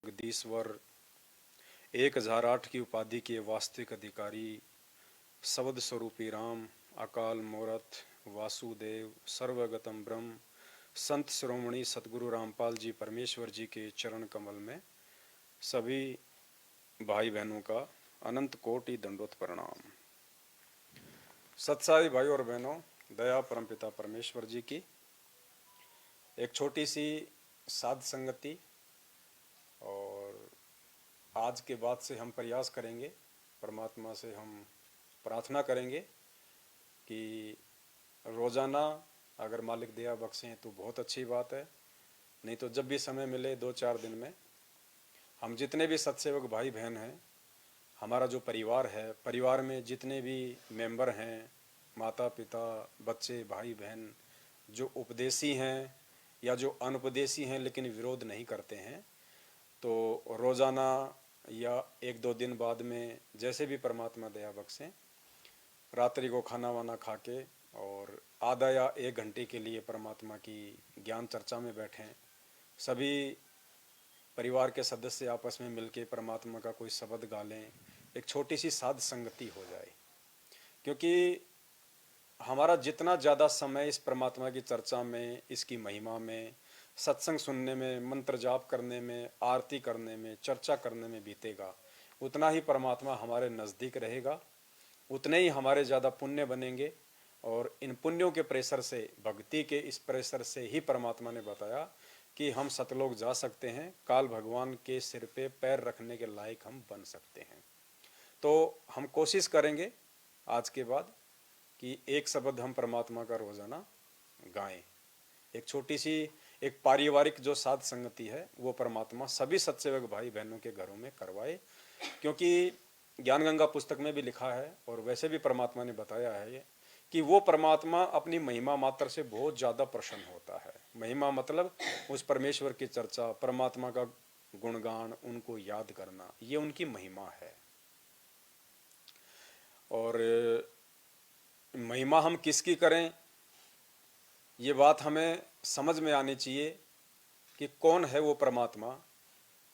जगदीश्वर 1008 की उपाधि के वास्तविक अधिकारी, शब्द स्वरूपी राम, अकाल मूर्त वासुदेव, सर्वगतम ब्रह्म, संत शिरोमणि सतगुरु रामपाल जी परमेश्वर जी के चरण कमल में सभी भाई बहनों का अनंत कोटि दंडोत प्रणाम। सत्साई भाई और बहनों, दया परमपिता परमेश्वर जी की एक छोटी सी साध संगति, और आज के बाद से हम प्रयास करेंगे, परमात्मा से हम प्रार्थना करेंगे कि रोज़ाना अगर मालिक दया बख्शें तो बहुत अच्छी बात है, नहीं तो जब भी समय मिले 2-4 दिन में हम जितने भी सत्सेवक भाई बहन हैं, हमारा जो परिवार है, परिवार में जितने भी मेंबर हैं, माता पिता बच्चे भाई बहन, जो उपदेशी हैं या जो अनुपदेशी हैं लेकिन विरोध नहीं करते हैं, तो रोज़ाना या 1-2 दिन बाद में जैसे भी परमात्मा दया बख्शें, रात्रि को खाना वाना खा के और आधा या 1 घंटे के लिए परमात्मा की ज्ञान चर्चा में बैठें। सभी परिवार के सदस्य आपस में मिलके परमात्मा का कोई शब्द गा लें, एक छोटी सी साध संगति हो जाए। क्योंकि हमारा जितना ज़्यादा समय इस परमात्मा की चर्चा में, इसकी महिमा में, सत्संग सुनने में, मंत्र जाप करने में, आरती करने में, चर्चा करने में बीतेगा, उतना ही परमात्मा हमारे नज़दीक रहेगा, उतने ही हमारे ज़्यादा पुण्य बनेंगे। और इन पुण्यों के प्रेशर से, भक्ति के इस प्रेशर से ही परमात्मा ने बताया कि हम सतलोक जा सकते हैं, काल भगवान के सिर पे पैर रखने के लायक हम बन सकते हैं। तो हम कोशिश करेंगे आज के बाद कि एक शब्द हम परमात्मा का रोज़ाना गाएं। एक छोटी सी एक पारिवारिक जो साध संगति है वो परमात्मा सभी सत्सेवक भाई बहनों के घरों में करवाए। क्योंकि ज्ञान गंगा पुस्तक में भी लिखा है और वैसे भी परमात्मा ने बताया है कि वो परमात्मा अपनी महिमा मात्र से बहुत ज़्यादा प्रसन्न होता है। महिमा मतलब उस परमेश्वर की चर्चा, परमात्मा का गुणगान, उनको याद करना, ये उनकी महिमा है। और महिमा हम किसकी करें, ये बात हमें समझ में आनी चाहिए कि कौन है वो परमात्मा,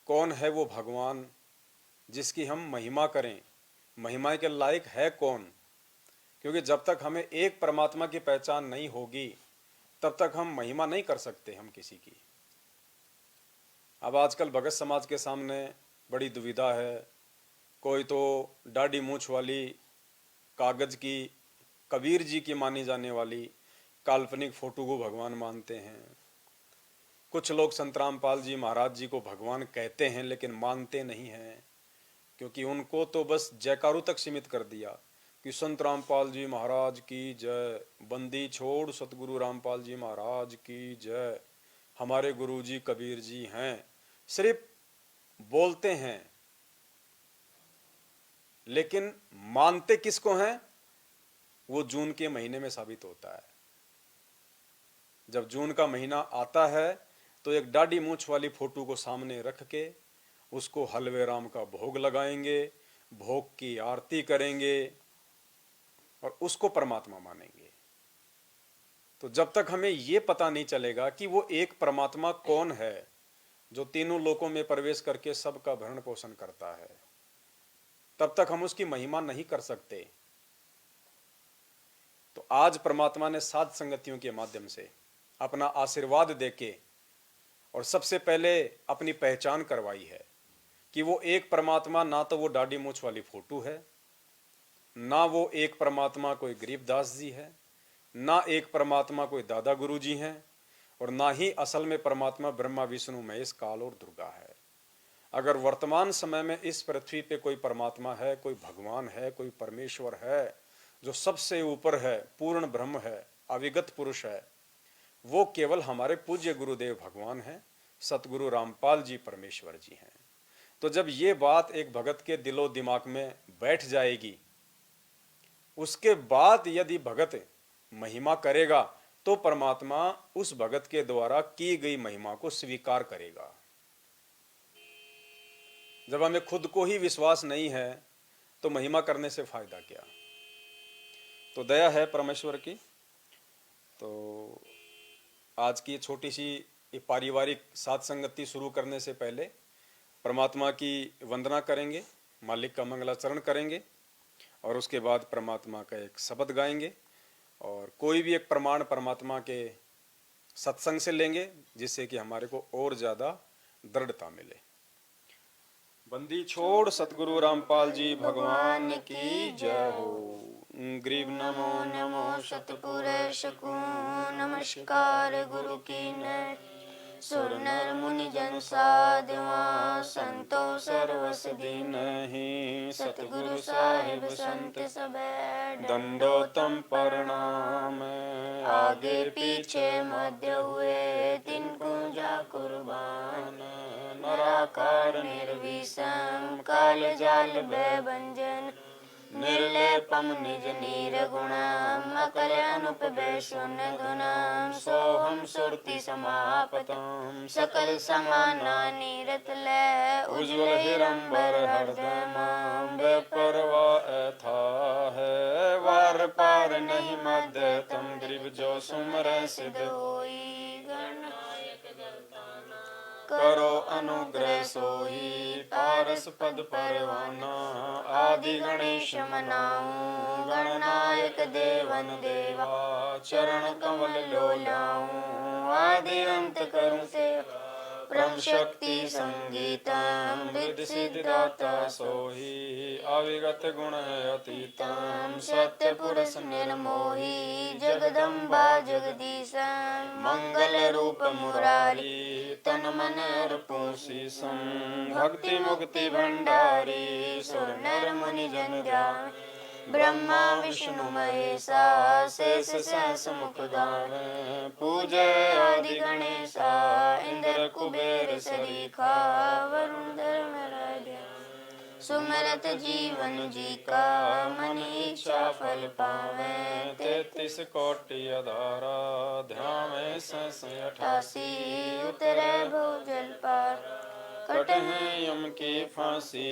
कौन है वो भगवान जिसकी हम महिमा करें, महिमा के लायक है कौन। क्योंकि जब तक हमें एक परमात्मा की पहचान नहीं होगी तब तक हम महिमा नहीं कर सकते हम किसी की। अब आजकल भगत समाज के सामने बड़ी दुविधा है। कोई तो दाढ़ी मूछ वाली, कागज की, कबीर जी की मानी जाने वाली काल्पनिक फोटो को भगवान मानते हैं। कुछ लोग संत रामपाल जी महाराज जी को भगवान कहते हैं लेकिन मानते नहीं हैं, क्योंकि उनको तो बस जयकारों तक सीमित कर दिया कि संत रामपाल जी महाराज की जय, बंदी छोड़ सतगुरु रामपाल जी महाराज की जय, हमारे गुरु जी कबीर जी हैं। सिर्फ बोलते हैं लेकिन मानते किसको हैं, वो जून के महीने में साबित होता है। जब जून का महीना आता है तो एक दाढ़ी मूछ वाली फोटो को सामने रख के उसको हलवे राम का भोग लगाएंगे, भोग की आरती करेंगे और उसको परमात्मा मानेंगे। तो जब तक हमें ये पता नहीं चलेगा कि वो एक परमात्मा कौन है जो तीनों लोकों में प्रवेश करके सबका भरण पोषण करता है, तब तक हम उसकी महिमा नहीं कर सकते। तो आज परमात्मा ने साध संगतियों के माध्यम से अपना आशीर्वाद देके और सबसे पहले अपनी पहचान करवाई है कि वो एक परमात्मा ना तो वो दाढ़ी मूछ वाली फोटो है, ना वो एक परमात्मा कोई गरीबदास जी है, ना एक परमात्मा कोई दादा गुरु जी हैं, और ना ही असल में परमात्मा ब्रह्मा विष्णु महेश काल और दुर्गा है। अगर वर्तमान समय में इस पृथ्वी पे कोई परमात्मा है, कोई भगवान है, कोई परमेश्वर है जो सबसे ऊपर है, पूर्ण ब्रह्म है, अविगत पुरुष है, वो केवल हमारे पूज्य गुरुदेव भगवान हैं, सतगुरु रामपाल जी परमेश्वर जी हैं। तो जब ये बात एक भगत के दिलो दिमाग में बैठ जाएगी, उसके बाद यदि भगत महिमा करेगा तो परमात्मा उस भगत के द्वारा की गई महिमा को स्वीकार करेगा। जब हमें खुद को ही विश्वास नहीं है तो महिमा करने से फायदा क्या। तो दया है परमेश्वर की। तो आज की छोटी सी पारिवारिक साथ संगति शुरू करने से पहले परमात्मा की वंदना करेंगे, मालिक का मंगलाचरण करेंगे और उसके बाद परमात्मा का एक शब्द गाएंगे और कोई भी एक प्रमाण परमात्मा के सत्संग से लेंगे जिससे कि हमारे को और ज़्यादा दृढ़ता मिले। बंदी छोड़ सतगुरु रामपाल जी भगवान की जय हो। ग्रीव नमो नमो सतपुरुष को नमस्कार गुरु की नर सुर नर मुनि जन साधवा संतो सर्वस दीन नहीं सतगुरु साहिब संत सब दंडोतम प्रणाम। आगे पीछे मध्य हुए तिनको जा कुर्बान निराकार निर्विषम काल जाल भय भंजन निर्लेपम निज नीरगुणम अकल अनुप वैशुन गुणम सोहम सुरति समापतम सकल समाना नीरत लय उज्ज्वल हिरंबर हृदयम बेपरवा था है वार पार नहीं मध्य तम गरीब जो सुमर सिद्ध होई गणनायक करो अनुग्रह सोही पारस पद परवाना आदि गणेश मनाऊं गणनायक देवन देवा चरण कमल लोलाऊं आदि अंत करूं से परम शक्ति संगीतम रिद्धि सिद्धिदाता सोही अविगत गुण अतीतम सत्य पुरुष निर्मोही जगदम्बा जगदीशम मंगल रूप मुरारी तन मन अर्पण शीशम भक्ति मुक्ति भंडारी सुर नर मुनि जन ध्यान ब्रह्मा विष्णु महेशा शेष सहस मुखदान पूजय आदि गणेशा इंद्र कुबेर सरीखा वरुण धर्मराज सुमरत जीवन जी का मन इच्छा फल पावे 33 कोटि अधारा ध्यान सस 88 उतरे भूजल पार कटहै यम की फांसी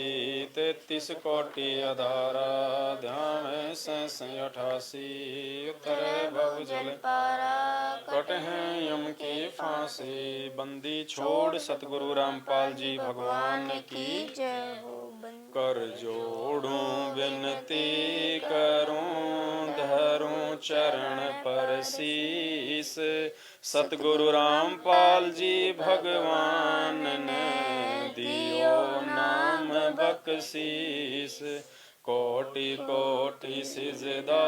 33 कोटि अधारा ध्यान सस 88 उतरे भूजल पारा कटहै यम की फांसी। बंदी छोड़ सतगुरु रामपाल जी भगवान की जय हो। कर जोड़ूं विनती करूं धरूं चरण पर शीस सतगुरु रामपाल जी भगवान ने दियो नाम बख्शीस कोटि कोटि सिजदा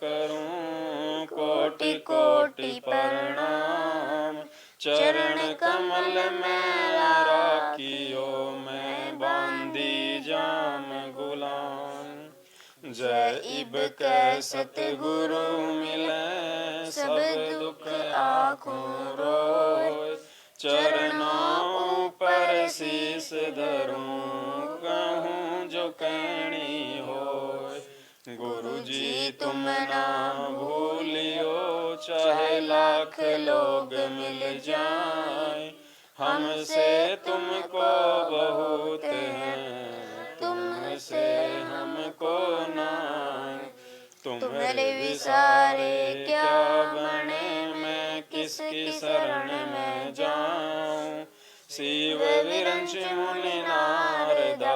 करूं कोटि कोटि प्रणाम चरण कमल में राखियो मैं बांधी जाम गुलाम। जय इब के सतगुरु मिले सब दुख आँखों रोए चरणों पर शीस धरूं कहूँ जो कहनी होए। गुरु जी तुम ना भूलियो चाहे लाख लोग मिल जाए हमसे तुमको बहुत है तुमसे हमको नाय। तुम्हारे विसारे क्या बने मैं किसकी शरण में जाऊं शिव विरंच मुनि नारदा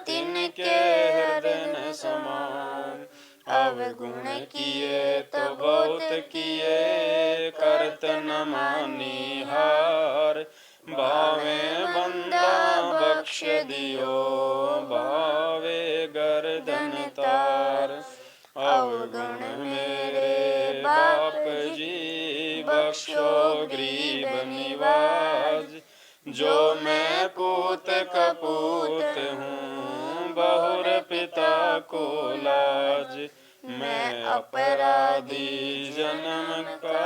तिनके हृदय न समाऊं। अवगुण किए तो बहुत किए करत न मानी हार भावे बंदा बख्श दियो भावे गर्दन तार। अवगुण मेरे बाप जी बख्शो गरीब निवाज जो मैं पूत कपूत हूँ बहुर पिता को लाज। मैं अपराधी जन्म का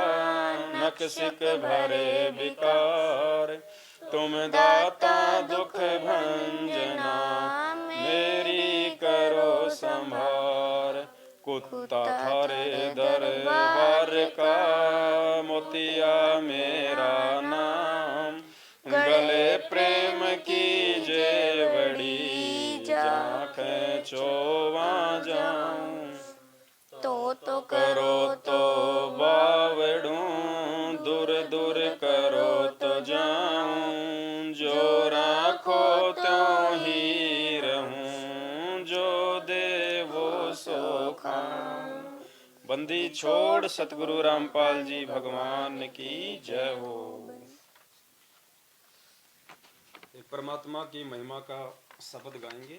नक्सिक भरे विकार तुम दाता दुख भंजना मेरी करो संभार। कुत्ता थारे दरबार का मोतिया मेरा नाम गले प्रेम की जेवड़ी जाके चोवा जाऊं। तो करो तो बावड़ूं दूर दूर करो तो जाऊं जो राखो बंदी छोड़ सतगुरु रामपाल जी भगवान की जय हो। एक परमात्मा की महिमा का शब्द गाएंगे।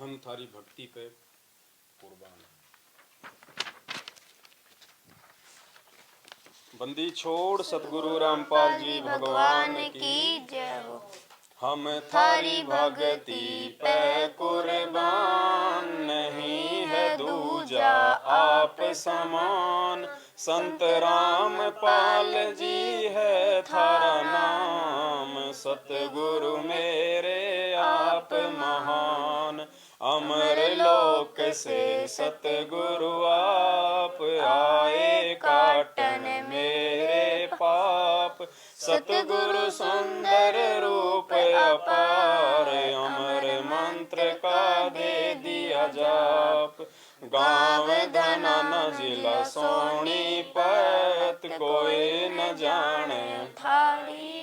हम थारी भक्ति पे कुर्बान हैं। बंदी छोड़ सतगुरु रामपाल जी भगवान की जय हो। हम थारी भक्ति पे कुर्बान, नहीं है दूजा आप समान। संत रामपाल जी है थारा नाम, सतगुरु मेरे आप महान। अमर लोक से सतगुरु आप आए, काटन मेरे पाप। सतगुरु सुंदर रूप अपार, अमर मंत्र का दे दिया जाप। गाँव धनाना जिला सोनीपत, कोई न जाने थारी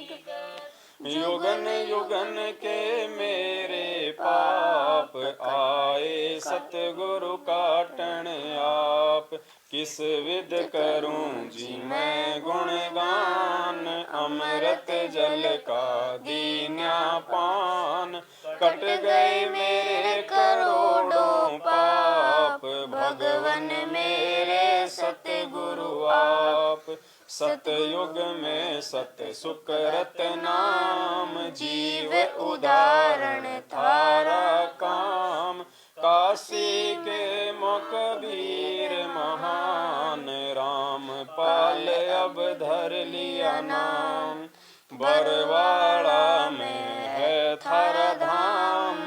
युगन युगन के मेरे पाप। आए सतगुरु काटन आप, किस विध करूं जी मैं गुणगान। अमृत जल का दीन्या पान, कट गए मेरे करोड़ों पाप। भगवन मेरे सतगुरु आप, सतयुग में सत सुकरत नाम। जीव उदाहरण थारा काम, काशी के मुकबीर महान। रामपाल अब धर लिया नाम, बरवाड़ा में है थारा धाम।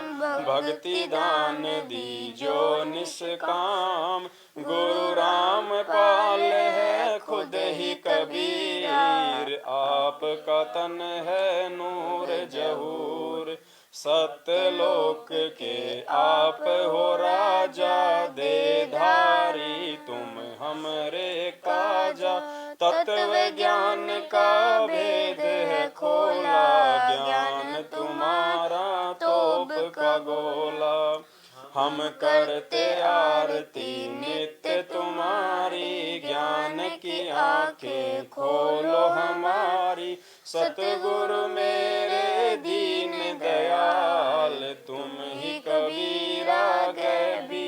भक्ति दान दीजो निष्काम, गुरु रामपाल है खुद ही कबीर। आपका तन है नूर जहूर, सतलोक के आप हो राजा। दे धारी तुम हमरे काजा, तत्व ज्ञान का भेद है खोला। ज्ञान तुम्हारा तोप का गोला, हम करते आरती नित्य तुम्हारी। ज्ञान की आंखें खोलो हमारी, सतगुरु मेरे दीन दयाल। तुम ही कबीरा गए भी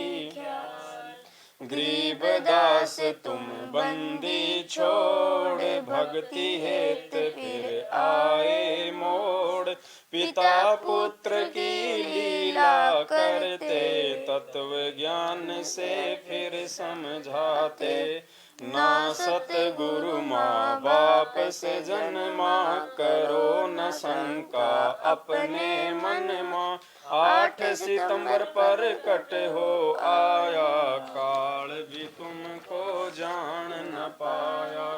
गरीबदास तुम बंदी छोड़। भक्ति हेत फिर आए मोड़, पिता पुत्र की लीला करते। तत्व ज्ञान से फिर समझाते, ना सतगुरु माँ बाप से जन्मा। करो न शंका अपने मन माँ, 8 सितंबर पर कट हो आया। काल भी तुमको जान न पाया,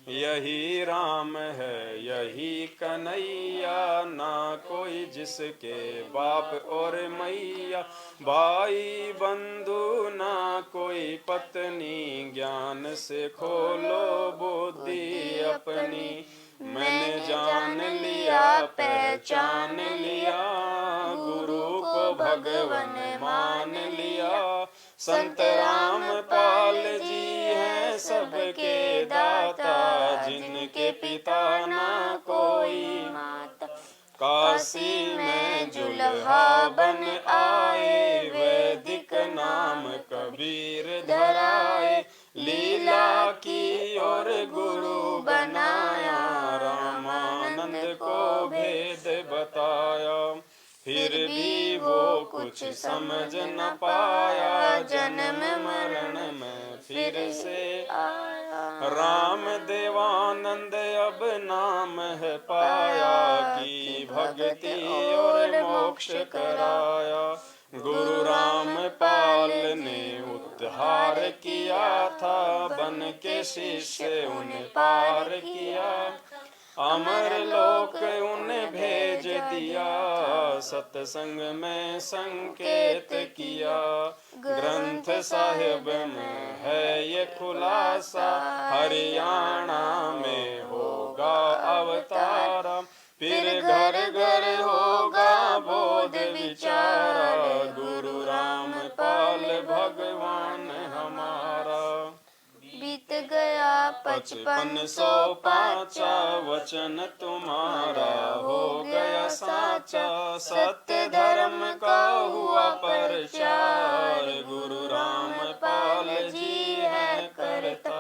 यही राम है यही कन्हैया। ना कोई जिसके बाप और मैया, भाई बंधु ना कोई पत्नी। ज्ञान से खोलो बुद्धि अपनी, मैंने जान लिया पहचान लिया। गुरु को भगवन मान लिया, संत रामपाल जी हैं सबके दाता। जिनके पिता ना कोई माता, काशी में जुल्हा बन आए। वैदिक नाम कबीर धराए, लीला की और गुरु बनाया। रामानंद को भेद बताया, फिर भी वो कुछ समझ न पाया। जन्म मरण में फिर से आया। राम देवानंद अब नाम है पाया। की भक्ति और मोक्ष कराया, गुरु रामपाल ने उद्धार किया था। बन के शिष्य उन्हें पार किया, अमर लोक उन्हें भेज दिया। सत्संग में संकेत किया, ग्रंथ साहिब में है ये खुलासा। हरियाणा में होगा अवतारा, फिर घर घर होगा बोध विचार। विचारा, गुरु रामपाल भगवान हमारा। बीत गया 5505 वचन तुम्हारा हो गया साचा, सत्य धर्म का हुआ प्रचार, गुरु रामपाल जी है करता।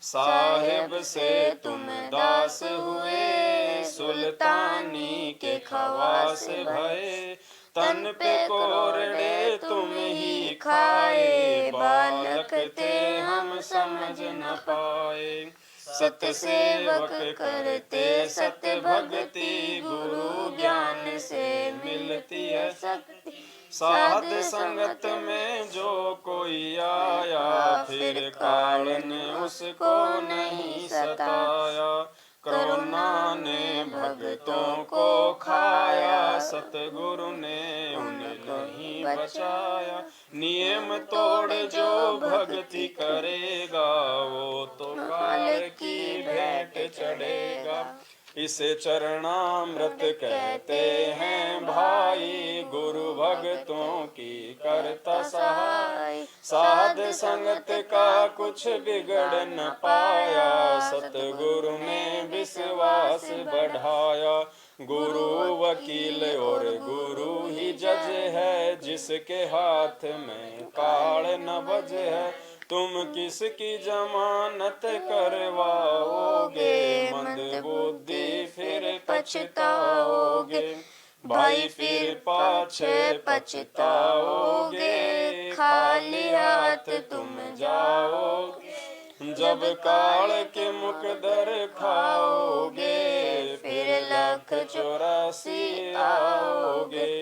साहिब से तुम दास हुए, सुल्तानी के खवास भये, तन पे कोरड़े तुम ही खाए, बालक थे हम समझ न पाए। सत सेवक करते सत भक्ति, गुरु ज्ञान से मिलती है शक्ति। साध संगत में जो कोई आया, फिर काल ने उसको नहीं सताया। कोरोना ने भक्तों को खाया, सतगुरु ने उन्हें नहीं बचाया। नियम तोड़ जो भक्ति करेगा, वो तो काल की भेंट चढ़ेगा। इसे चरणामृत कहते हैं भाई, गुरु भक्तों की करता सहाय। साध संगत का कुछ बिगड़ न पाया, सतगुरु ने विश्वास बढ़ाया। गुरु वकील और गुरु ही जज है, जिसके हाथ में काल न बज है। तुम किसकी जमानत करवाओगे, मंद बुद्धि फिर पछताओगे। भाई फिर पाछे पछताओगे, खाली हाथ तुम जाओगे। जब काल के मुकदर खाओगे, फिर 184 आओगे।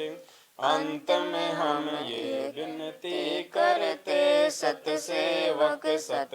अंत में हम ये विनती करते, सत सेवक सत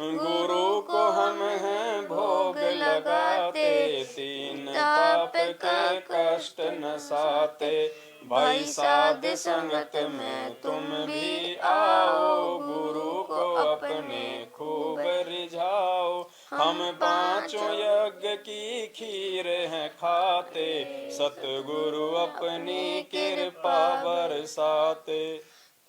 गुरु को हम हैं भोग लगाते, तीन ताप के कष्ट न साते। भाई साध संगत में तुम भी आओ, गुरु को अपने खूब रिझाओ। हम पांचों यज्ञ की खीर हैं खाते, सतगुरु अपनी कृपा बरसाते।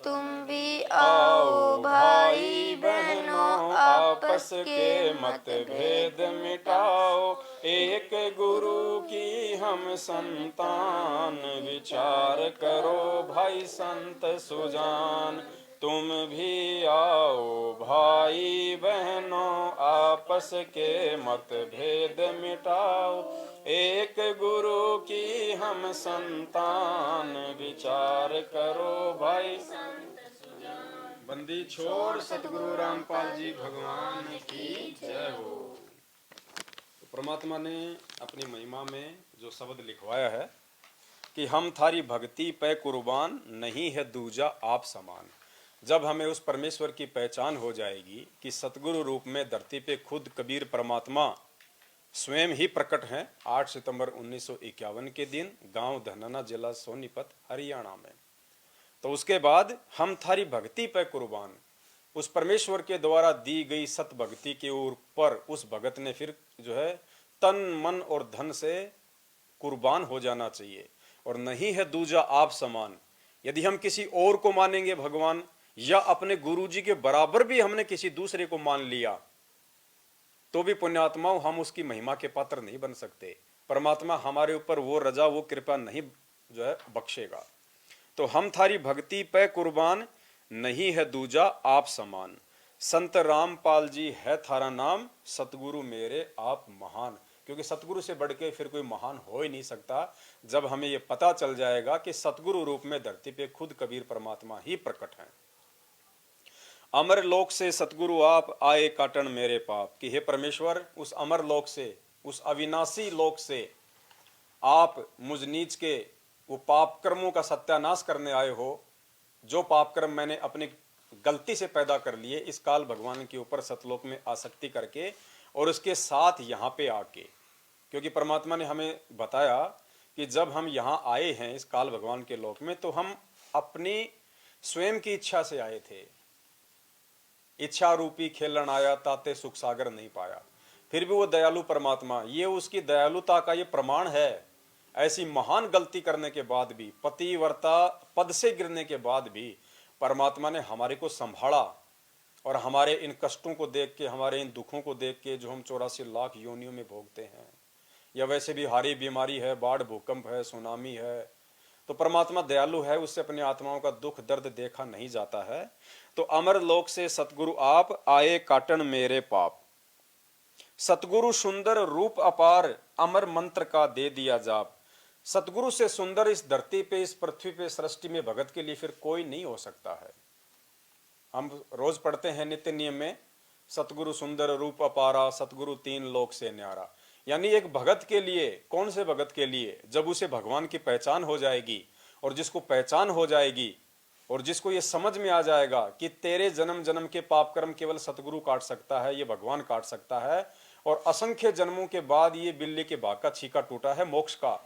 तुम भी आओ भाई बहनों, आपस के मतभेद मिटाओ। एक गुरु की हम संतान, विचार करो भाई संत सुजान। तुम भी आओ भाई बहनों, आपस के मतभेद मिटाओ। एक गुरु की हम संतान, विचार करो भाई। बंदी छोड़ सतगुरु रामपाल जी भगवान की जय हो। तो परमात्मा ने अपनी महिमा में जो शब्द लिखवाया है कि हम थारी भक्ति पे कुर्बान, नहीं है दूजा आप समान। जब हमें उस परमेश्वर की पहचान हो जाएगी कि सतगुरु रूप में धरती पे खुद कबीर परमात्मा स्वयं ही प्रकट हैं, 8 सितंबर 1951 के दिन गांव धनाना, जिला सोनीपत, हरियाणा में। तो उसके बाद हम थारी भक्ति पे कुर्बान, उस परमेश्वर के द्वारा दी गई सत भक्ति के ऊपर उस भगत ने फिर जो है तन मन और धन से कुर्बान हो जाना चाहिए, और नहीं है दूजा आप समान। यदि हम किसी और को मानेंगे भगवान, या अपने गुरु जी के बराबर भी हमने किसी दूसरे को मान लिया, तो भी पुण्यात्माओं हम उसकी महिमा के पात्र नहीं बन सकते। परमात्मा हमारे ऊपर वो रजा, वो कृपा नहीं जो है बख्शेगा। तो हम थारी भक्ति पे कुर्बान, नहीं है दूजा आप समान। संत रामपाल जी है थारा नाम, सतगुरु मेरे आप महान। क्योंकि सतगुरु से बढ़ के फिर कोई महान हो ही नहीं सकता। जब हमें ये पता चल जाएगा कि सतगुरु रूप में धरती पे खुद कबीर परमात्मा ही प्रकट हैं। अमर लोक से सतगुरु आप आए काटन मेरे पाप, कि हे परमेश्वर उस अमर लोक से, उस अविनाशी लोक से आप मुझ नीच के वो पाप कर्मों का सत्यानाश करने आए हो, जो पाप कर्म मैंने अपनी गलती से पैदा कर लिए इस काल भगवान के ऊपर सतलोक में आसक्ति करके, और उसके साथ यहाँ पे आके। क्योंकि परमात्मा ने हमें बताया कि जब हम यहाँ आए हैं इस काल भगवान के लोक में, तो हम अपनी स्वयं की इच्छा से आए थे। इच्छा रूपी खेलन आया, ताते सुख सागर नहीं पाया। फिर भी वो दयालु परमात्मा, ये उसकी दयालुता का ये प्रमाण है। ऐसी महान गलती करने के बाद भी, पतिव्रता पद से गिरने के बाद भी परमात्मा ने हमारे को संभाला और हमारे इन कष्टों को देख के, हमारे इन दुखों को देख के जो हम 84 लाख योनियों में भोगते हैं, या वैसे भी हारी बीमारी है, बाढ़ भूकंप है, सुनामी है, तो परमात्मा दयालु है, उससे अपनी आत्माओं का दुख दर्द देखा नहीं जाता है। तो अमर लोक से सतगुरु आप आए काटन मेरे पाप, सतगुरु सुंदर रूप अपार अमर मंत्र का दे दिया जाप। सतगुरु से सुंदर इस धरती पे, इस पृथ्वी पे, सृष्टि में भगत के लिए फिर कोई नहीं हो सकता है। हम रोज पढ़ते हैं नित्य नियम में, सतगुरु सुंदर रूप अपारा, सतगुरु तीन लोक से न्यारा। यानी एक भगत के लिए, कौन से भगत के लिए, जब उसे भगवान की पहचान हो जाएगी, और जिसको पहचान हो जाएगी और जिसको ये समझ में आ जाएगा कि तेरे जन्म जन्म के पाप कर्म केवल सतगुरु काट सकता है, ये भगवान काट सकता है, और असंख्य जन्मों के बाद ये बिल्ली के भाग का छीका टूटा है मोक्ष का,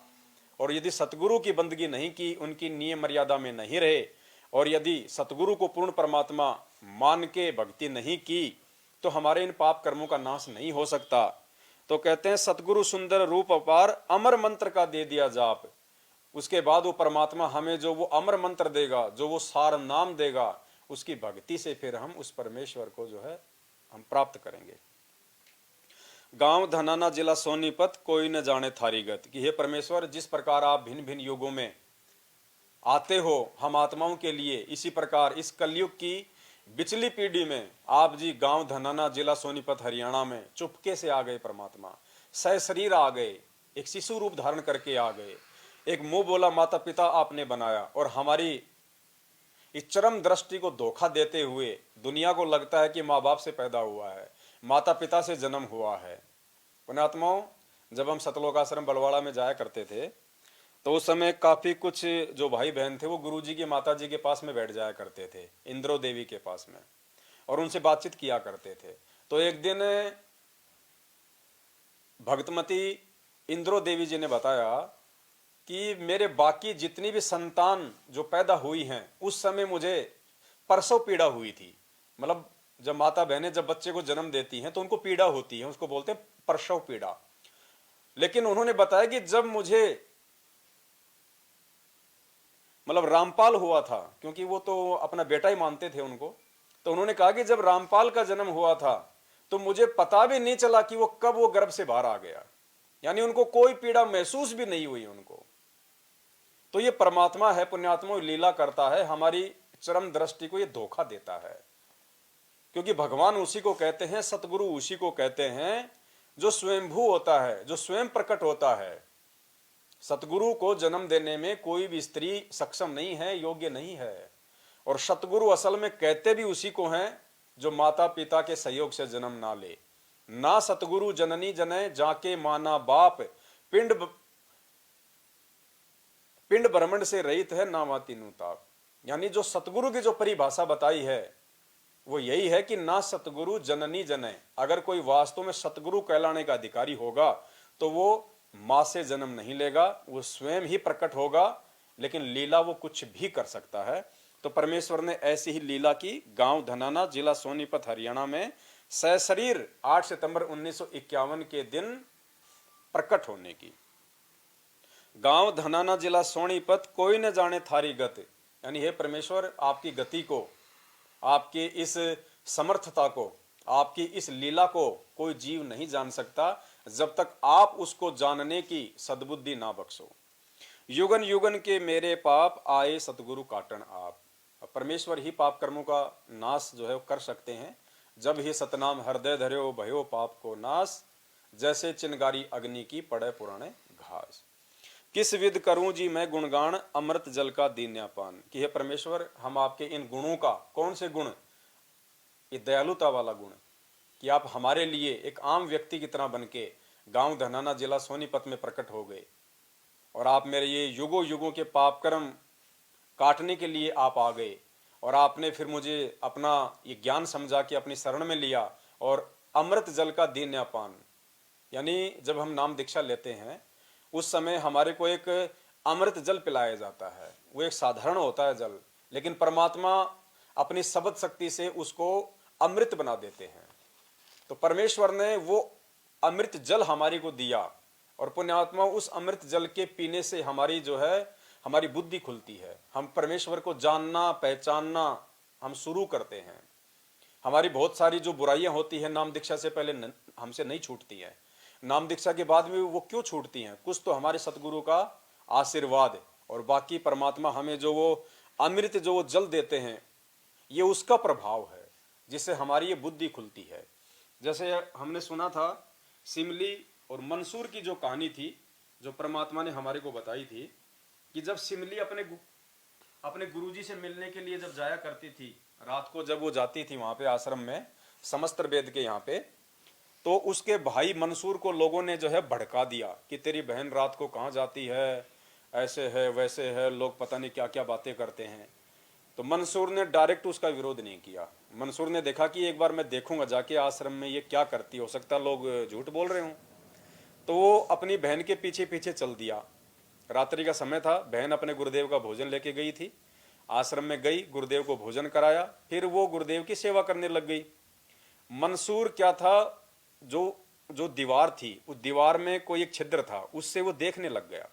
और यदि सतगुरु की बंदगी नहीं की, उनकी नियम मर्यादा में नहीं रहे, और यदि सतगुरु को पूर्ण परमात्मा मान के भक्ति नहीं की, तो हमारे इन पाप कर्मों का नाश नहीं हो सकता। तो कहते हैं सतगुरु सुंदर रूप अपार अमर मंत्र का दे दिया जाप। उसके बाद वो परमात्मा हमें जो वो अमर मंत्र देगा, जो वो सार नाम देगा, उसकी भक्ति से फिर हम उस परमेश्वर को जो है हम प्राप्त करेंगे। गांव धनाना जिला सोनीपत कोई न जाने थारी गत, कि हे परमेश्वर, जिस प्रकार आप भिन्न भिन्न युगों में आते हो हम आत्माओं के लिए, इसी प्रकार इस कलयुग की बिचली पीढ़ी में आप जी गांव धनाना जिला सोनीपत हरियाणा में चुपके से आ गए परमात्मा, सशरीर आ गए, एक शिशु रूप धारण करके आ गए, एक मुंह बोला माता पिता आपने बनाया, और हमारी इस चरम दृष्टि को धोखा देते हुए दुनिया को लगता है कि माँ बाप से पैदा हुआ है, माता पिता से जन्म हुआ है। पुण्यात्माओं, जब हम सतलोकाश्रम बलवाड़ा में जाया करते थे तो उस समय काफी कुछ जो भाई बहन थे वो गुरुजी की माता जी के पास में बैठ जाया करते थे, इंद्रो देवी के पास में, और उनसे बातचीत किया करते थे। तो एक दिन भक्तमती इंद्रो देवी जी ने बताया कि मेरे बाकी जितनी भी संतान जो पैदा हुई हैं, उस समय मुझे प्रसव पीड़ा हुई थी। मतलब जब माता बहनें जब बच्चे को जन्म देती हैं तो उनको पीड़ा होती है, उसको बोलते हैं प्रसव पीड़ा। लेकिन उन्होंने बताया कि जब मुझे मतलब रामपाल हुआ था, क्योंकि वो तो अपना बेटा ही मानते थे उनको, तो उन्होंने कहा कि जब रामपाल का जन्म हुआ था तो मुझे पता भी नहीं चला कि वो कब वो गर्भ से बाहर आ गया, यानी उनको कोई पीड़ा महसूस भी नहीं हुई उनको। तो ये परमात्मा है, पुण्यात्मा लीला करता है, हमारी चरम दृष्टि को ये धोखा देता है, क्योंकि भगवान उसी को कहते हैं, सतगुरु उसी को कहते हैं जो स्वयंभू होता है, जो स्वयं प्रकट होता है। सतगुरु को जन्म देने में कोई भी स्त्री सक्षम नहीं है, योग्य नहीं है, और सतगुरु असल में कहते भी उसी को हैं जो माता पिता के सहयोग से जन्म ना ले। ना सतगुरु जननी जने जाके माना बाप, पिंड ब्रह्मंड से रहित है ना माती नुताप। यानी जो सतगुरु की जो परिभाषा बताई है वो यही है कि ना सतगुरु जननी जने, अगर कोई वास्तव में सतगुरु कहलाने का अधिकारी होगा तो वो मां से जन्म नहीं लेगा, वो स्वयं ही प्रकट होगा, लेकिन लीला वो कुछ भी कर सकता है। तो परमेश्वर ने ऐसी ही लीला की गांव धनाना जिला सोनीपत हरियाणा में सशरीर 8 सितंबर 1951 के दिन प्रकट होने की। गांव धनाना जिला सोनीपत कोई न जाने थारी गत, यानी हे परमेश्वर, आपकी गति को, आपकी इस समर्थता को, आपकी इस लीला को कोई जीव नहीं जान सकता जब तक आप उसको जानने की सद्बुद्धि ना बख्शो। युगन युगन के मेरे पाप आए सतगुरु काटन आप। परमेश्वर ही पाप कर्मों का नाश जो है वो कर सकते हैं। जब ही सतनाम हृदय धर्यो भयो पाप को नाश, जैसे चिनगारी अग्नि की पड़े पुराने घास। किस विध करूं जी मैं गुणगान अमृत जल का दीन्यापान, कि हे परमेश्वर, हम आपके इन गुणों का, कौन से गुण, ये दयालुता वाला गुण, कि आप हमारे लिए एक आम व्यक्ति की तरह बनके गांव धनाना जिला सोनीपत में प्रकट हो गए, और आप मेरे ये युगों युगों के पाप कर्म काटने के लिए आप आ गए, और आपने फिर मुझे अपना ये ज्ञान समझा कि अपनी शरण में लिया, और अमृत जल का दीन्यापान, यानी जब हम नाम दीक्षा लेते हैं उस समय हमारे को एक अमृत जल पिलाया जाता है। वो एक साधारण होता है जल, लेकिन परमात्मा अपनी शब्द शक्ति से उसको अमृत बना देते हैं। तो परमेश्वर ने वो अमृत जल हमारी को दिया, और पुण्यात्मा उस अमृत जल के पीने से हमारी जो है हमारी बुद्धि खुलती है, हम परमेश्वर को जानना पहचानना हम शुरू करते हैं। हमारी बहुत सारी जो बुराइयां होती हैं नाम दीक्षा से पहले हमसे नहीं छूटती हैं, नाम दीक्षा के बाद में वो क्यों छूटती हैं? कुछ तो हमारे सतगुरु का आशीर्वाद है, और बाकी परमात्मा हमें जो वो अमृत जो वो जल देते हैं ये उसका प्रभाव है जिससे हमारी ये बुद्धि खुलती है। जैसे हमने सुना था सिमली और मंसूर की जो कहानी थी, जो परमात्मा ने हमारे को बताई थी कि जब सिमली अपने गुरुजी से मिलने के लिए जब जाया करती थी, रात को जब वो जाती थी वहां पे आश्रम में समस्त वेद के यहाँ पे, तो उसके भाई मंसूर को लोगों ने जो है भड़का दिया कि तेरी बहन रात को कहाँ जाती है, ऐसे है वैसे है, लोग पता नहीं क्या क्या बातें करते हैं। तो मंसूर ने डायरेक्ट उसका विरोध नहीं किया। मंसूर ने देखा कि एक बार मैं देखूंगा जाके आश्रम में ये क्या करती, हो सकता लोग झूठ बोल रहे हों। तो वो अपनी बहन के पीछे पीछे चल दिया। रात्रि का समय था, बहन अपने गुरुदेव का भोजन लेके गई थी, आश्रम में गई, गुरुदेव को भोजन कराया, फिर वो गुरुदेव की सेवा करने लग गई। मंसूर क्या था, जो जो दीवार थी उस दीवार में कोई एक छिद्र था, उससे वो देखने लग गया।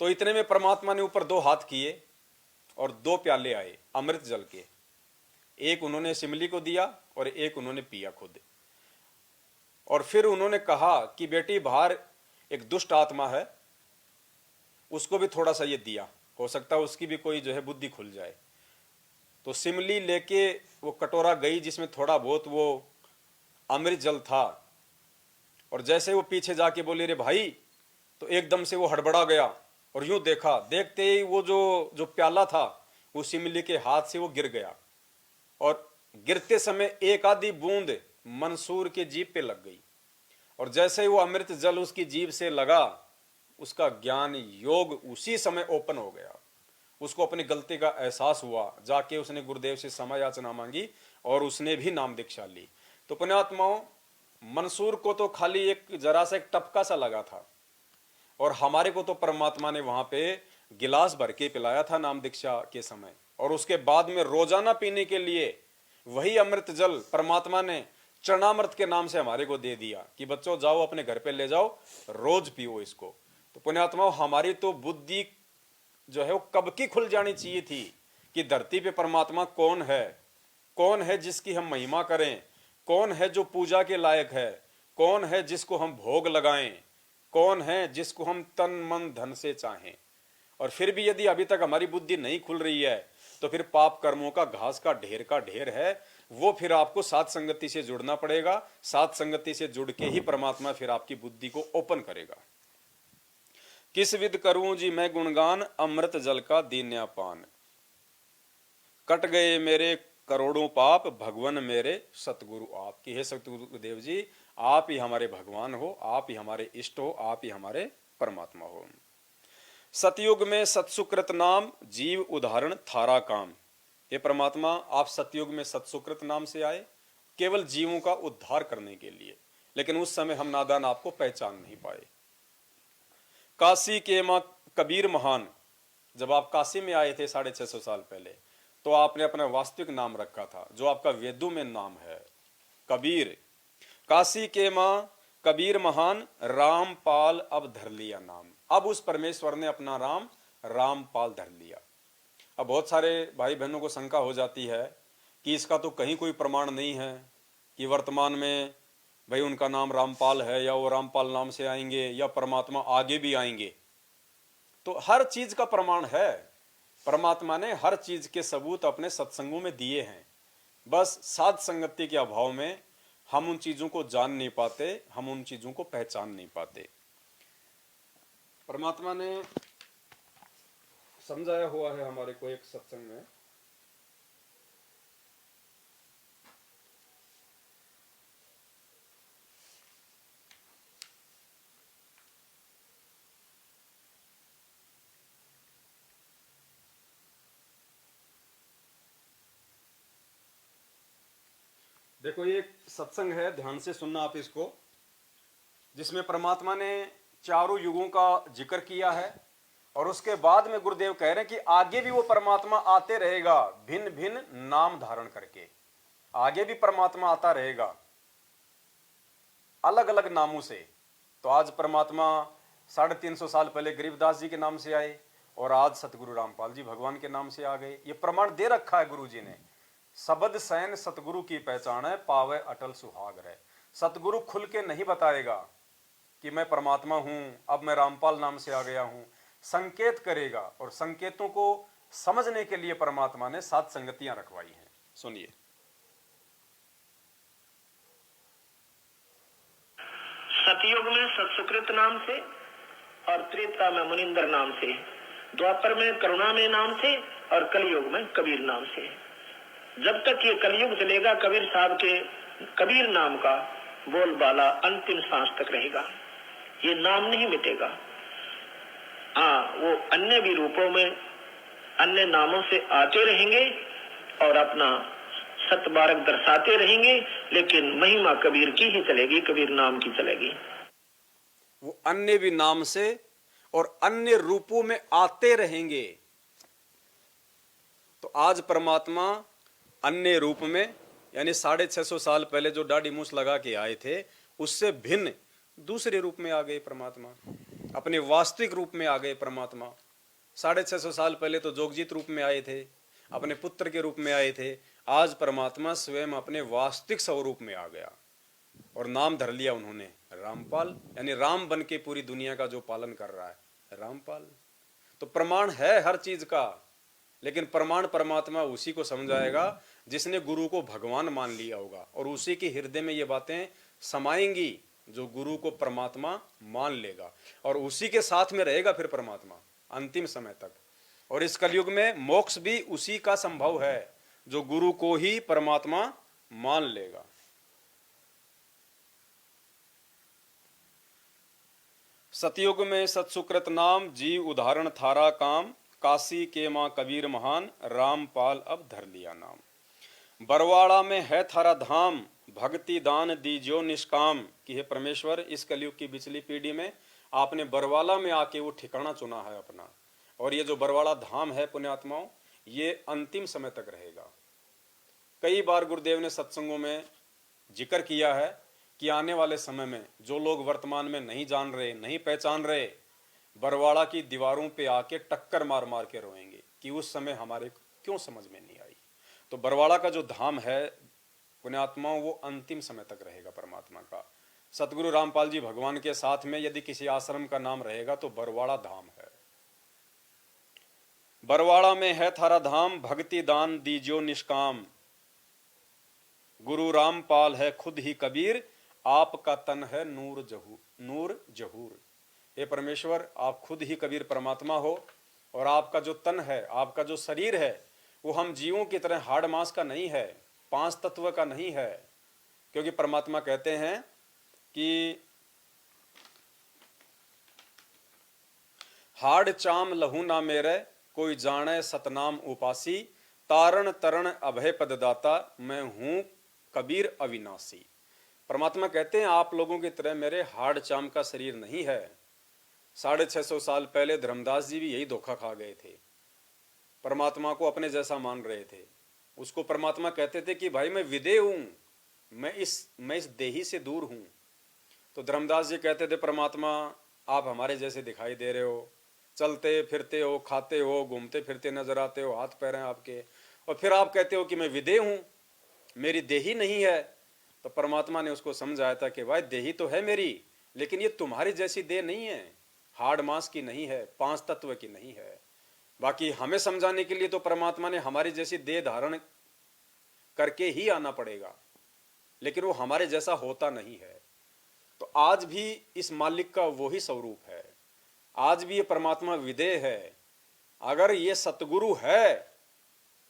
तो इतने में परमात्मा ने ऊपर दो हाथ किए और दो प्याले आए अमृत जल के, एक उन्होंने सिमली को दिया और एक उन्होंने पिया खुद। और फिर उन्होंने कहा कि बेटी बाहर एक दुष्ट आत्मा है, उसको भी थोड़ा सा ये दिया, हो सकता है उसकी भी कोई जो है बुद्धि खुल जाए। तो सिमली लेके वो कटोरा गई जिसमें थोड़ा बहुत वो अमृत जल था, और जैसे वो पीछे जाके बोली रे भाई, तो एकदम से वो हड़बड़ा गया और यूं देखा, देखते ही वो जो प्याला था वो सिमली के हाथ से वो गिर गया, और गिरते समय एक आधी बूंद मंसूर के जीभ पे लग गई। और जैसे ही वो अमृत जल उसकी जीभ से लगा, उसका ज्ञान योग उसी समय ओपन हो गया। उसको अपनी गलती का एहसास हुआ, जाके उसने गुरुदेव से क्षमा याचना मांगी और उसने भी नाम दीक्षा ली। तो पुण्यात्माओं, मंसूर को तो खाली एक जरा सा एक टपका सा लगा था, और हमारे को तो परमात्मा ने वहां पे गिलास भर के पिलाया था नाम दीक्षा के समय, और उसके बाद में रोजाना पीने के लिए वही अमृत जल परमात्मा ने चरणामृत के नाम से हमारे को दे दिया कि बच्चों जाओ अपने घर पे ले जाओ, रोज पियो इसको। तो पुण्यात्माओं, हमारी तो बुद्धि जो है वो कब की खुल जानी चाहिए थी कि धरती पे परमात्मा कौन है जिसकी हम महिमा करें, कौन है जो पूजा के लायक है, कौन है जिसको हम भोग लगाएं, कौन है जिसको हम तन मन धन से चाहें। और फिर भी यदि अभी तक हमारी बुद्धि नहीं खुल रही है तो फिर पाप कर्मों का घास का ढेर है। वो फिर आपको सात संगति से जुड़ना पड़ेगा, सात संगति से जुड़ के ही परमात्मा फिर आपकी बुद्धि को ओपन करेगा। किस विध करूं जी मैं गुणगान, अमृत जल का दीन्या पान। कट गए मेरे करोड़ों पाप, भगवान मेरे सतगुरु आप। कि हे सतगुरुदेव जी, आप ही हमारे भगवान हो, आप ही हमारे इष्ट हो, आप ही हमारे परमात्मा हो। सतयुग में सत्सुकृत नाम, जीव उदाहरण थारा काम। हे परमात्मा, आप सतयुग में सत्सुकृत नाम से आए केवल जीवों का उद्धार करने के लिए, लेकिन उस समय हम नादान आपको पहचान नहीं पाए। काशी के मां कबीर महान, जब आप काशी में आए थे 650 साल पहले, तो आपने अपना वास्तविक नाम रखा था जो आपका वेदों में नाम है, कबीर। काशी के मां कबीर महान, रामपाल अब धर लिया नाम। अब उस परमेश्वर ने अपना नाम रामपाल धर लिया। अब बहुत सारे भाई बहनों को शंका हो जाती है कि इसका तो कहीं कोई प्रमाण नहीं है कि वर्तमान में भाई उनका नाम रामपाल है, या वो रामपाल नाम से आएंगे, या परमात्मा आगे भी आएंगे। तो हर चीज का प्रमाण है, परमात्मा ने हर चीज के सबूत अपने सत्संगों में दिए हैं। बस साध संगति के अभाव में हम उन चीजों को जान नहीं पाते, हम उन चीजों को पहचान नहीं पाते। परमात्मा ने समझाया हुआ है हमारे को एक सत्संग में, देखो ये एक सत्संग है, ध्यान से सुनना आप इसको, जिसमें परमात्मा ने चारों युगों का जिक्र किया है, और उसके बाद में गुरुदेव कह रहे हैं कि आगे भी वो परमात्मा आते रहेगा भिन्न भिन्न नाम धारण करके। आगे भी परमात्मा आता रहेगा अलग अलग नामों से, तो आज परमात्मा 350 साल पहले गरीबदास जी के नाम से आए और आज सतगुरु रामपाल जी भगवान के नाम से आ गए। ये प्रमाण दे रखा है गुरु जी ने। शब्द सैन सतगुरु की पहचान है, पावे अटल सुहाग रहे। सतगुरु खुल के नहीं बताएगा कि मैं परमात्मा हूं, अब मैं रामपाल नाम से आ गया हूं। संकेत करेगा, और संकेतों को समझने के लिए परमात्मा ने 7 संगतियां रखवाई हैं। सुनिए। सतयुग में सत्सुकृत नाम से और त्रेता में मुनिंदर नाम से, द्वापर में करुणामय नाम से और कलयुग में कबीर नाम से। जब तक ये कलयुग चलेगा कबीर साहब के कबीर नाम का बोलबाला अंतिम सांस तक रहेगा। ये नाम नहीं मिटेगा। हाँ, वो अन्य भी रूपों में अन्य नामों से आते रहेंगे और अपना सतबारक दर्शाते रहेंगे, लेकिन महिमा कबीर की ही चलेगी, कबीर नाम की चलेगी। वो अन्य भी नाम से और अन्य रूपों में आते रहेंगे। तो आज परमात्मा अन्य रूप में, यानी 650 साल पहले जो दाढ़ी मूछ लगा के आए थे उससे भिन्न दूसरे रूप में आ गए परमात्मा। अपने वास्तविक रूप में आ गए परमात्मा। 650 साल पहले तो जोगजीत रूप में आए थे, अपने पुत्र के रूप में आए थे। आज परमात्मा स्वयं अपने वास्तविक स्वरूप में आ गया और नाम धर लिया उन्होंने रामपाल, यानी राम बन के पूरी दुनिया का जो पालन कर रहा है रामपाल। तो प्रमाण है हर चीज का, लेकिन प्रमाण परमात्मा उसी को समझाएगा जिसने गुरु को भगवान मान लिया होगा, और उसी के हृदय में ये बातें समाएंगी जो गुरु को परमात्मा मान लेगा, और उसी के साथ में रहेगा फिर परमात्मा अंतिम समय तक। और इस कलयुग में मोक्ष भी उसी का संभव है जो गुरु को ही परमात्मा मान लेगा। सतयुग में सत्सुकृत नाम, जीव उदाहरण थारा काम, काशी के मां कबीर महान, रामपाल अब धर लिया नाम। बरवाड़ा में है थारा धाम, भक्ति दान दीजो निष्काम। कि हे परमेश्वर, इस कलयुग की पिछली पीढ़ी में आपने बरवाला में आके वो ठिकाना चुना है अपना, और ये जो बरवाड़ा धाम है पुण्यात्माओं, ये अंतिम समय तक रहेगा। कई बार गुरुदेव ने सत्संगों में जिक्र किया है कि आने वाले समय में जो लोग वर्तमान में नहीं जान रहे, नहीं पहचान रहे, बरवाड़ा की दीवारों पे आके टक्कर मार मार के रोएंगे कि उस समय हमारे क्यों समझ में नहीं आई। तो बरवाड़ा का जो धाम है पुण्यात्माओं, वो अंतिम समय तक रहेगा परमात्मा का। सतगुरु रामपाल जी भगवान के साथ में यदि किसी आश्रम का नाम रहेगा तो बरवाड़ा धाम है। बरवाड़ा में है थारा धाम, भक्ति दान दीजो निष्काम। गुरु रामपाल है खुद ही कबीर, आपका तन है नूर जहूर। हे परमेश्वर, आप खुद ही कबीर परमात्मा हो, और आपका जो तन है, आपका जो शरीर है, वो हम जीवों की तरह हाड़ मांस का नहीं है, 5 तत्व का नहीं है। क्योंकि परमात्मा कहते हैं कि हाड़ चाम लहू ना मेरे, कोई जाने सतनाम उपासी। तारण तरण अभय पददाता, मैं हूं कबीर अविनाशी। परमात्मा कहते हैं आप लोगों की तरह मेरे हाड़ चाम का शरीर नहीं है। 650 साल पहले धर्मदास जी भी यही धोखा खा गए थे। परमात्मा को अपने जैसा मान रहे थे। उसको परमात्मा कहते थे कि भाई मैं विदेह हूं, मैं इस देही से दूर हूं। तो धर्मदास जी कहते थे परमात्मा आप हमारे जैसे दिखाई दे रहे हो, चलते फिरते हो, खाते हो, घूमते फिरते नजर आते हो, हाथ पैर हैं आपके, और फिर आप कहते हो कि मैं विदेह हूं, मेरी देही नहीं है। तो परमात्मा ने उसको समझाया था कि भाई देही तो है मेरी, लेकिन ये तुम्हारी जैसी देह नहीं है, हाड़ मांस की नहीं है, 5 तत्व की नहीं है। बाकी हमें समझाने के लिए तो परमात्मा ने हमारी जैसी देह धारण करके ही आना पड़ेगा, लेकिन वो हमारे जैसा होता नहीं है। तो आज भी इस मालिक का वही स्वरूप है, आज भी ये परमात्मा विदेह है। अगर ये सतगुरु है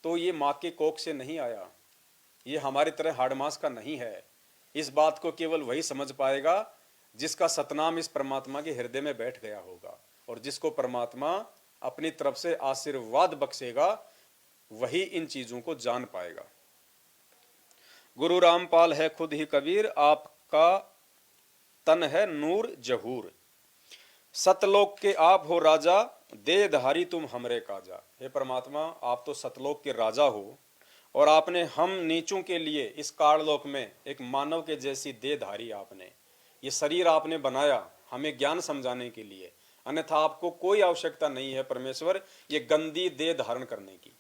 तो ये माँ के कोख से नहीं आया, ये हमारी तरह हाड़ मांस का नहीं है। इस बात को केवल वही समझ पाएगा जिसका सतनाम इस परमात्मा के हृदय में बैठ गया होगा, और जिसको परमात्मा अपनी तरफ से आशीर्वाद बख्शेगा वही इन चीजों को जान पाएगा। गुरु रामपाल है खुद ही कबीर, आपका तन है नूर जहूर। सतलोक के आप हो राजा, देहधारी तुम हमरे काजा। हे परमात्मा, आप तो सतलोक के राजा हो, और आपने हम नीचों के लिए इस काललोक में एक मानव के जैसी देहधारी आपने, ये शरीर आपने बनाया, हमें ज्ञान समझाने के लिए, अन्यथा आपको कोई आवश्यकता नहीं है परमेश्वर ये गंदी देह धारण करने की,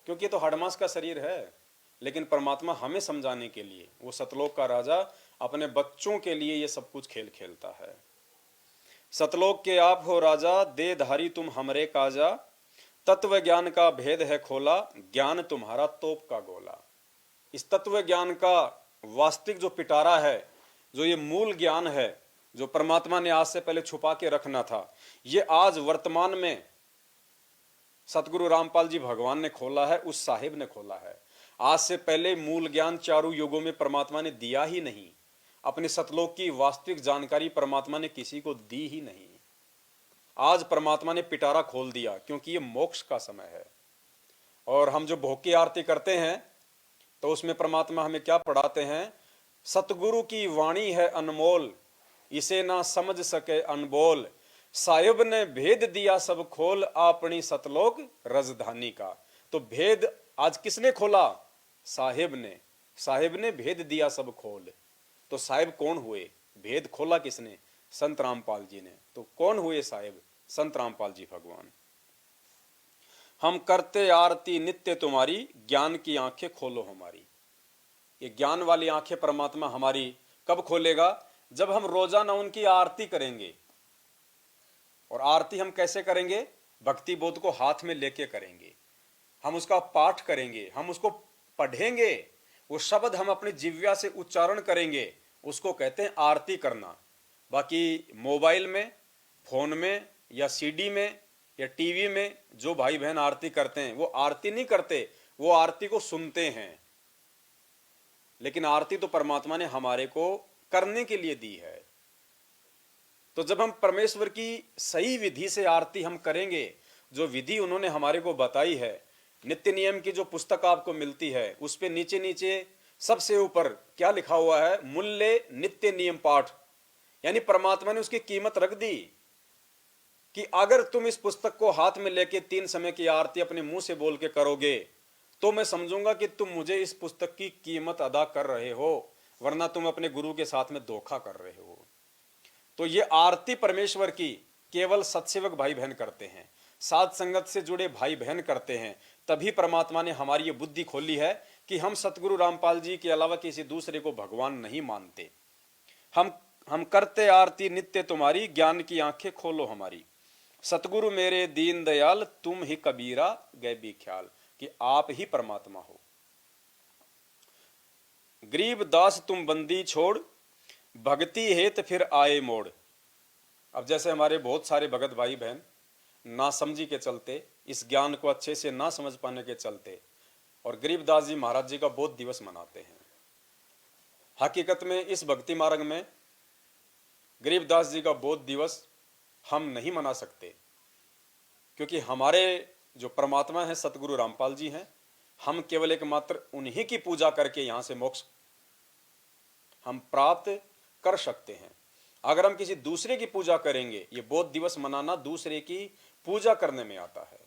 क्योंकि तो हडमास का शरीर है। लेकिन परमात्मा हमें समझाने के लिए, वो सतलोक का राजा अपने बच्चों के लिए ये सब कुछ खेल खेलता है। सतलोक के आप हो राजा, देहधारी तुम हमरे काजा, तत्व ज्ञान का भेद है खोला, ज्ञान तुम्हारा तोप का गोला। इस तत्व ज्ञान का वास्तविक जो पिटारा है, जो ये मूल ज्ञान है, जो परमात्मा ने आज से पहले छुपा के रखना था, ये आज वर्तमान में सतगुरु रामपाल जी भगवान ने खोला है, उस साहिब ने खोला है। आज से पहले मूल ज्ञान चारों युगों में परमात्मा ने दिया ही नहीं। अपने सतलोक की वास्तविक जानकारी परमात्मा ने किसी को दी ही नहीं। आज परमात्मा ने पिटारा खोल दिया, क्योंकि ये मोक्ष का समय है। और हम जो भोग की आरती करते हैं तो उसमें परमात्मा हमें क्या पढ़ाते हैं? सतगुरु की वाणी है अनमोल, इसे ना समझ सके अनबोल, साहिब ने भेद दिया सब खोल, अपनी सतलोक रजधानी का। तो भेद आज किसने खोला? साहिब ने। साहिब ने भेद दिया सब खोल। तो साहिब कौन हुए? भेद खोला किसने? संत रामपाल जी ने। तो कौन हुए साहिब? संत रामपाल जी भगवान। हम करते आरती नित्य तुम्हारी, ज्ञान की आंखें खोलो हमारी। ये ज्ञान वाली आंखें परमात्मा हमारी कब खोलेगा? जब हम रोजाना उनकी आरती करेंगे। और आरती हम कैसे करेंगे? भक्ति बोध को हाथ में लेके करेंगे। हम उसका पाठ करेंगे, हम उसको पढ़ेंगे, वो शब्द हम अपनी जिह्वा से उच्चारण करेंगे, उसको कहते हैं आरती करना। बाकी मोबाइल में, फोन में या सीडी में या टीवी में जो भाई बहन आरती करते हैं, वो आरती नहीं करते, वो आरती को सुनते हैं। लेकिन आरती तो परमात्मा ने हमारे को करने के लिए दी है। तो जब हम परमेश्वर की सही विधि से आरती हम करेंगे, जो विधि उन्होंने हमारे को बताई है, नित्य नियम की जो पुस्तक आपको मिलती है, उस पे नीचे नीचे सबसे ऊपर क्या लिखा हुआ है? मूल्य नित्य नियम पाठ। यानी परमात्मा ने उसकी कीमत रख दी कि अगर तुम इस पुस्तक को हाथ में लेके 3 समय की आरती अपने मुंह से बोल के करोगे, तो मैं समझूंगा कि तुम मुझे इस पुस्तक की कीमत अदा कर रहे हो, वरना तुम अपने गुरु के साथ में धोखा कर रहे हो। तो ये आरती परमेश्वर की केवल सत्सेवक भाई बहन करते हैं, साध संगत से जुड़े भाई बहन करते हैं। तभी परमात्मा ने हमारी ये बुद्धि खोली है कि हम सतगुरु रामपाल जी के अलावा किसी दूसरे को भगवान नहीं मानते। हम करते आरती नित्य तुम्हारी, ज्ञान की आंखें खोलो हमारी। सतगुरु मेरे दीन दयाल, तुम ही कबीरा गए भी ख्याल, कि आप ही परमात्मा हो। गरीब दास तुम बंदी छोड़, भक्ति हेत फिर आए मोड़। अब जैसे हमारे बहुत सारे भगत भाई बहन ना समझी के चलते, इस ज्ञान को अच्छे से ना समझ पाने के चलते, और गरीबदास जी महाराज जी का बोध दिवस मनाते हैं। हकीकत में इस भक्ति मार्ग में गरीबदास जी का बोध दिवस हम नहीं मना सकते, क्योंकि हमारे जो परमात्मा है सतगुरु रामपाल जी हैं। हम केवल एकमात्र उन्हीं की पूजा करके यहां से मोक्ष हम प्राप्त कर सकते हैं। अगर हम किसी दूसरे की पूजा करेंगे, ये बोध दिवस मनाना दूसरे की पूजा करने में आता है।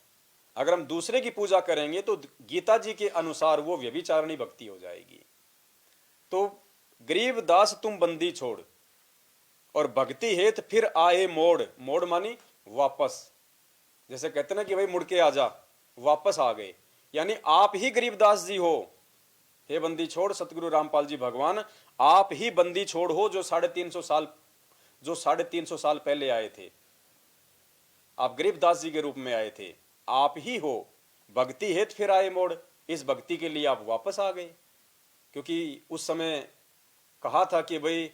अगर हम दूसरे की पूजा करेंगे तो गीता जी के अनुसार वो व्यभिचारिणी भक्ति हो जाएगी। तो गरीब दास तुम बंदी छोड़, और भक्ति हेत फिर आए मोड़। मोड़ मानी वापस। जैसे कहते ना कि भाई मुड़ के आजा, वापस आ गए। यानी आप ही गरीबदास जी हो। हे बंदी छोड़ सतगुरु रामपाल जी भगवान, आप ही बंदी छोड़ हो, जो 350 साल पहले आए थे। आप गरीबदास जी के रूप में आए थे, आप ही हो। भक्ति हेत फिर आए मोड़, इस भक्ति के लिए आप वापस आ गए। क्योंकि उस समय कहा था कि भाई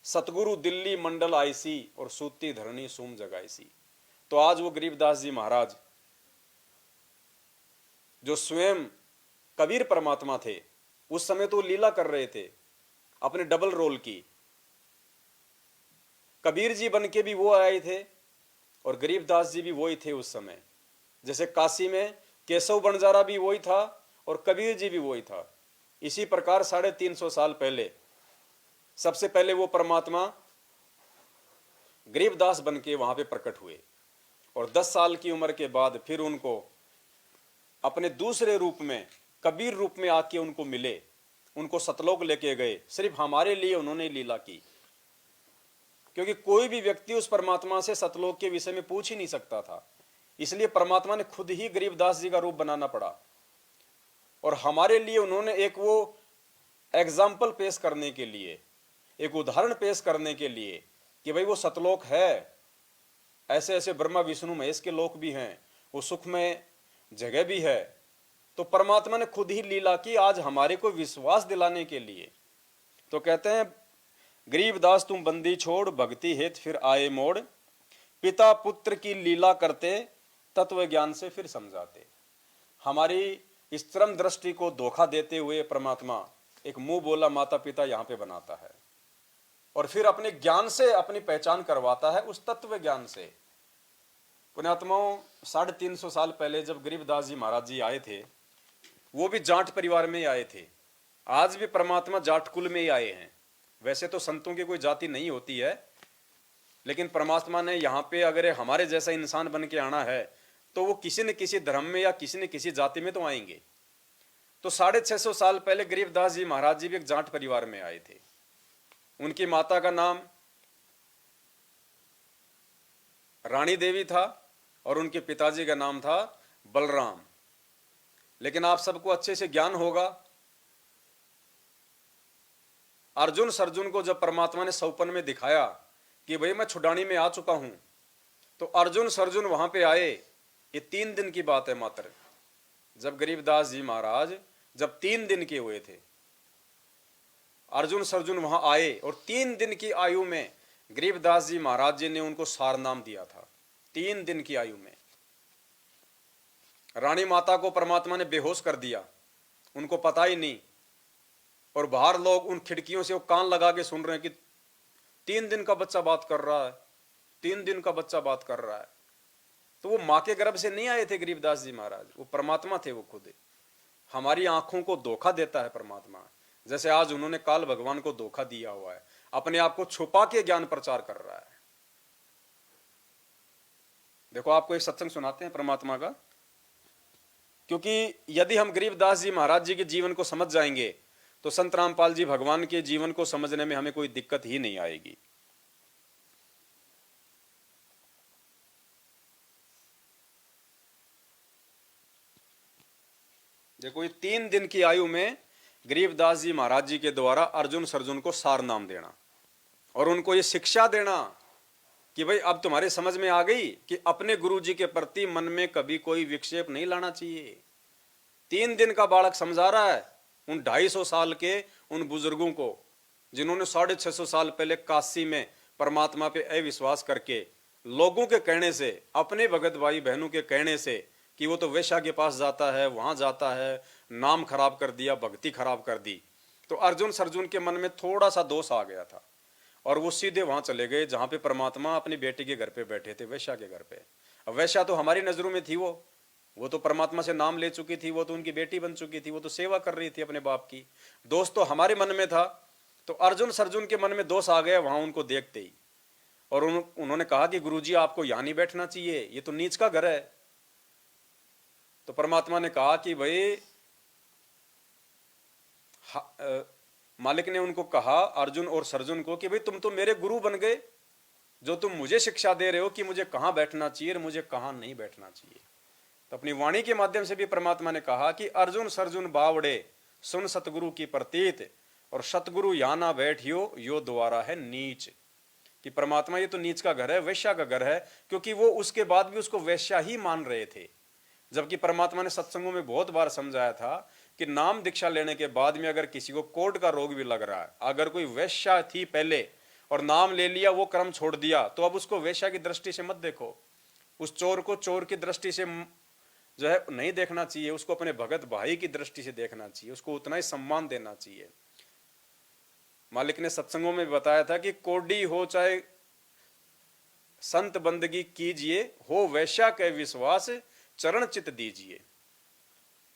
सतगुरु दिल्ली मंडल आईसी और सूती धरनी सूम जगाईसी। तो आज वो गरीबदास जी महाराज जो स्वयं कबीर परमात्मा थे, उस समय तो लीला कर रहे थे अपने डबल रोल की। कबीर जी बन के भी वो आए थे और गरीबदास जी भी वही थे उस समय। जैसे काशी में केशव बंजारा भी वही था और कबीर जी भी वही था। इसी प्रकार 350 साल पहले सबसे पहले वो परमात्मा गरीबदास बन के वहां पे प्रकट हुए, और 10 साल की उम्र के बाद फिर उनको अपने दूसरे रूप में, कबीर रूप में आके उनको मिले, उनको सतलोक लेके गए। सिर्फ हमारे लिए उन्होंने लीला की। क्योंकि कोई भी व्यक्ति उस परमात्मा से सतलोक के विषय में पूछ ही नहीं सकता था। इसलिए परमात्मा ने खुद ही गरीबदास जी का रूप बनाना पड़ा, और हमारे लिए उन्होंने एक वो एग्जाम्पल पेश करने के लिए, एक उदाहरण पेश करने के लिए कि भाई वो सतलोक है, ऐसे ऐसे ब्रह्मा विष्णु महेश के लोक भी हैं, वो सुख में जगह भी है। तो परमात्मा ने खुद ही लीला की आज हमारे को विश्वास दिलाने के लिए। तो कहते हैं, गरीबदास तुम बंदी छोड़, भक्ति हेत फिर आए मोड़, पिता पुत्र की लीला करते, तत्व ज्ञान से फिर समझाते। हमारी इस चरम दृष्टि को धोखा देते हुए परमात्मा एक मुंह बोला माता पिता यहाँ पे बनाता है, और फिर अपने ज्ञान से अपनी पहचान करवाता है, उस तत्व ज्ञान से। पुण्यात्माओं, 350 साल पहले जब गरीबदास जी महाराज जी आए थे, वो भी जाट परिवार में ही आए थे। आज भी परमात्मा जाट कुल में ही आए हैं। वैसे तो संतों की कोई जाति नहीं होती है, लेकिन परमात्मा ने यहाँ पे अगर हमारे जैसा इंसान बन के आना है तो वो किसी न किसी धर्म में या किसी न किसी जाति में तो आएंगे। तो 650 साल पहले गरीबदास जी महाराज जी भी एक जाट परिवार में आए थे। उनकी माता का नाम रानी देवी था और उनके पिताजी का नाम था बलराम। लेकिन आप सबको अच्छे से ज्ञान होगा, अर्जुन सर्जुन को जब परमात्मा ने सौपन में दिखाया कि भाई मैं छुड़ानी में आ चुका हूं, तो अर्जुन सर्जुन वहां पे आए। ये 3 दिन की बात है मात्र। जब गरीबदास जी महाराज जब 3 दिन के हुए थे, अर्जुन सर्जुन वहां आए, और 3 दिन की आयु में गरीबदास जी महाराज जी ने उनको सार नाम दिया था। 3 दिन की आयु में रानी माता को परमात्मा ने बेहोश कर दिया, उनको पता ही नहीं। और बाहर लोग उन खिड़कियों से वो कान लगा के सुन रहे हैं कि 3 दिन का बच्चा बात कर रहा है, 3 दिन का बच्चा बात कर रहा है। तो वो माँ के गर्भ से नहीं आए थे गरीबदास जी महाराज, वो परमात्मा थे। वो खुद हमारी आंखों को धोखा देता है परमात्मा, जैसे आज उन्होंने काल भगवान को धोखा दिया हुआ है, अपने आप को छुपा के ज्ञान प्रचार कर रहा है। देखो, आपको एक सत्संग सुनाते हैं परमात्मा का, क्योंकि यदि हम गरीबदास जी महाराज जी के जीवन को समझ जाएंगे तो संत रामपाल जी भगवान के जीवन को समझने में हमें कोई दिक्कत ही नहीं आएगी। देखो, ये 3 दिन की आयु में गरीबदास जी महाराज जी के द्वारा अर्जुन सर्जुन को सार नाम देना और उनको ये शिक्षा देना कि भाई अब तुम्हारे समझ में आ गई कि अपने गुरु जी के प्रति मन में कभी कोई विक्षेप नहीं लाना चाहिए। 3 दिन का बालक समझा रहा है उन 250 साल के उन बुजुर्गों को, जिन्होंने 650 साल पहले काशी में परमात्मा पे अविश्वास करके लोगों के कहने से, अपने भगत भाई बहनों के कहने से कि वो तो वेश्या के पास जाता है, वहां जाता है, नाम खराब कर दिया, भक्ति खराब कर दी। तो अर्जुन सर्जुन के मन में थोड़ा सा दोष आ गया था और वो सीधे वहां चले गए जहां पे परमात्मा अपनी बेटी के घर पे बैठे थे, वेश्या के घर पे। अब वेश्या तो हमारी नजरों में थी, वो तो परमात्मा से नाम ले चुकी थी, वो तो उनकी बेटी बन चुकी थी, वो तो सेवा कर रही थी अपने बाप की। दोष तो हमारे मन में था। तो अर्जुन सर्जुन के मन में दोष आ गया वहां उनको देखते ही, और उन्होंने कहा कि गुरुजी आपको यहां नहीं बैठना चाहिए, ये तो नीच का घर है। तो परमात्मा ने कहा कि भाई, मालिक ने उनको कहा अर्जुन और सर्जुन को कि भाई तुम तो मेरे गुरु बन गए, जो तुम मुझे शिक्षा दे रहे हो कि मुझे कहां बैठना चाहिए और मुझे कहां नहीं बैठना चाहिए। तो अपनी वाणी के माध्यम से भी परमात्मा ने कहा कि अर्जुन सर्जुन बावड़े सुन सतगुरु की प्रतीत, और सतगुरु यहाँ ना बैठियो यो द्वारा है नीच। कि परमात्मा ये तो नीच का घर है, वैश्या का घर है, क्योंकि वो उसके बाद भी उसको वैश्या ही मान रहे थे। जबकि परमात्मा ने सत्संगों में बहुत बार समझाया था कि नाम दीक्षा लेने के बाद में अगर किसी को कोढ़ का रोग भी लग रहा है, अगर कोई वैश्या थी पहले और नाम ले लिया, वो कर्म छोड़ दिया, तो अब उसको वैश्या की दृष्टि से मत देखो। उस चोर को चोर की दृष्टि से जो है नहीं देखना चाहिए, उसको अपने भगत भाई की दृष्टि से देखना चाहिए, उसको उतना ही सम्मान देना चाहिए। मालिक ने सत्संगों में बताया था कि कोडी हो चाहे संत बंदगी कीजिए, हो वैश्या के विश्वास चरण चित दीजिए।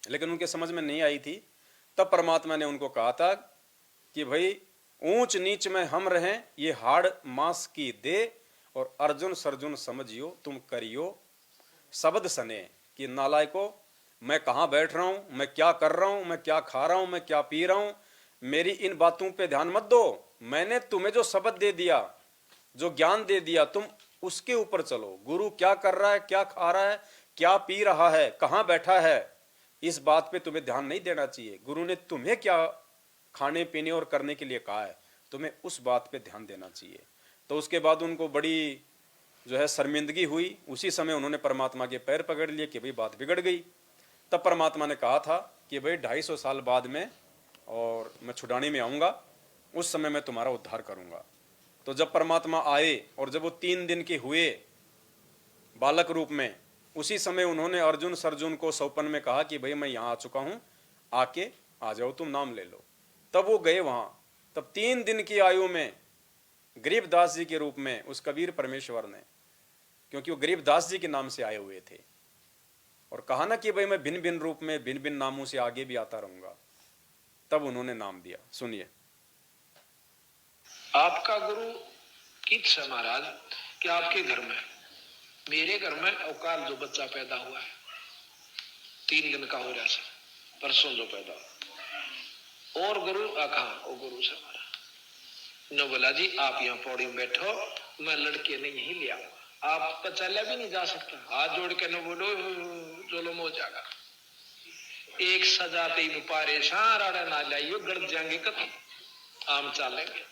लेकिन उनके समझ में नहीं आई थी। तब परमात्मा ने उनको कहा था कि भाई ऊंच नीच में हम रहें, ये हाड़ मांस की दे, और अर्जुन सर्जुन समझियो तुम करियो शब्द सने। कि नालायको, मैं कहाँ बैठ रहा हूँ, मैं क्या कर रहा हूँ, मैं क्या खा रहा हूँ, मैं क्या पी रहा हूँ, मेरी इन बातों पे ध्यान मत दो। मैंने तुम्हें जो शब्द दे दिया, जो ज्ञान दे दिया तुम उसके ऊपर चलो। गुरु क्या कर रहा है, क्या खा रहा है, क्या पी रहा है, कहाँ बैठा है, इस बात पे तुम्हें ध्यान नहीं देना चाहिए। गुरु ने तुम्हें क्या खाने पीने और करने के लिए कहा है, तुम्हें उस बात पे ध्यान देना चाहिए। तो उसके बाद उनको बड़ी जो है शर्मिंदगी हुई। उसी समय उन्होंने परमात्मा के पैर पकड़ लिए कि भाई बात बिगड़ गई। तब परमात्मा ने कहा था कि भाई 250 साल बाद में और मैं छुड़ाने में आऊँगा, उस समय मैं तुम्हारा उद्धार करूँगा। तो जब परमात्मा आए और जब वो 3 दिन के हुए बालक रूप में, उसी समय उन्होंने अर्जुन सर्जुन को सौपन में कहा कि भाई मैं यहाँ आ चुका हूँ, आके आ जाओ, तुम नाम ले लो। तब वो गए वहाँ। तब 3 दिन की आयु में गरीबदास जी के रूप में उस कबीर परमेश्वर ने, क्योंकि वो गरीबदास जी के नाम से आए हुए थे, और कहा ना कि भाई मैं भिन्न भिन्न रूप में भिन्न भिन्न नामों से आगे भी आता रहूंगा, तब उन्होंने नाम दिया। सुनिए। आपका गुरु किस है महाराज कि आपके घर में, मेरे घर में अवकाल जो बच्चा पैदा हुआ है 3 दिन का हो रहा है, परसों जो पैदा हुआ, और गुरु कहा वो गुरु से हमारा न बोला जी आप यहाँ पौड़ी में बैठो, मैं लड़के नहीं यही ले आऊंगा, आप तो चला भी नहीं जा सकता, हाथ जोड़ के न बोलो जोलम हो जाएगा, एक सजाते ही पारे सारा ना लाइयो गड़ जाएंगे कत आम चालेंगे।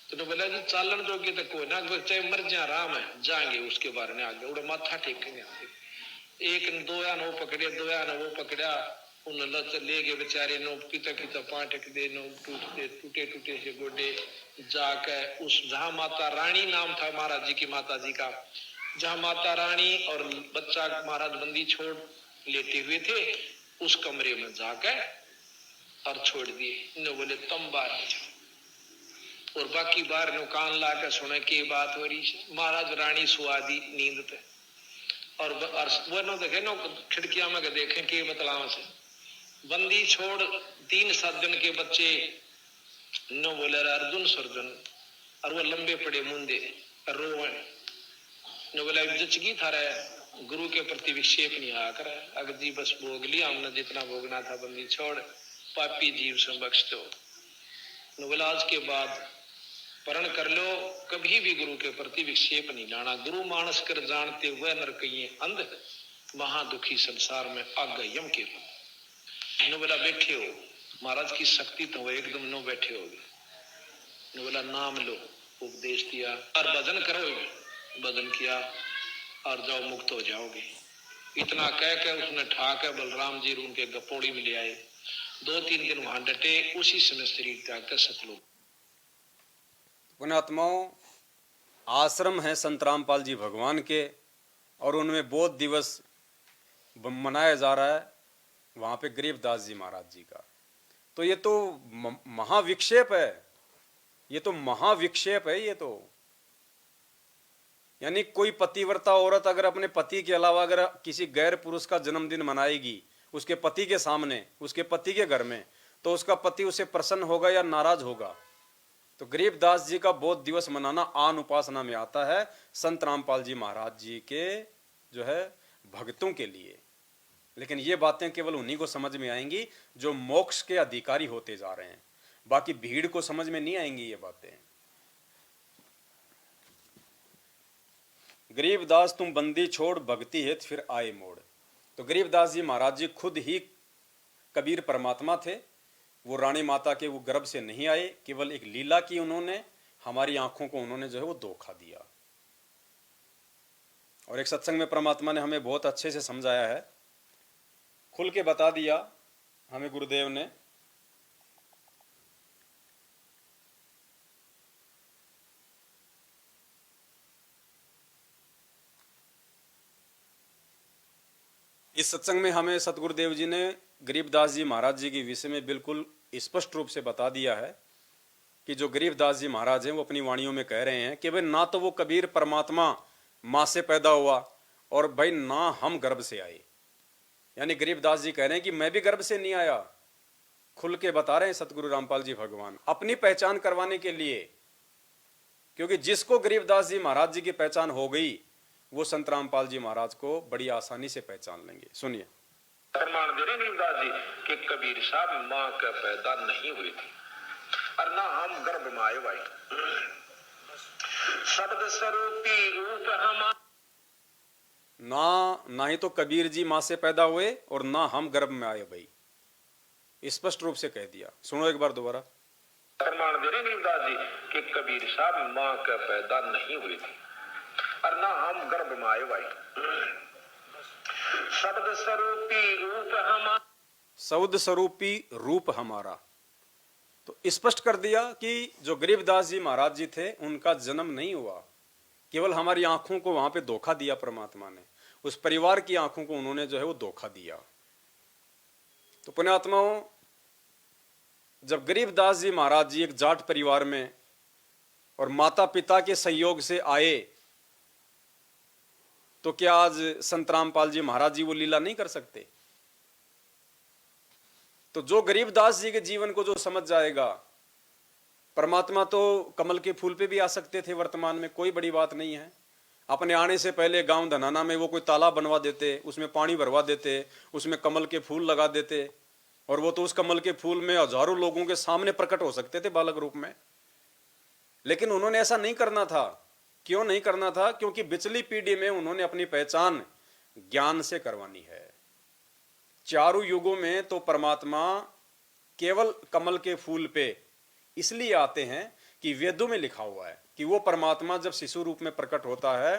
तो बोला जी चालन जोगे तो कोई ना, चाहे मर जा राम है जाएंगे उसके बारे में आगे उड़ा माथा टेकेंगे। एक दो यान वो पकड़े, दो यान वो पकड़ा, उन लत ले गए बेचारे, नो पिता पिता पाटक दे, नो टूटते टूटे टूटे से गोडे जाके उस जहां माता रानी नाम था महाराज जी की माता जी का, जहां माता रानी और बच्चा महाराज बंदी छोड़ लेटे हुए थे, उस कमरे में जाके और छोड़ दिए। न बोले तुम बाहर जाओ, और बाकी बार नो कान ला के सुने की बात हो रही है। महाराज रानी सुआदी नींद पे, और वो नो देखे नो खिड़कियां में देखे के बतलाव से बंदी छोड़ 3-7 दिन के बच्चे नो बोले अर्जुन सर्जुन, और वो लंबे पड़े मुंदे रोए, नो बोला जचगी था रहे गुरु के प्रति विक्षेप नहीं आ कर, अगर जी बस भोग लिया हमने जितना भोगना था, बंदी छोड़ पापी जीव से बख्श दो। नो बोला आज के बाद परण कर लो, कभी भी गुरु के प्रति विक्षेप नहीं लाना, गुरु मानस कर जानते वह नर कहिए अंध, महादुखी संसार में आग यम के। नो बोला बैठे हो, महाराज की शक्ति तो एकदम नो बैठे हो। नो बोला नाम लो, उपदेश दिया, और भजन करोगे, भजन किया और जाओ मुक्त हो जाओगे। इतना कह के उसने ठाक बलराम जी उनके गपोड़ी में ले आए, 2-3 दिन वहां डटे, उसी समय शरीर त्याग कर सतलोक। पुण्यात्माओं, आश्रम है संत रामपाल जी भगवान के, और उनमें बोध दिवस मनाया जा रहा है वहाँ पे गरीबदास जी महाराज जी का। तो ये तो महाविक्षेप है, ये तो महाविक्षेप है। ये तो यानी कोई पतिव्रता औरत अगर अपने पति के अलावा अगर किसी गैर पुरुष का जन्मदिन मनाएगी उसके पति के सामने, उसके पति के घर में, तो उसका पति उसे प्रसन्न होगा या नाराज होगा। तो गरीबदास जी का बोध दिवस मनाना आन उपासना में आता है, संत रामपाल जी महाराज जी के जो है भक्तों के लिए। लेकिन ये बातें केवल उन्हीं को समझ में आएंगी जो मोक्ष के अधिकारी होते जा रहे हैं, बाकी भीड़ को समझ में नहीं आएंगी ये बातें। गरीबदास तुम बंदी छोड़, भक्ति हेत फिर आए मोड़। तो गरीबदास जी महाराज जी खुद ही कबीर परमात्मा थे, वो रानी माता के वो गर्भ से नहीं आए, केवल एक लीला की उन्होंने, हमारी आंखों को उन्होंने जो है वो धोखा दिया। और एक सत्संग में परमात्मा ने हमें बहुत अच्छे से समझाया है, खुल के बता दिया हमें गुरुदेव ने। इस सत्संग में हमें सतगुरुदेव जी ने गरीबदास जी महाराज जी के विषय में बिल्कुल स्पष्ट रूप से बता दिया है कि जो गरीबदास जी महाराज हैं वो अपनी वाणियों में कह रहे हैं कि भाई ना तो वो कबीर परमात्मा माँ से पैदा हुआ और भाई ना हम गर्भ से आए। यानी गरीबदास जी कह रहे हैं कि मैं भी गर्भ से नहीं आया। खुल के बता रहे हैं सतगुरु रामपाल जी भगवान अपनी पहचान करवाने के लिए, क्योंकि जिसको गरीबदास जी महाराज जी की पहचान हो गई वो संत रामपाल जी महाराज को बड़ी आसानी से पहचान लेंगे। सुनिए। प्रमाण दे रहे गरीबदास जी कि कबीर साहब माँ का पैदा नहीं हुई थी और ना हम गर्भ में आए भाई। शब्द स्वरूपी रूप हमारा। ना ही तो कबीर जी माँ से पैदा हुए और ना हम गर्भ में आए भाई, स्पष्ट रूप से कह दिया। सुनो एक बार दोबारा। प्रमाण दे रहे गरीबदास जी कि कबीर साहब माँ का पैदा नहीं हुए थे और ना हम गर्भ में आए भाई। शब्द स्वरूपी रूप हमारा, शब्द स्वरूपी रूप हमारा, तो स्पष्ट कर दिया कि जो गरीबदास जी महाराज जी थे उनका जन्म नहीं हुआ, केवल हमारी आंखों को वहां पे धोखा दिया परमात्मा ने, उस परिवार की आंखों को उन्होंने जो है वो धोखा दिया। तो पुण्यात्माओं, जब गरीबदास जी महाराज जी एक जाट परिवार में और माता पिता के सहयोग से आए, तो क्या आज संत रामपाल जी महाराज जी वो लीला नहीं कर सकते? तो जो गरीबदास जी के जीवन को जो समझ जाएगा, परमात्मा तो कमल के फूल पे भी आ सकते थे वर्तमान में, कोई बड़ी बात नहीं है। अपने आने से पहले गांव धनाना में वो कोई तालाब बनवा देते, उसमें पानी भरवा देते, उसमें कमल के फूल लगा देते, और वो तो उस कमल के फूल में हजारों लोगों के सामने प्रकट हो सकते थे बालक रूप में। लेकिन उन्होंने ऐसा नहीं करना था। क्यों नहीं करना था? क्योंकि पिछली पीढ़ी में उन्होंने अपनी पहचान ज्ञान से करवानी है। चारों युगों में तो परमात्मा केवल कमल के फूल पे इसलिए आते हैं कि वेदों में लिखा हुआ है कि वो परमात्मा जब शिशु रूप में प्रकट होता है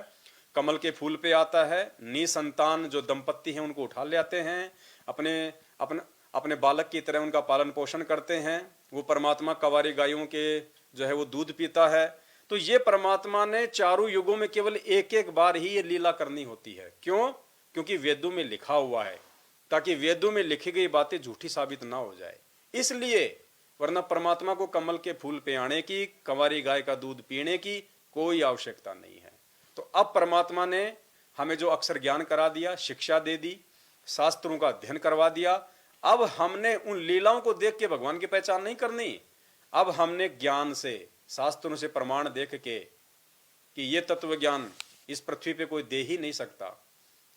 कमल के फूल पे आता है, निसंतान जो दंपत्ति हैं उनको उठा ले आते हैं, अपने अपने अपने बालक की तरह उनका पालन पोषण करते हैं। वो परमात्मा कवारी गायों के जो है वो दूध पीता है। तो ये परमात्मा ने चारों युगों में केवल एक एक बार ही ये लीला करनी होती है। क्यों? क्योंकि वेदों में लिखा हुआ है, ताकि वेदों में लिखी गई बातें झूठी साबित ना हो जाए, इसलिए। वरना परमात्मा को कमल के फूल पे आने की, कंवारी गाय का दूध पीने की कोई आवश्यकता नहीं है। तो अब परमात्मा ने हमें जो अक्षर ज्ञान करा दिया, शिक्षा दे दी, शास्त्रों का अध्ययन करवा दिया, अब हमने उन लीलाओं को देख के भगवान की पहचान नहीं करनी। अब हमने ज्ञान से, शास्त्रों से प्रमाण देख के कि ये तत्व ज्ञान इस पृथ्वी पे कोई दे ही नहीं सकता,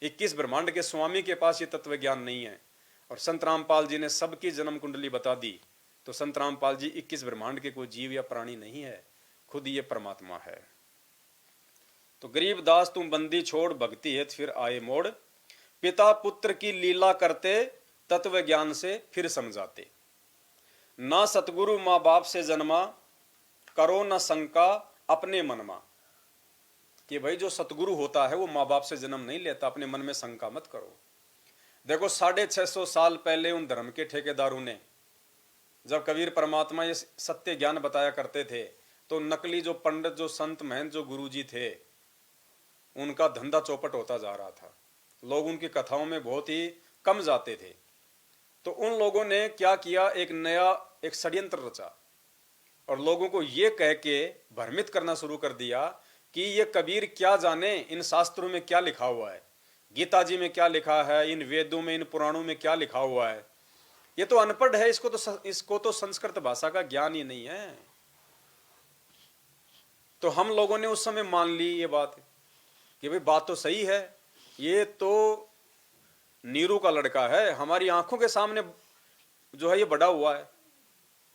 21 ब्रह्मांड के स्वामी के पास ये तत्व ज्ञान नहीं है। और संत रामपाल जी ने सबकी जन्म कुंडली बता दी। तो संत रामपाल जी 21 ब्रह्मांड के कोई जीव या प्राणी नहीं है, खुद ये परमात्मा है। तो गरीबदास तुम बंदी छोड़, भक्ति हेत फिर आए मोड़, पिता पुत्र की लीला करते, तत्व ज्ञान से फिर समझाते। ना सतगुरु माँ बाप से जन्मा, करो न शंका अपने मनमा। कि भाई जो सतगुरु होता है वो माँ बाप से जन्म नहीं लेता, अपने मन में शंका मत करो। देखो 650 साल पहले उन धर्म के ठेकेदारों ने, जब कबीर परमात्मा ये सत्य ज्ञान बताया करते थे, तो नकली जो पंडित, जो संत महंत, जो गुरुजी थे, उनका धंधा चौपट होता जा रहा था। लोग उनकी कथाओं में बहुत ही कम जाते थे। तो उन लोगों ने क्या किया, एक नया एक षड्यंत्र रचा और लोगों को ये कह के भ्रमित करना शुरू कर दिया कि ये कबीर क्या जाने इन शास्त्रों में क्या लिखा हुआ है, गीता जी में क्या लिखा है, इन वेदों में, इन पुराणों में क्या लिखा हुआ है। ये तो अनपढ़ है, इसको तो संस्कृत भाषा का ज्ञान ही नहीं है। तो हम लोगों ने उस समय मान ली ये बात कि भाई बात तो सही है, ये तो नीरू का लड़का है, हमारी आंखों के सामने जो है ये बड़ा हुआ है,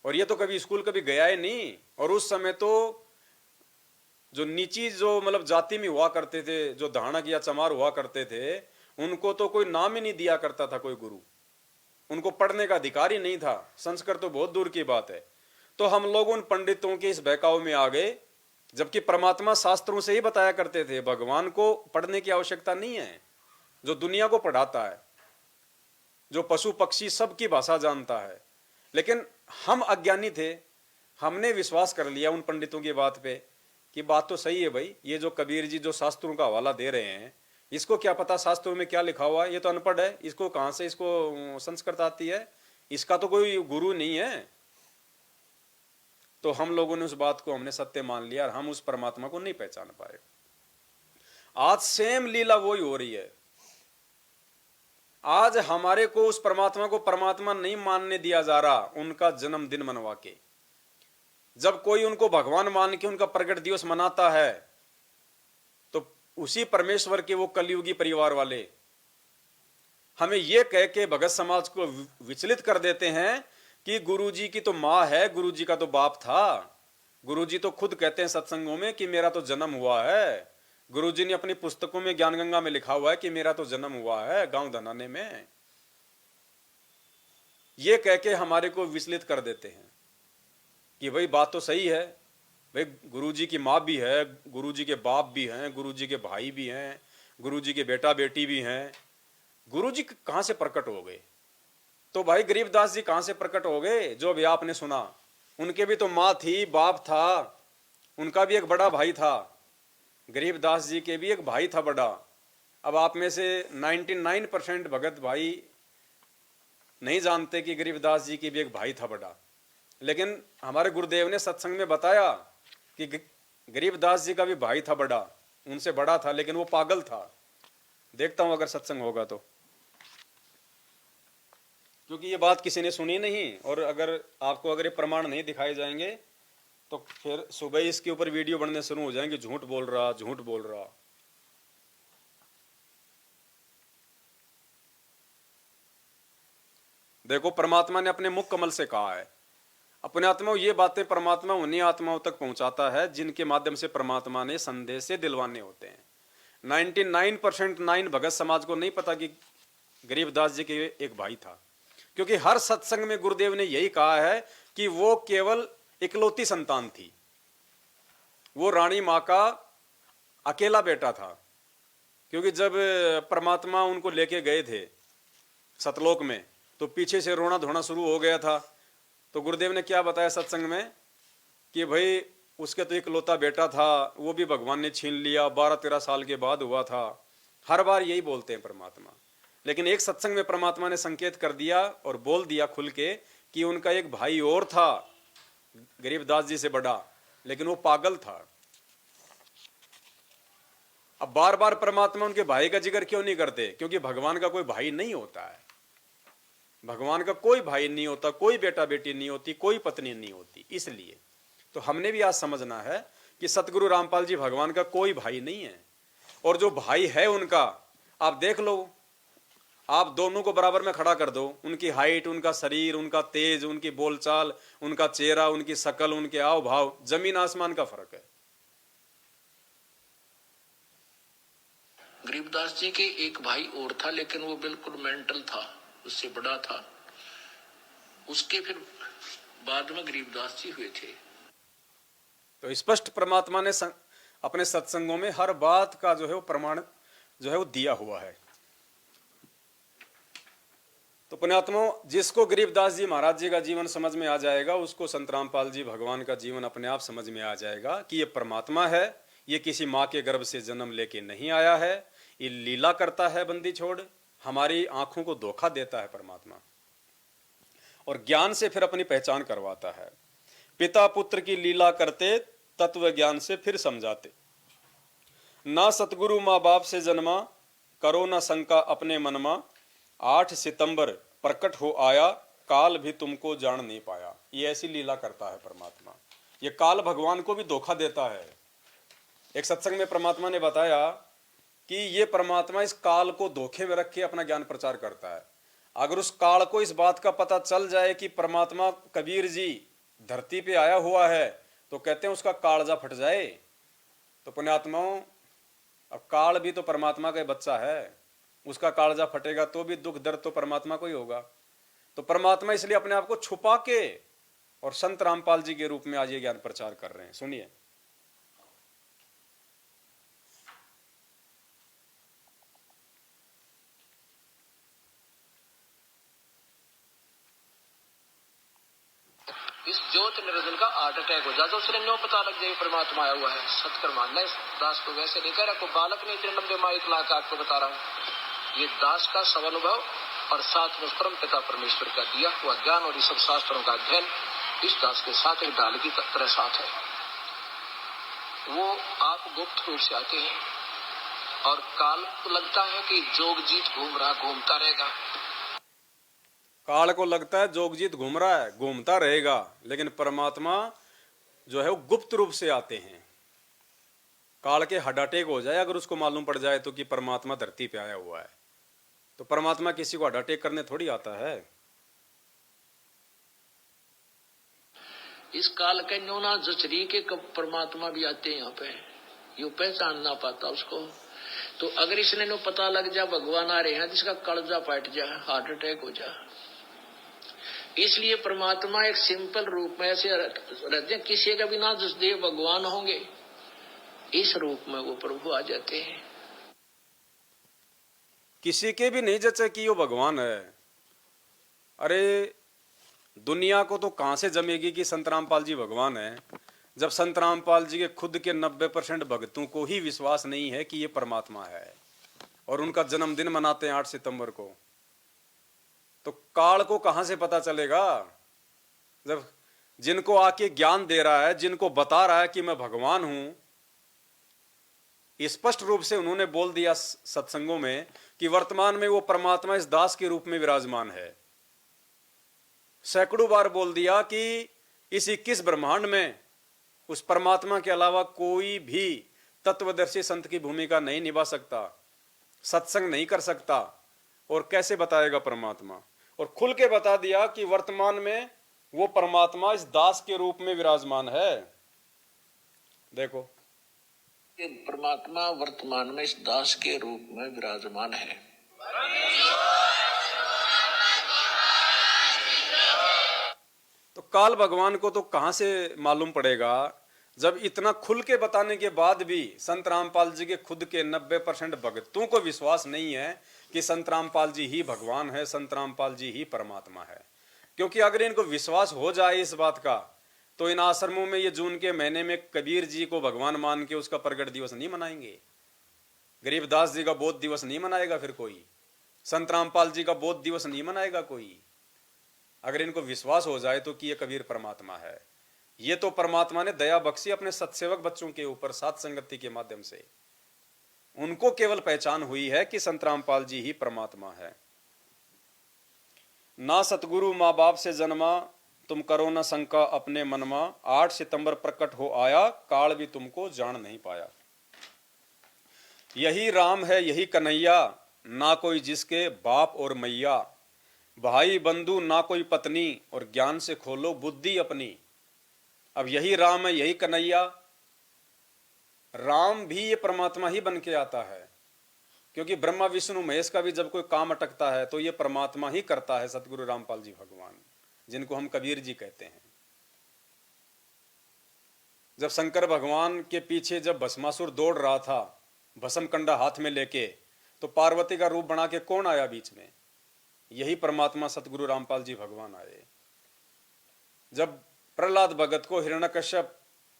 और ये तो कभी स्कूल कभी गया ही नहीं। और उस समय तो जो नीची जो मतलब जाति में हुआ करते थे, जो धाणक या चमार हुआ करते थे, उनको तो कोई नाम ही नहीं दिया करता था कोई गुरु, उनको पढ़ने का अधिकार ही नहीं था। संस्कृत तो बहुत दूर की बात है। तो हम लोग उन पंडितों के इस बहकाव में आ गए, जबकि परमात्मा शास्त्रों से ही बताया करते थे भगवान को पढ़ने की आवश्यकता नहीं है, जो दुनिया को पढ़ाता है, जो पशु पक्षी सबकी भाषा जानता है। लेकिन हम अज्ञानी थे, हमने विश्वास कर लिया उन पंडितों की बात पे कि बात तो सही है भाई, ये जो कबीर जी जो शास्त्रों का हवाला दे रहे हैं, इसको क्या पता शास्त्रों में क्या लिखा हुआ है, ये तो अनपढ़ है, इसको कहां से इसको संस्कृत आती है, इसका तो कोई गुरु नहीं है। तो हम लोगों ने उस बात को हमने सत्य मान लिया और हम उस परमात्मा को नहीं पहचान पाए। आज सेम लीला वही हो रही है। आज हमारे को उस परमात्मा को परमात्मा नहीं मानने दिया जा रहा, उनका जन्मदिन मनवा के। जब कोई उनको भगवान मान के उनका प्रगट दिवस मनाता है, तो उसी परमेश्वर के वो कलयुगी परिवार वाले हमें ये कह के भगत समाज को विचलित कर देते हैं कि गुरुजी की तो माँ है, गुरुजी का तो बाप था, गुरुजी तो खुद कहते हैं सत्संगों में कि मेरा तो जन्म हुआ है। गुरुजी ने अपनी पुस्तकों में ज्ञान गंगा में लिखा हुआ है कि मेरा तो जन्म हुआ है गांव धनाने में। ये कह के हमारे को विचलित कर देते हैं कि भाई बात तो सही है, भाई गुरुजी की माँ भी है, गुरुजी के बाप भी हैं, गुरुजी के भाई भी हैं, गुरुजी के बेटा बेटी भी हैं। गुरुजी कहां से प्रकट हो गए? तो भाई गरीबदास जी कहां से प्रकट हो गए? जो अभी आपने सुना, उनके भी तो माँ थी, बाप था, उनका भी एक बड़ा भाई था। गरीबदास जी के भी एक भाई था बड़ा। अब आप में से 99% भगत भाई नहीं जानते कि गरीबदास जी की भी एक भाई था बड़ा। लेकिन हमारे गुरुदेव ने सत्संग में बताया कि गरीबदास जी का भी भाई था बड़ा, उनसे बड़ा था, लेकिन वो पागल था। देखता हूं अगर सत्संग होगा तो, क्योंकि ये बात किसी ने सुनी नहीं। और अगर आपको अगर ये प्रमाण नहीं दिखाए जाएंगे तो फिर सुबह ही इसके ऊपर वीडियो बनने शुरू हो जाएंगे, झूठ बोल रहा, झूठ बोल रहा। देखो, परमात्मा ने अपने मुख कमल से कहा है, अपने आत्मा ये बातें परमात्मा उन्हीं आत्माओं तक पहुंचाता है जिनके माध्यम से परमात्मा ने संदेश से दिलवाने होते हैं। 99% भगत समाज को नहीं पता कि गरीबदास जी के एक भाई था, क्योंकि हर सत्संग में गुरुदेव ने यही कहा है कि वो केवल इकलौती संतान थी। वो रानी माँ का अकेला बेटा था, क्योंकि जब परमात्मा उनको लेके गए थे सतलोक में तो पीछे से रोना धोना शुरू हो गया था। तो गुरुदेव ने क्या बताया सत्संग में कि भाई उसके तो इकलौता बेटा था, वो भी भगवान ने छीन लिया, 12-13 साल के बाद हुआ था। हर बार यही बोलते हैं परमात्मा। लेकिन एक सत्संग में परमात्मा ने संकेत कर दिया और बोल दिया खुल के कि उनका एक भाई और था गरीबदास जी से बड़ा, लेकिन वो पागल था। अब बार बार परमात्मा उनके भाई का जिक्र क्यों नहीं करते? क्योंकि भगवान का कोई भाई नहीं होता है। भगवान का कोई भाई नहीं होता, कोई बेटा बेटी नहीं होती, कोई पत्नी नहीं होती। इसलिए तो हमने भी आज समझना है कि सतगुरु रामपाल जी भगवान का कोई भाई नहीं है। और जो भाई है उनका, आप देख लो, आप दोनों को बराबर में खड़ा कर दो, उनकी हाइट, उनका शरीर, उनका तेज, उनकी बोलचाल, उनका चेहरा, उनकी शकल, उनके हाव भाव, जमीन आसमान का फर्क है। गरीबदास जी के एक भाई और था, लेकिन वो बिल्कुल मेंटल था, उससे बड़ा था। उसके फिर बाद में गरीबदास जी हुए थे। तो स्पष्ट परमात्मा ने अपने सत्संगों में हर बात का जो है वो प्रमाण जो है वो दिया हुआ है। तो पुण्यात्माओं, जिसको गरीबदास जी महाराज जी का जीवन समझ में आ जाएगा, उसको संत रामपाल जी भगवान का जीवन अपने आप समझ में आ जाएगा कि ये परमात्मा है, ये किसी माँ के गर्भ से जन्म लेके नहीं आया है, ये लीला करता है बंदी छोड़, हमारी आंखों को धोखा देता है परमात्मा, और ज्ञान से फिर अपनी पहचान करवाता है। पिता पुत्र की लीला करते, तत्व ज्ञान से फिर समझाते। ना सतगुरु माँ बाप से जन्मा, करो ना शंका अपने मनमा, 8 सितंबर प्रकट हो आया, काल भी तुमको जान नहीं पाया। ये ऐसी लीला करता है परमात्मा। ये काल भगवान को भी धोखा देता है। एक सत्संग में परमात्मा ने बताया कि ये परमात्मा इस काल को धोखे में रख के अपना ज्ञान प्रचार करता है। अगर उस काल को इस बात का पता चल जाए कि परमात्मा कबीर जी धरती पे आया हुआ है, तो कहते हैं उसका कालजा फट जाए। तो पुण्यात्माओं, अब काल भी तो परमात्मा का बच्चा है, उसका कालजा फटेगा तो भी दुख दर्द तो परमात्मा को ही होगा। तो परमात्मा इसलिए अपने आप को छुपा के और संत रामपाल जी के रूप में आज ये ज्ञान प्रचार कर रहे हैं। सुनिए, इस ज्योत निरंजन का हार्ट अटैक हो जाता, उसने नो पता लग जाए परमात्मा आया हुआ है। सत्कर मानना इस दास को वैसे नहीं कह रहा, को बालक ने इतने लंबे माइक ला आपको बता रहा हूँ। ये दास का स्वानुभव और साथ में परम पिता परमेश्वर का दिया हुआ ज्ञान और इस सब शास्त्रों का अध्ययन इस दास के साथ एक डाल की तरह साथ है। वो आप गुप्त रूप से आते हैं और काल को लगता है कि जोगजीत घूमता रहेगा। काल को लगता है जोगजीत घूम रहा है, घूमता रहेगा, लेकिन परमात्मा जो है वो गुप्त रूप से आते हैं। काल के हार्ट अटैक हो जाए अगर उसको मालूम पड़ जाए तो कि परमात्मा धरती पे आया हुआ है, तो परमात्मा किसी को हार्ट अटैक करने थोड़ी आता है। इस काल के न्योना जचरी के कब परमात्मा भी आते हैं यहाँ पे, यू पहचान ना पाता उसको। तो अगर इसने नो पता लग जा भगवान आ रहे हैं, जिसका कलजा फट जा, हार्ट अटैक हो जा। इसलिए परमात्मा एक सिंपल रूप में ऐसे रहते हैं, किसी का भी ना जसदेव भगवान होंगे, इस रूप में वो प्रभु आ जाते हैं। किसी के भी नहीं जचे कि वो भगवान है। अरे दुनिया को तो कहां से जमेगी कि संत रामपाल जी भगवान है, जब संत रामपाल जी के खुद के 90% भक्तों को ही विश्वास नहीं है कि ये परमात्मा है, और उनका जन्मदिन मनाते हैं 8 सितंबर को। तो काल को कहां से पता चलेगा, जब जिनको आके ज्ञान दे रहा है, जिनको बता रहा है कि मैं भगवान हूं, स्पष्ट रूप से उन्होंने बोल दिया सत्संगों में कि वर्तमान में वो परमात्मा इस दास के रूप में विराजमान है। सैकड़ों बार बोल दिया कि इस 21 ब्रह्मांड में उस परमात्मा के अलावा कोई भी तत्वदर्शी संत की भूमिका नहीं निभा सकता, सत्संग नहीं कर सकता, और कैसे बताएगा परमात्मा। और खुल के बता दिया कि वर्तमान में वो परमात्मा इस दास के रूप में विराजमान है। देखो, कि परमात्मा वर्तमान में इस दास के रूप में विराजमान है। तो काल भगवान को तो कहां से मालूम पड़ेगा, जब इतना खुल के बताने के बाद भी संत रामपाल जी के खुद के 90% भक्तों को विश्वास नहीं है कि संत रामपाल जी ही भगवान है, संत रामपाल जी ही परमात्मा है। क्योंकि अगर इनको विश्वास हो जाए इस बात का, तो इन आश्रमों में ये जून के महीने में कबीर जी को भगवान मान के उसका प्रगट दिवस नहीं मनाएंगे, गरीबदास जी का बोध दिवस नहीं मनाएगा, फिर कोई संत रामपाल जी का बोध दिवस नहीं मनाएगा कोई। अगर इनको विश्वास हो जाए तो कि ये कबीर परमात्मा है। ये तो परमात्मा ने दया बख्शी अपने सत्सेवक बच्चों के ऊपर साध संगति के माध्यम से, उनको केवल पहचान हुई है कि संत रामपाल जी ही परमात्मा है। ना सतगुरु माँ बाप से जन्मा, तुम करो न शंका अपने मनमा, 8 सितंबर प्रकट हो आया, काल भी तुमको जान नहीं पाया। यही राम है यही कन्हैया, ना कोई जिसके बाप और मैया, भाई बंधु ना कोई पत्नी, और ज्ञान से खोलो बुद्धि अपनी। अब यही राम है यही कन्हैया, राम भी ये परमात्मा ही बन के आता है, क्योंकि ब्रह्मा विष्णु महेश का भी जब कोई काम अटकता है तो ये परमात्मा ही करता है, सतगुरु रामपाल जी भगवान, जिनको हम कबीर जी कहते हैं। जब शंकर भगवान के पीछे जब भस्मासुर दौड़ रहा था भस्म कंडा हाथ में लेके, तो पार्वती का रूप बना के कौन आया बीच में? यही परमात्मा सतगुरु रामपाल जी भगवान आए। जब प्रहलाद भगत को हिरण्यकश्यप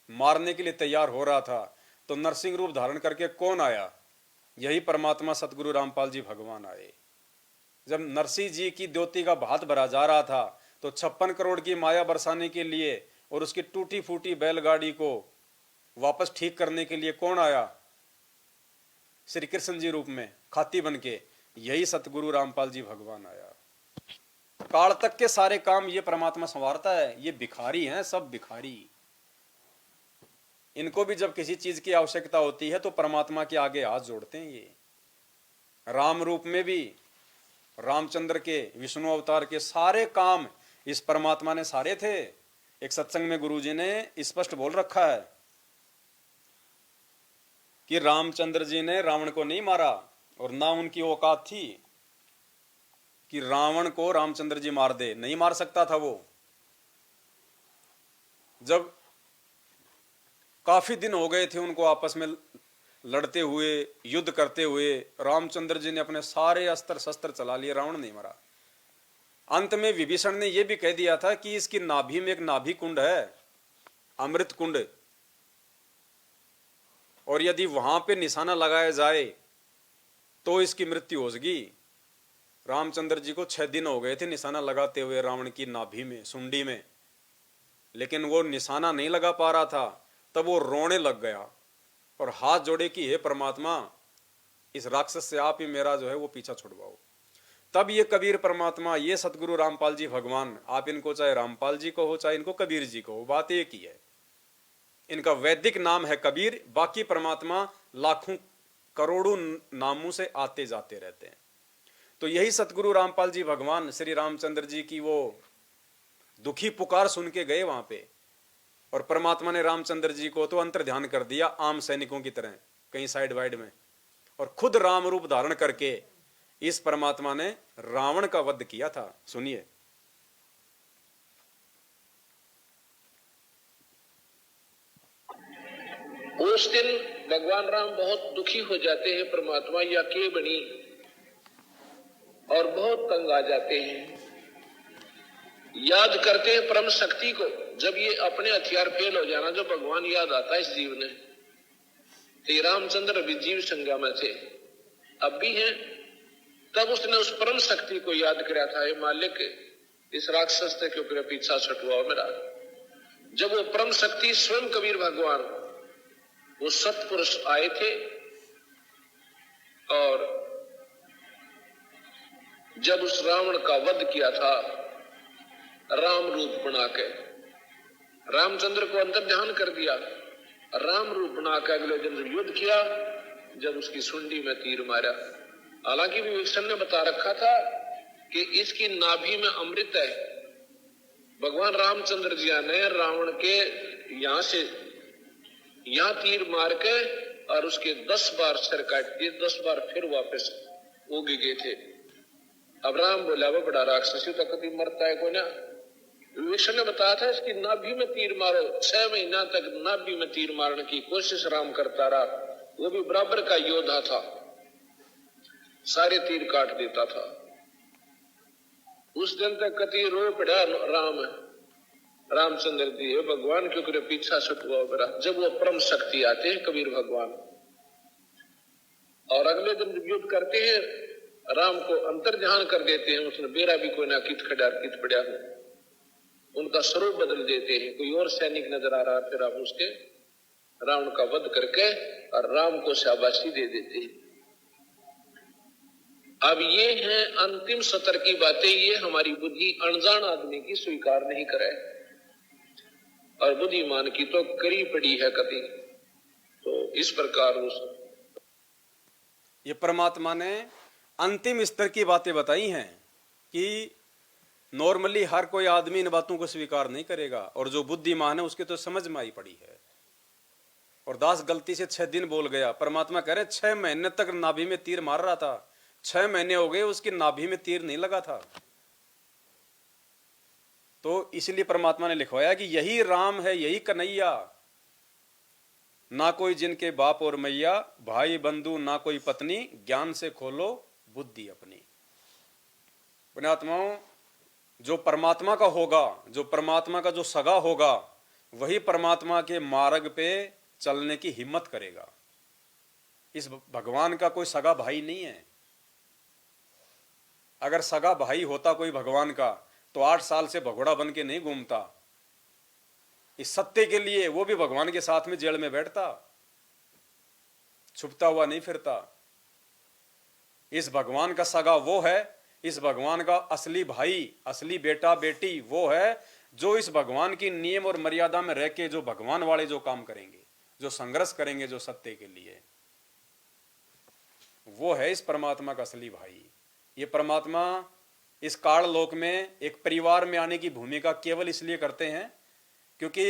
मारने के लिए तैयार हो रहा था, तो नरसिंह रूप धारण करके कौन आया? यही परमात्मा सतगुरु रामपाल जी भगवान आए। जब नरसिंह जी की द्योति का भात भरा जा रहा था, तो 56 करोड़ की माया बरसाने के लिए और उसकी टूटी फूटी बैलगाड़ी को वापस ठीक करने के लिए कौन आया? श्री कृष्ण जी रूप में खाती बन के, यही सतगुरु रामपाल जी भगवान आया। काल तक के सारे काम ये परमात्मा संवारता है। ये भिखारी हैं, सब भिखारी। इनको भी जब किसी चीज की आवश्यकता होती है तो परमात्मा के आगे हाथ जोड़ते हैं। ये राम रूप में भी रामचंद्र के, विष्णु अवतार के सारे काम इस परमात्मा ने सारे थे। एक सत्संग में गुरुजी ने स्पष्ट बोल रखा है कि रामचंद्र जी ने रावण को नहीं मारा, और ना उनकी औकात थी कि रावण को रामचंद्र जी मार दे, नहीं मार सकता था वो। जब काफी दिन हो गए थे उनको आपस में लड़ते हुए, युद्ध करते हुए, रामचंद्र जी ने अपने सारे अस्त्र शस्त्र चला लिए, रावण नहीं मरा। अंत में विभीषण ने यह भी कह दिया था कि इसकी नाभि में एक नाभि कुंड है, अमृत कुंड, और यदि वहां पे निशाना लगाया जाए तो इसकी मृत्यु होगी। रामचंद्र जी को 6 दिन हो गए थे निशाना लगाते हुए रावण की नाभि में, सुंडी में, लेकिन वो निशाना नहीं लगा पा रहा था। तब वो रोने लग गया और हाथ जोड़े कि हे परमात्मा, इस राक्षस से आप ही मेरा जो है वो पीछा छुड़वाओ। तब ये कबीर परमात्मा, ये सतगुरु रामपाल जी भगवान, आप इनको चाहे रामपाल जी को हो चाहे इनको कबीर जी को हो, बात एक ही है। इनका वैदिक नाम है कबीर, बाकी परमात्मा लाखों करोड़ों नामों से आते जाते रहते हैं। तो यही सतगुरु रामपाल जी भगवान श्री रामचंद्र जी की वो दुखी पुकार सुन के गए वहां पे और परमात्मा ने रामचंद्र जी को तो अंतर ध्यान कर दिया आम सैनिकों की तरह कहीं साइड वाइड में, और खुद राम रूप धारण करके इस परमात्मा ने रावण का वध किया था। सुनिए, उस दिन भगवान राम बहुत दुखी हो जाते हैं, परमात्मा या के बनी, और बहुत तंग आ जाते हैं। याद करते हैं परम शक्ति को। जब ये अपने हथियार फेल हो जाना, जो भगवान याद आता है इस जीव ने। तो रामचंद्र अभी जीव संज्ञा में थे, अब भी हैं। तब उसने उस परम शक्ति को याद किया था, ये मालिक इस राक्षस के ऊपर पीछा छुटवाओ मेरा। जब वो परम शक्ति स्वयं कबीर भगवान, वो सतपुरुष आए थे, और जब उस रावण का वध किया था राम रूप बना के, रामचंद्र को अंतर ध्यान कर दिया, राम रूप बना के अगले दिन युद्ध किया, जब उसकी सुंडी में तीर मारा। हालांकि विभीषण ने बता रखा था कि इसकी नाभि में अमृत है। भगवान रामचंद्र जी ने रावण के यहां से यहां तीर मार के और उसके 10 बार सिर काट दिए, 10 बार फिर वापस उग गए थे। अब राम बोला वो बड़ा राक्षसी तो कभी मरता है को ना। विभीषण ने बताया था इसकी नाभि में तीर मारो। 6 महीना तक नाभि में तीर मारने की कोशिश राम करता रहा, वो भी बराबर का योद्धा था, सारे तीर काट देता था। उस दिन तक कति रो पड़ा रामचंद्र जी, भगवान क्यों करे पीछा छुटवाओ मेरा। जब वो परम शक्ति आते हैं कबीर भगवान, और अगले दिन युद्ध करते हैं, राम को अंतर ध्यान कर देते हैं। उसने बेरा भी कोई ना कित खड़ा कित पड़ा हो, उनका स्वरूप बदल देते हैं। कोई और सैनिक नजर आ रहा, फिर आप उसके रावण का वध करके और राम को शाबाशी दे देते हैं। अब ये है अंतिम सत्र की बातें, ये हमारी बुद्धि अनजान आदमी की स्वीकार नहीं करे, और बुद्धिमान की तो करी पड़ी है कभी। तो इस प्रकार ये परमात्मा ने अंतिम स्तर की बातें बताई हैं कि नॉर्मली हर कोई आदमी इन बातों को स्वीकार नहीं करेगा, और जो बुद्धिमान है उसके तो समझ में आई पड़ी है। और दास गलती से 6 दिन बोल गया। परमात्मा कह रहे 6 महीने तक नाभि में तीर मार रहा था, 6 महीने हो गए उसकी नाभि में तीर नहीं लगा था। तो इसलिए परमात्मा ने लिखवाया कि यही राम है, यही कन्हैया, ना कोई जिनके बाप और मैया, भाई बंधु ना कोई पत्नी, ज्ञान से खोलो बुद्धि अपनी। पुण्यात्माओं, जो परमात्मा का होगा, जो परमात्मा का जो सगा होगा, वही परमात्मा के मार्ग पे चलने की हिम्मत करेगा। इस भगवान का कोई सगा भाई नहीं है। अगर सगा भाई होता कोई भगवान का, तो 8 साल से भगोड़ा बन के नहीं घूमता। इस सत्य के लिए वो भी भगवान के साथ में जेल में बैठता, छुपता हुआ नहीं फिरता। इस भगवान का सगा वो है, इस भगवान का असली भाई, असली बेटा बेटी वो है, जो इस भगवान की नियम और मर्यादा में रह के जो भगवान वाले जो काम करेंगे, जो संघर्ष करेंगे जो सत्य के लिए, वो है इस परमात्मा का असली भाई। ये परमात्मा इस काल लोक में एक परिवार में आने की भूमिका केवल इसलिए करते हैं क्योंकि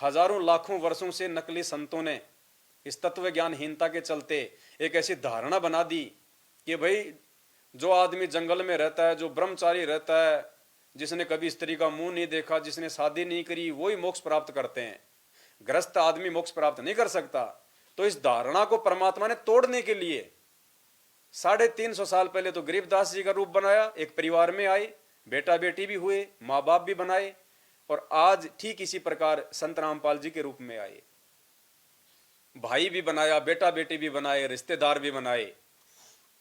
हजारों लाखों वर्षों से नकली संतों ने इस तत्व ज्ञानहीनता के चलते एक ऐसी धारणा बना दी कि भाई जो आदमी जंगल में रहता है, जो ब्रह्मचारी रहता है, जिसने कभी स्त्री का मुंह नहीं देखा, जिसने शादी नहीं करी, वही मोक्ष प्राप्त करते हैं, गृहस्थ आदमी मोक्ष प्राप्त नहीं कर सकता। तो इस धारणा को परमात्मा ने तोड़ने के लिए 350 साल पहले तो गरीबदास जी का रूप बनाया, एक परिवार में आए, बेटा बेटी भी हुए, माँ बाप भी बनाए, और आज ठीक इसी प्रकार संत रामपाल जी के रूप में आए, भाई भी बनाया, बेटा बेटी भी बनाए, रिश्तेदार भी बनाए,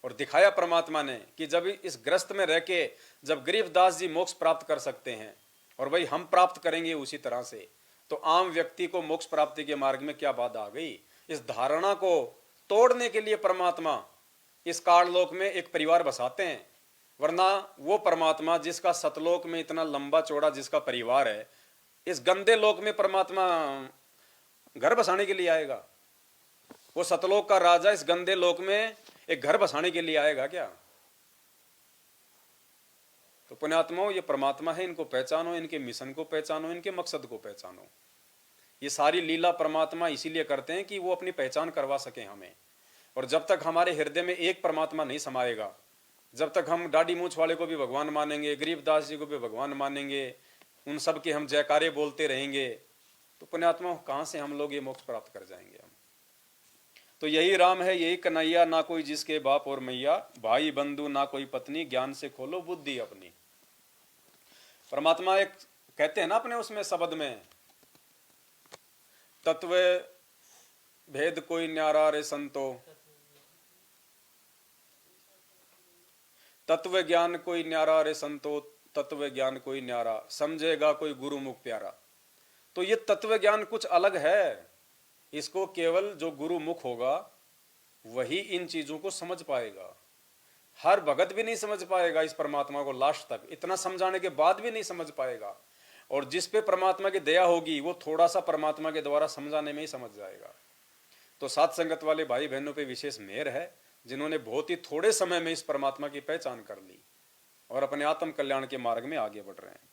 और दिखाया परमात्मा ने कि जब इस ग्रस्त में रह के जब गरीबदास जी मोक्ष प्राप्त कर सकते हैं, और भाई हम प्राप्त करेंगे उसी तरह से, तो आम व्यक्ति को मोक्ष प्राप्ति के मार्ग में क्या बाधा आ गई। इस धारणा को तोड़ने के लिए परमात्मा इस काललोक में एक परिवार बसाते हैं, वरना वो परमात्मा जिसका सतलोक में इतना लंबा चौड़ा जिसका परिवार है, इस गंदे लोक में परमात्मा घर बसाने के लिए आएगा। वो सतलोक का राजा इस गंदे लोक में एक घर बसाने के लिए आएगा क्या। तो पुण्यात्माओं, ये परमात्मा है, इनको पहचानो, इनके मिशन को पहचानो, इनके मकसद को पहचानो। ये सारी लीला परमात्मा इसीलिए करते हैं कि वो अपनी पहचान करवा सकें हमें। और जब तक हमारे हृदय में एक परमात्मा नहीं समाएगा, जब तक हम दाढ़ी मूछ वाले को भी भगवान मानेंगे, गरीबदास जी को भी भगवान मानेंगे, उन सब के हम जयकारे बोलते रहेंगे, तो पुण्यात्मा कहाँ से हम लोग ये मोक्ष प्राप्त कर जाएंगे हम। तो यही राम है, यही कन्हैया, ना कोई जिसके बाप और मैया, भाई बंधु ना कोई पत्नी, ज्ञान से खोलो बुद्धि अपनी। परमात्मा एक कहते हैं ना अपने उसमें शब्द में, तत्व भेद कोई न्यारा रे संतो, तत्व ज्ञान कोई न्यारा रे संतो, तत्व ज्ञान कोई न्यारा, समझेगा कोई गुरु मुख प्यारा। तो ये तत्व ज्ञान कुछ अलग है, इसको केवल जो गुरु मुख होगा वही इन चीजों को समझ पाएगा। हर भगत भी नहीं समझ पाएगा इस परमात्मा को लास्ट तक, इतना समझाने के बाद भी नहीं समझ पाएगा। और जिस पे परमात्मा की दया होगी वो थोड़ा सा परमात्मा के द्वारा समझाने में ही समझ जाएगा। तो साथ संगत वाले भाई बहनों पे विशेष मेहर है, जिन्होंने बहुत ही थोड़े समय में इस परमात्मा की पहचान कर ली और अपने आत्म कल्याण के मार्ग में आगे बढ़ रहे हैं।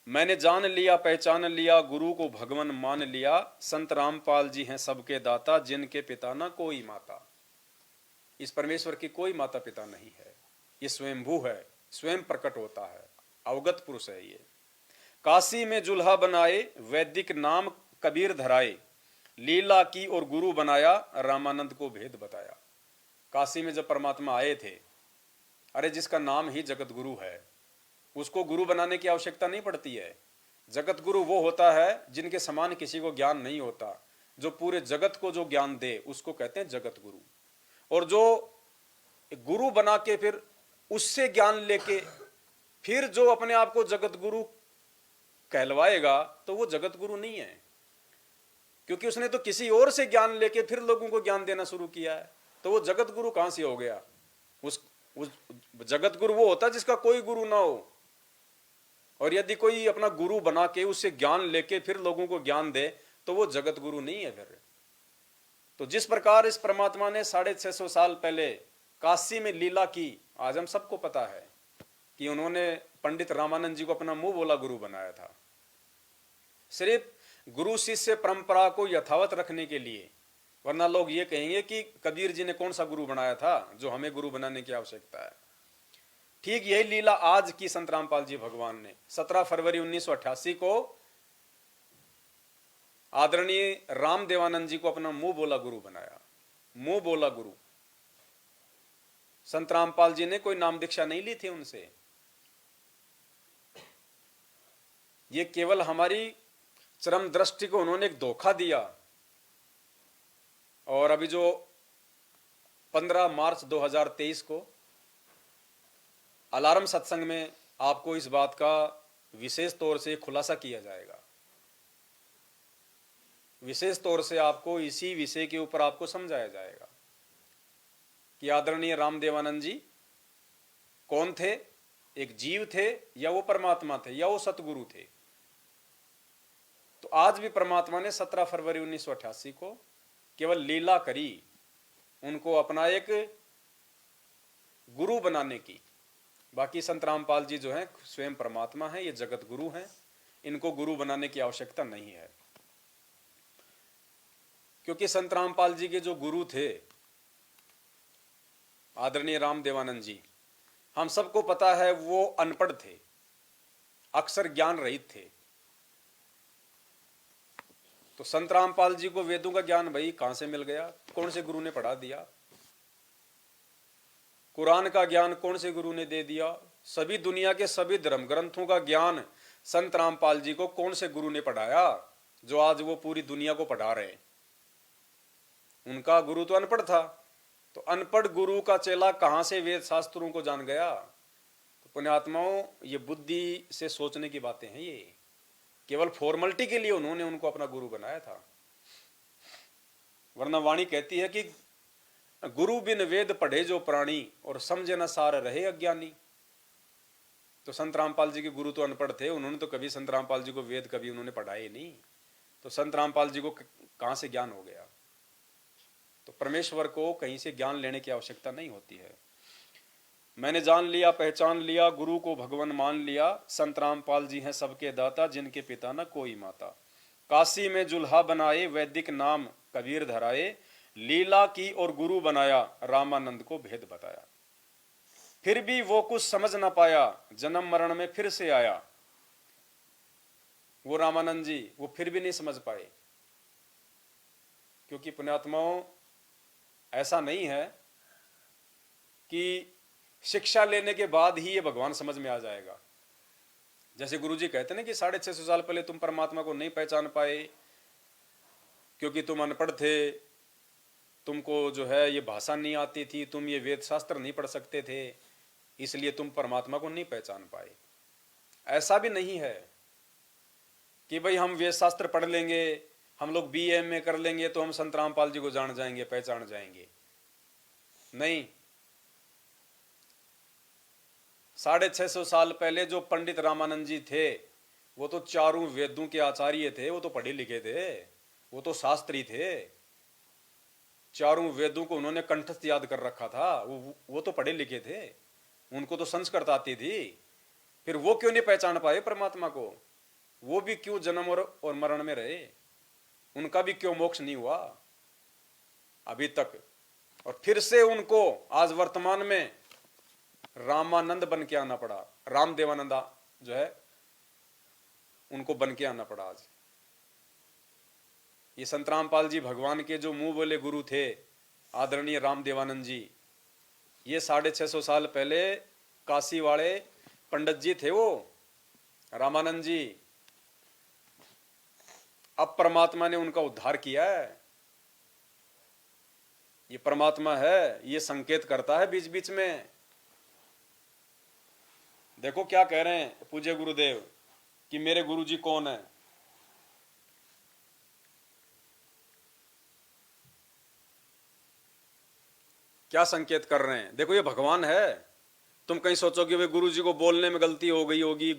मैंने जान लिया पहचान लिया, गुरु को भगवान मान लिया, संत रामपाल जी हैं सबके दाता, जिनके पिता ना कोई माता। इस परमेश्वर की कोई माता पिता नहीं है, ये स्वयंभू है, स्वयं प्रकट होता है, अवगत पुरुष है ये। काशी में जुल्हा बनाए, वैदिक नाम कबीर धराए, लीला की और गुरु बनाया, रामानंद को भेद बताया। काशी में जब परमात्मा आए थे, अरे जिसका नाम ही जगत गुरु है, उसको गुरु बनाने की आवश्यकता नहीं पड़ती है। जगत गुरु वो होता है जिनके समान किसी को ज्ञान नहीं होता, जो पूरे जगत को जो ज्ञान दे उसको कहते हैं जगत गुरु। और जो गुरु बना के फिर उससे ज्ञान लेके फिर जो अपने आप को जगत गुरु कहलवाएगा, तो वो जगत गुरु नहीं है, क्योंकि उसने तो किसी और से ज्ञान लेके फिर लोगों को ज्ञान देना शुरू किया है। तो वो जगत गुरु कहां से हो गया? उस जगत गुरु वो होता है जिसका कोई गुरु ना हो। और यदि कोई अपना गुरु बना के उससे ज्ञान लेके फिर लोगों को ज्ञान दे, तो वो जगत गुरु नहीं है फिर। तो जिस प्रकार इस परमात्मा ने 650 साल पहले काशी में लीला की, आज हम सबको पता है कि उन्होंने पंडित रामानंद जी को अपना मुंह बोला गुरु बनाया था, सिर्फ गुरु शिष्य परंपरा को यथावत रखने के लिए। वरना लोग ये कहेंगे कि कबीर जी ने कौन सा गुरु बनाया था जो हमें गुरु बनाने की आवश्यकता है। ठीक यही लीला आज की संत रामपाल जी भगवान ने 17 फरवरी 1988 को आदरणीय राम देवानंद जी को अपना मुंह बोला गुरु बनाया। मुंह बोला गुरु। संत रामपाल जी ने कोई नाम दीक्षा नहीं ली थी उनसे, ये केवल हमारी चरम दृष्टि को उन्होंने एक धोखा दिया। और अभी जो 15 मार्च 2023 को अलार्म सत्संग में आपको इस बात का विशेष तौर से खुलासा किया जाएगा। विशेष तौर से आपको इसी विषय के ऊपर आपको समझाया जाएगा कि आदरणीय राम देवानंद जी कौन थे, एक जीव थे या वो परमात्मा थे या वो सतगुरु थे। तो आज भी परमात्मा ने 17 फरवरी 1988 को केवल लीला करी, उनको अपना एक गुरु बनाने की। बाकी संत रामपाल जी जो हैं स्वयं परमात्मा हैं, ये जगत गुरु हैं, इनको गुरु बनाने की आवश्यकता नहीं है। क्योंकि संत रामपाल जी के जो गुरु थे आदरणीय राम देवानंद जी, हम सबको पता है वो अनपढ़ थे, अक्षर ज्ञान रहित थे। तो संत रामपाल जी को वेदों का ज्ञान भाई कहां से मिल गया? कौन से गुरु ने पढ़ा दिया? कुरान का ज्ञान कौन से गुरु ने दे दिया? सभी दुनिया के सभी धर्म ग्रंथों का ज्ञान संत रामपाल जी को कौन से गुरु ने पढ़ाया, जो आज वो पूरी दुनिया को पढ़ा रहे? उनका गुरु तो अनपढ़ था। तो अनपढ़ गुरु का चेला कहां से वेद शास्त्रों को जान गया? तो पुण्यात्माओं, ये बुद्धि से सोचने की बातें हैं। ये केवल फॉर्मेलिटी के लिए उन्होंने उनको अपना गुरु बनाया था। वरना वाणी कहती है कि गुरु बिन वेद पढ़े जो प्राणी, और समझे न सार रहे अज्ञानी। तो संत रामपाल जी के गुरु तो अनपढ़ थे, उन्होंने तो कभी संत रामपाल जी को वेद कभी उन्होंने पढ़ाए नहीं। तो संत रामपाल जी को कहां से ज्ञान हो गया? तो परमेश्वर को कहीं से ज्ञान लेने की आवश्यकता नहीं होती है। मैंने जान लिया पहचान लिया, गुरु को भगवान मान लिया, संत रामपाल जी हैं सबके दाता, जिनके पिता न कोई माता। काशी में जुल्हा बनाए, वैदिक नाम कबीर धराए, लीला की और गुरु बनाया, रामानंद को भेद बताया। फिर भी वो कुछ समझ ना पाया, जन्म मरण में फिर से आया। वो रामानंद जी वो फिर भी नहीं समझ पाए, क्योंकि पुण्यात्माओं ऐसा नहीं है कि शिक्षा लेने के बाद ही ये भगवान समझ में आ जाएगा। जैसे गुरुजी कहते हैं ना कि 650 साल पहले तुम परमात्मा को नहीं पहचान पाए क्योंकि तुम अनपढ़ थे, तुमको जो है ये भाषा नहीं आती थी, तुम ये वेद शास्त्र नहीं पढ़ सकते थे, इसलिए तुम परमात्मा को नहीं पहचान पाए। ऐसा भी नहीं है कि भाई हम वेद शास्त्र पढ़ लेंगे, हम लोग BA कर लेंगे तो हम संत रामपाल जी को जान जाएंगे, पहचान जाएंगे। नहीं, 650 साल पहले जो पंडित रामानंद जी थे वो तो चारों वेदों के आचार्य थे, वो तो पढ़े लिखे थे, वो तो शास्त्री थे, चारों वेदों को उन्होंने कंठस्थ याद कर रखा था, वो तो पढ़े लिखे थे, उनको तो संस्कृत आती थी। फिर वो क्यों नहीं पहचान पाए परमात्मा को? वो भी क्यों जन्म और मरण में रहे? उनका भी क्यों मोक्ष नहीं हुआ अभी तक? और फिर से उनको आज वर्तमान में रामानंद बन के आना पड़ा, रामदेवानंदा जो है उनको बन के आना पड़ा। आज ये संत रामपाल जी भगवान के जो मुंह बोले गुरु थे, आदरणीय रामदेवानंद जी, ये 650 साल पहले काशी वाले पंडित जी थे वो रामानंद जी। अब परमात्मा ने उनका उद्धार किया है। ये परमात्मा है, ये संकेत करता है बीच बीच में। देखो क्या कह रहे हैं पूज्य गुरुदेव कि मेरे गुरुजी कौन है। क्या संकेत कर रहे हैं? देखो ये भगवान है। तुम कहीं सोचो कि वे गुरुजी को बोलने में गलती हो गई होगी,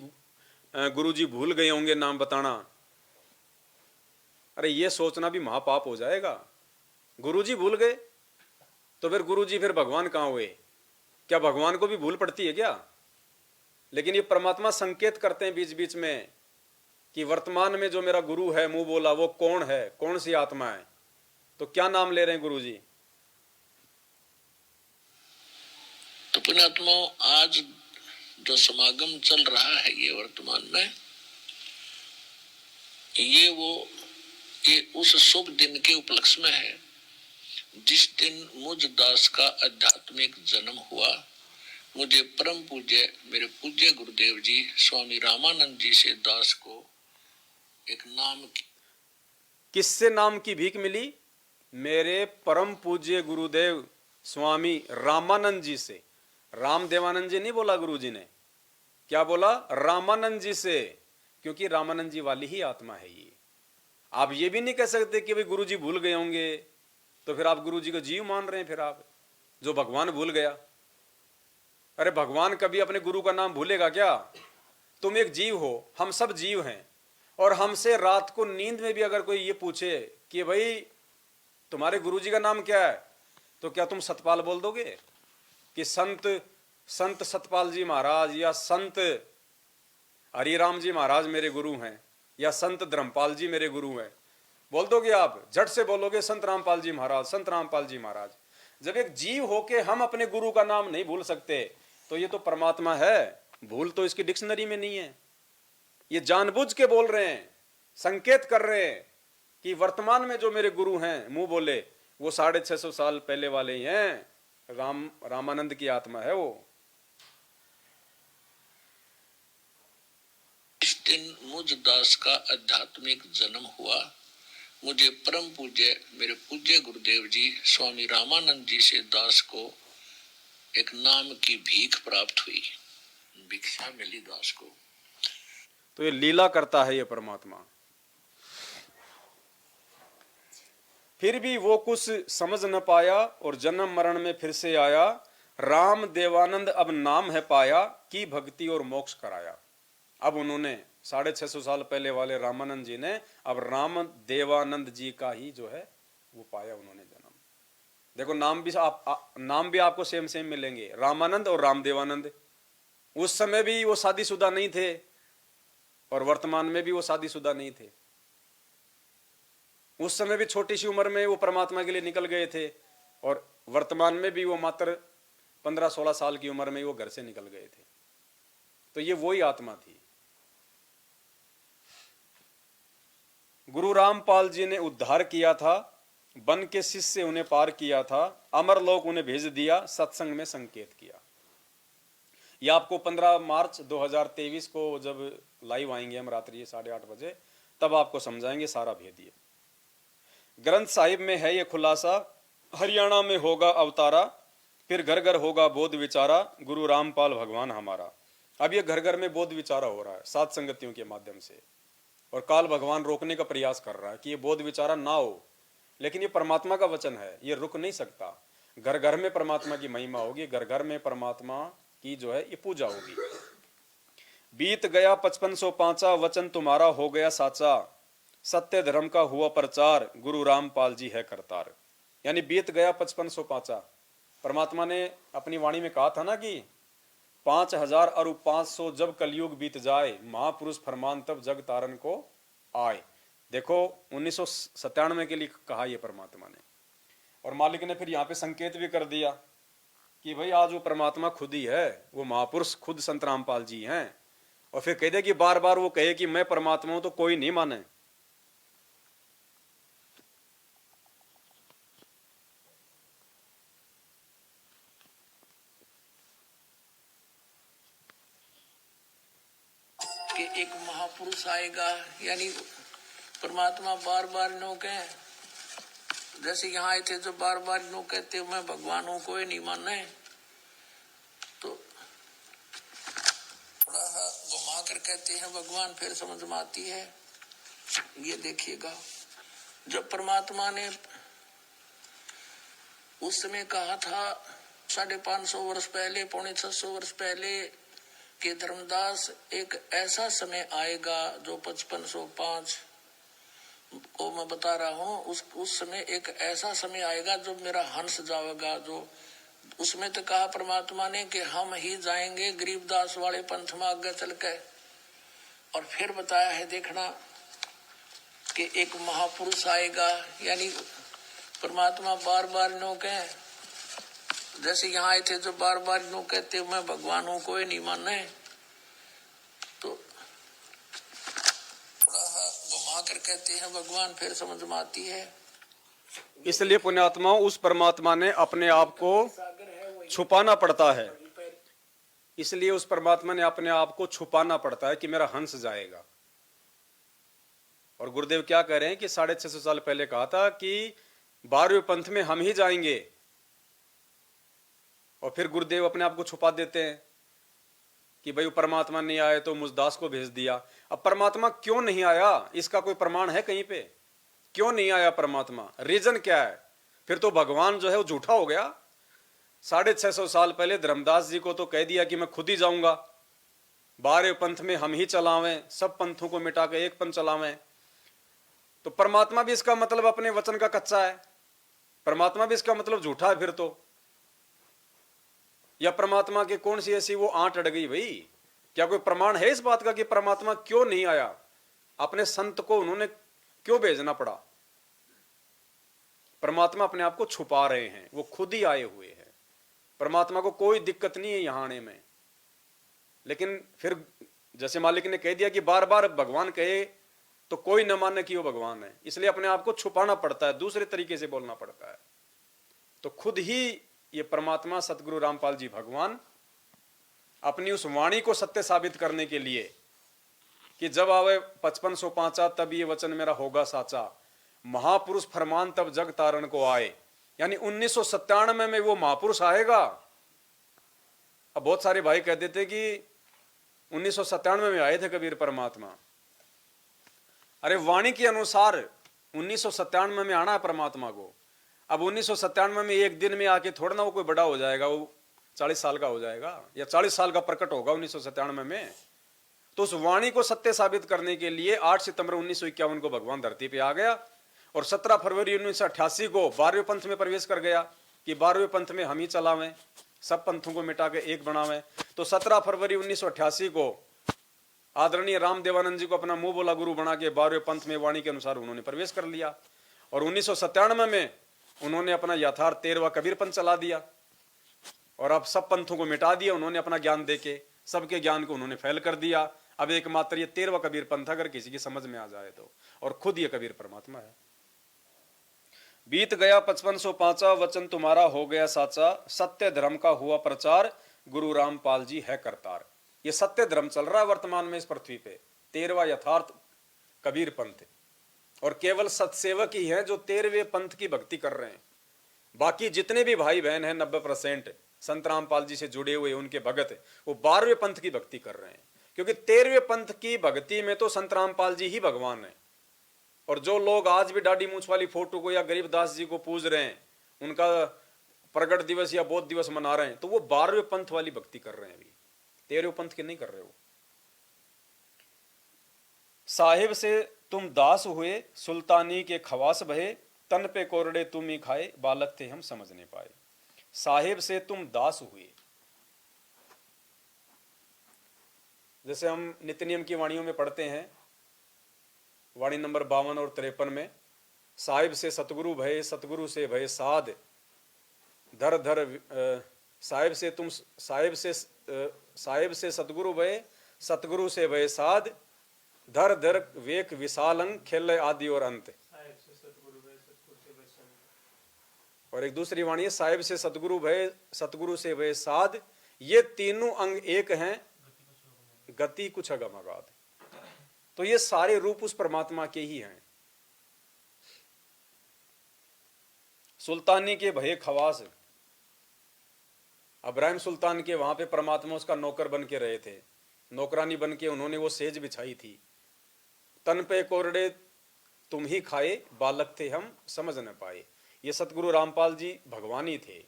गुरुजी भूल गए होंगे नाम बताना। अरे ये सोचना भी महापाप हो जाएगा। गुरुजी भूल गए तो फिर गुरुजी फिर भगवान कहां हुए? क्या भगवान को भी भूल पड़ती है क्या? लेकिन ये परमात्मा संकेत करते हैं बीच बीच में कि वर्तमान में जो मेरा गुरु है मुंह बोला वो कौन है, कौन सी आत्मा है। तो क्या नाम ले रहे हैं गुरुजी? तो पुण्यात्मा आज जो समागम चल रहा है ये वर्तमान में, ये उस शुभ दिन के उपलक्ष्य में है जिस दिन मुझ दास का आध्यात्मिक जन्म हुआ। मुझे परम पूज्य मेरे पूज्य गुरुदेव जी स्वामी रामानंद जी से दास को एक नाम की, किससे नाम की भीख मिली? मेरे परम पूज्य गुरुदेव स्वामी रामानंद जी से। रामदेवानंद जी नहीं बोला गुरु जी ने, क्या बोला? रामानंद जी से, क्योंकि रामानंद जी वाली ही आत्मा है ये। आप ये भी नहीं कह सकते कि भाई गुरु जी भूल गए होंगे तो फिर आप गुरु जी को जीव मान रहे हैं, फिर आप जो भगवान भूल गया। अरे भगवान कभी अपने गुरु का नाम भूलेगा क्या? तुम एक जीव हो, हम सब जीव हैं, और हमसे रात को नींद में भी अगर कोई ये पूछे कि भाई तुम्हारे गुरु जी का नाम क्या है, तो क्या तुम सतपाल बोल दोगे कि संत सतपाल जी महाराज या संत हरिराम जी महाराज मेरे गुरु हैं या संत धर्मपाल जी मेरे गुरु हैं? बोल दोगे आप? झट से बोलोगे संत रामपाल जी महाराज, संत रामपाल जी महाराज। जब एक जीव होके हम अपने गुरु का नाम नहीं भूल सकते तो ये तो परमात्मा है। भूल तो इसकी डिक्शनरी में नहीं है। ये जानबूझ के बोल रहे हैं, संकेत कर रहे हैं कि वर्तमान में जो मेरे गुरु हैं मुंह बोले वो 650 साल पहले वाले ही हैं। रामानंद की आत्मा है वो। इस दिन मुझ दास का आध्यात्मिक जन्म हुआ। मुझे परम पूज्य मेरे पूज्य गुरुदेव जी स्वामी रामानंद जी से दास को एक नाम की भीख प्राप्त हुई, भिक्षा मिली दास को। तो ये लीला करता है ये परमात्मा। फिर भी वो कुछ समझ न पाया और जन्म मरण में फिर से आया। राम देवानंद अब नाम है पाया, की भक्ति और मोक्ष कराया। अब उन्होंने 650 साल पहले वाले रामानंद जी ने अब राम देवानंद जी का ही जो है वो पाया उन्होंने जन्म। देखो नाम भी आपको सेम सेम मिलेंगे, रामानंद और रामदेवानंद। उस समय भी वो शादीशुदा नहीं थे और वर्तमान में भी वो शादीशुदा नहीं थे। उस समय भी छोटी सी उम्र में वो परमात्मा के लिए निकल गए थे, और वर्तमान में भी वो मात्र 15-16 साल की उम्र में वो घर से निकल गए थे। तो ये वही आत्मा थी। गुरु रामपाल जी ने उद्धार किया था, बन के शिष्य उन्हें पार किया था, अमरलोक उन्हें भेज दिया, सत्संग में संकेत किया। ये आपको 15 मार्च 2023 को जब लाइव आएंगे हम रात्रि 8:30 बजे, तब आपको समझाएंगे सारा भेद। ये ग्रंथ साहिब में है ये खुलासा, हरियाणा में होगा अवतारा, फिर घर घर होगा बोध विचारा, गुरु रामपाल भगवान हमारा। अब ये घर घर में बोध विचारा हो रहा है सात संगतियों के माध्यम से, और काल भगवान रोकने का प्रयास कर रहा है कि ये बोध विचारा ना हो, लेकिन ये परमात्मा का वचन है, ये रुक नहीं सकता। घर घर में परमात्मा की महिमा होगी, घर घर में परमात्मा की जो है ये पूजा होगी। बीत गया 5505 वचन तुम्हारा हो गया साचा, सत्य धर्म का हुआ प्रचार, गुरु रामपाल जी है करतार। यानी बीत गया 5505। परमात्मा ने अपनी वाणी में कहा था ना कि 5000 और 500 जब कलयुग बीत जाए, महापुरुष फरमान तब जग तारन को आए। देखो 1997 के लिए कहा ये परमात्मा ने, और मालिक ने फिर यहाँ पे संकेत भी कर दिया कि भाई आज वो परमात्मा खुद ही है, वो महापुरुष खुद संत रामपाल जी हैं। और फिर कह दे कि बार बार वो कहे कि मैं परमात्मा हूं तो कोई नहीं माने। कि एक महापुरुष आएगा, यानी परमात्मा बार बार नो कहे, जैसे यहाँ आए थे जो बार बार नो कहते मैं भगवान हूँ, कोई नहीं माने, तो थोड़ा घुमा कर कहते हैं भगवान, फिर समझ में आती है। ये देखिएगा, जब परमात्मा ने उस समय कहा था 550 वर्ष पहले, 650 वर्ष पहले कि धर्मदास एक ऐसा समय आएगा जो 5505 को मैं बता रहा हूँ, उस समय एक ऐसा समय आएगा जो मेरा हंस जाएगा। जो उसमें तो कहा परमात्मा ने कि हम ही जाएंगे गरीबदास वाले पंथ में आगे चल के, और फिर बताया है देखना कि एक महापुरुष आएगा, यानी परमात्मा बार बार नो कहे, जैसे यहाँ आए थे जो बार बार नो कहते मैं भगवान हूँ, कोई नहीं माने, तो थोड़ा घुमा कर कहते हैं भगवान, फिर समझ में आती है। इसलिए पुण्यात्माओं, उस परमात्मा ने अपने आप को छुपाना पड़ता है, इसलिए उस परमात्मा ने अपने आप को छुपाना पड़ता है कि मेरा हंस जाएगा। और गुरुदेव क्या कह रहे हैं कि 650 साल पहले कहा था कि 12वें पंथ में हम ही जाएंगे, और फिर गुरुदेव अपने आप को छुपा देते हैं कि भाई परमात्मा नहीं आए तो मुझदास को भेज दिया। अब परमात्मा क्यों नहीं आया, इसका कोई प्रमाण है कहीं पे? क्यों नहीं आया परमात्मा, रीजन क्या है? फिर तो भगवान जो है वो झूठा हो गया। 650 साल पहले धर्मदास जी को तो कह दिया कि मैं खुद ही जाऊंगा, 12वें पंथ में हम ही चलावें, सब पंथों को मिटा के एक पंथ चलावें। तो परमात्मा भी इसका मतलब अपने वचन का कच्चा है, परमात्मा भी इसका मतलब झूठा है फिर तो। या परमात्मा के कौन सी ऐसी वो आंट अड़ गई भाई? क्या कोई प्रमाण है इस बात का कि परमात्मा क्यों नहीं आया? अपने संत को उन्होंने क्यों भेजना पड़ा? परमात्मा अपने आप को छुपा रहे हैं, वो खुद ही आए हुए हैं। परमात्मा को कोई दिक्कत नहीं है यहां आने में, लेकिन फिर जैसे मालिक ने कह दिया कि बार बार भगवान कहे तो कोई न माने कि वो भगवान है, इसलिए अपने आप को छुपाना पड़ता है, दूसरे तरीके से बोलना पड़ता है। तो खुद ही ये परमात्मा सतगुरु रामपाल जी भगवान अपनी उस वाणी को सत्य साबित करने के लिए कि जब आवे 5505 तब ये वचन मेरा होगा साचा, महापुरुष फरमान तब जग तारण को आए, यानी 1997 में वो महापुरुष आएगा। अब बहुत सारे भाई कह देते कि 1997 में आए थे कबीर परमात्मा। अरे वाणी के अनुसार 1997 में आना है परमात्मा को। अब 1997 में एक दिन में आके थोड़ा ना वो कोई बड़ा हो जाएगा, वो 40 साल का हो जाएगा या 40 साल का प्रकट होगा 1997 में। तो उस वाणी को सत्य साबित करने के लिए 8 सितंबर 1951 को भगवान धरती पे आ गया, और 17 फरवरी 1988 को 12वें पंथ में प्रवेश कर गया कि 12वें पंथ में हम ही चलावें, सब पंथों को मिटा के एक बनावें। तो 17 फरवरी 1988 को आदरणीय राम देवानंद जी को अपना मुंह बोला गुरु बना के 12वें पंथ में वाणी के अनुसार उन्होंने प्रवेश कर लिया। और 1997 में उन्होंने अपना यथार्थ 13वां कबीर पंथ चला दिया और अब सब पंथों को मिटा दिया उन्होंने अपना ज्ञान देके, सबके ज्ञान को उन्होंने फैल कर दिया। अब एकमात्र ये 13वां कबीर पंथ अगर किसी की समझ में आ जाए तो, और खुद ये कबीर परमात्मा है। बीत गया 5505 वचन तुम्हारा हो गया साचा, सत्य धर्म का हुआ प्रचार, गुरु रामपाल जी है करतार। ये सत्य धर्म चल रहा है वर्तमान में इस पृथ्वी पे, 13वां यथार्थ कबीर पंथ। और केवल सत्सेवक ही हैं जो 13वें पंथ की भक्ति कर रहे हैं। बाकी जितने भी भाई बहन हैं 90% संत रामपाल जी से जुड़े हुए उनके भगत, वो 12वें पंथ की भक्ति कर रहे हैं। क्योंकि 13वें पंथ की भक्ति में तो संत रामपाल जी ही भगवान है। और जो लोग आज भी दाढ़ी मूंछ वाली फोटो को या गरीबदास जी को पूज रहे हैं, उनका प्रगट दिवस या बौद्ध दिवस मना रहे हैं, तो वो 12वें पंथ वाली भक्ति कर रहे हैं, अभी 13वें पंथ की नहीं कर रहे हो। साहिब से तुम दास हुए, सुल्तानी के खवास भये, तन पे कोरडे तुम ही खाए, बालक थे हम समझ नहीं पाए। साहिब से तुम दास हुए, जैसे हम नित्य नियम की वाणियों में पढ़ते हैं, वाणी नंबर 52 और 53 में, साहिब से सतगुरु भये, सतगुरु से भये साध, धर धर साहिब से सतगुरु भये, सतगुरु से भये साध, धर धर वेक विशालंग, खेल आदि और अंत। और एक दूसरी वाणी है, साहिब से सतगुरु भये, सतगुरु से भये साध, ये तीनों अंग एक हैं, गति कुछ अगम अगाध। तो ये सारे रूप उस परमात्मा के ही हैं। सुल्तानी के भये खवास, इब्राहिम सुल्तान के वहां पे परमात्मा उसका नौकर बन के रहे थे, नौकरानी बन के उन्होंने वो सेज बिछाई थी। तन पे कोरडे तुम ही खाए, बालक थे हम समझ न पाए। ये सतगुरु रामपाल जी भगवान ही थे।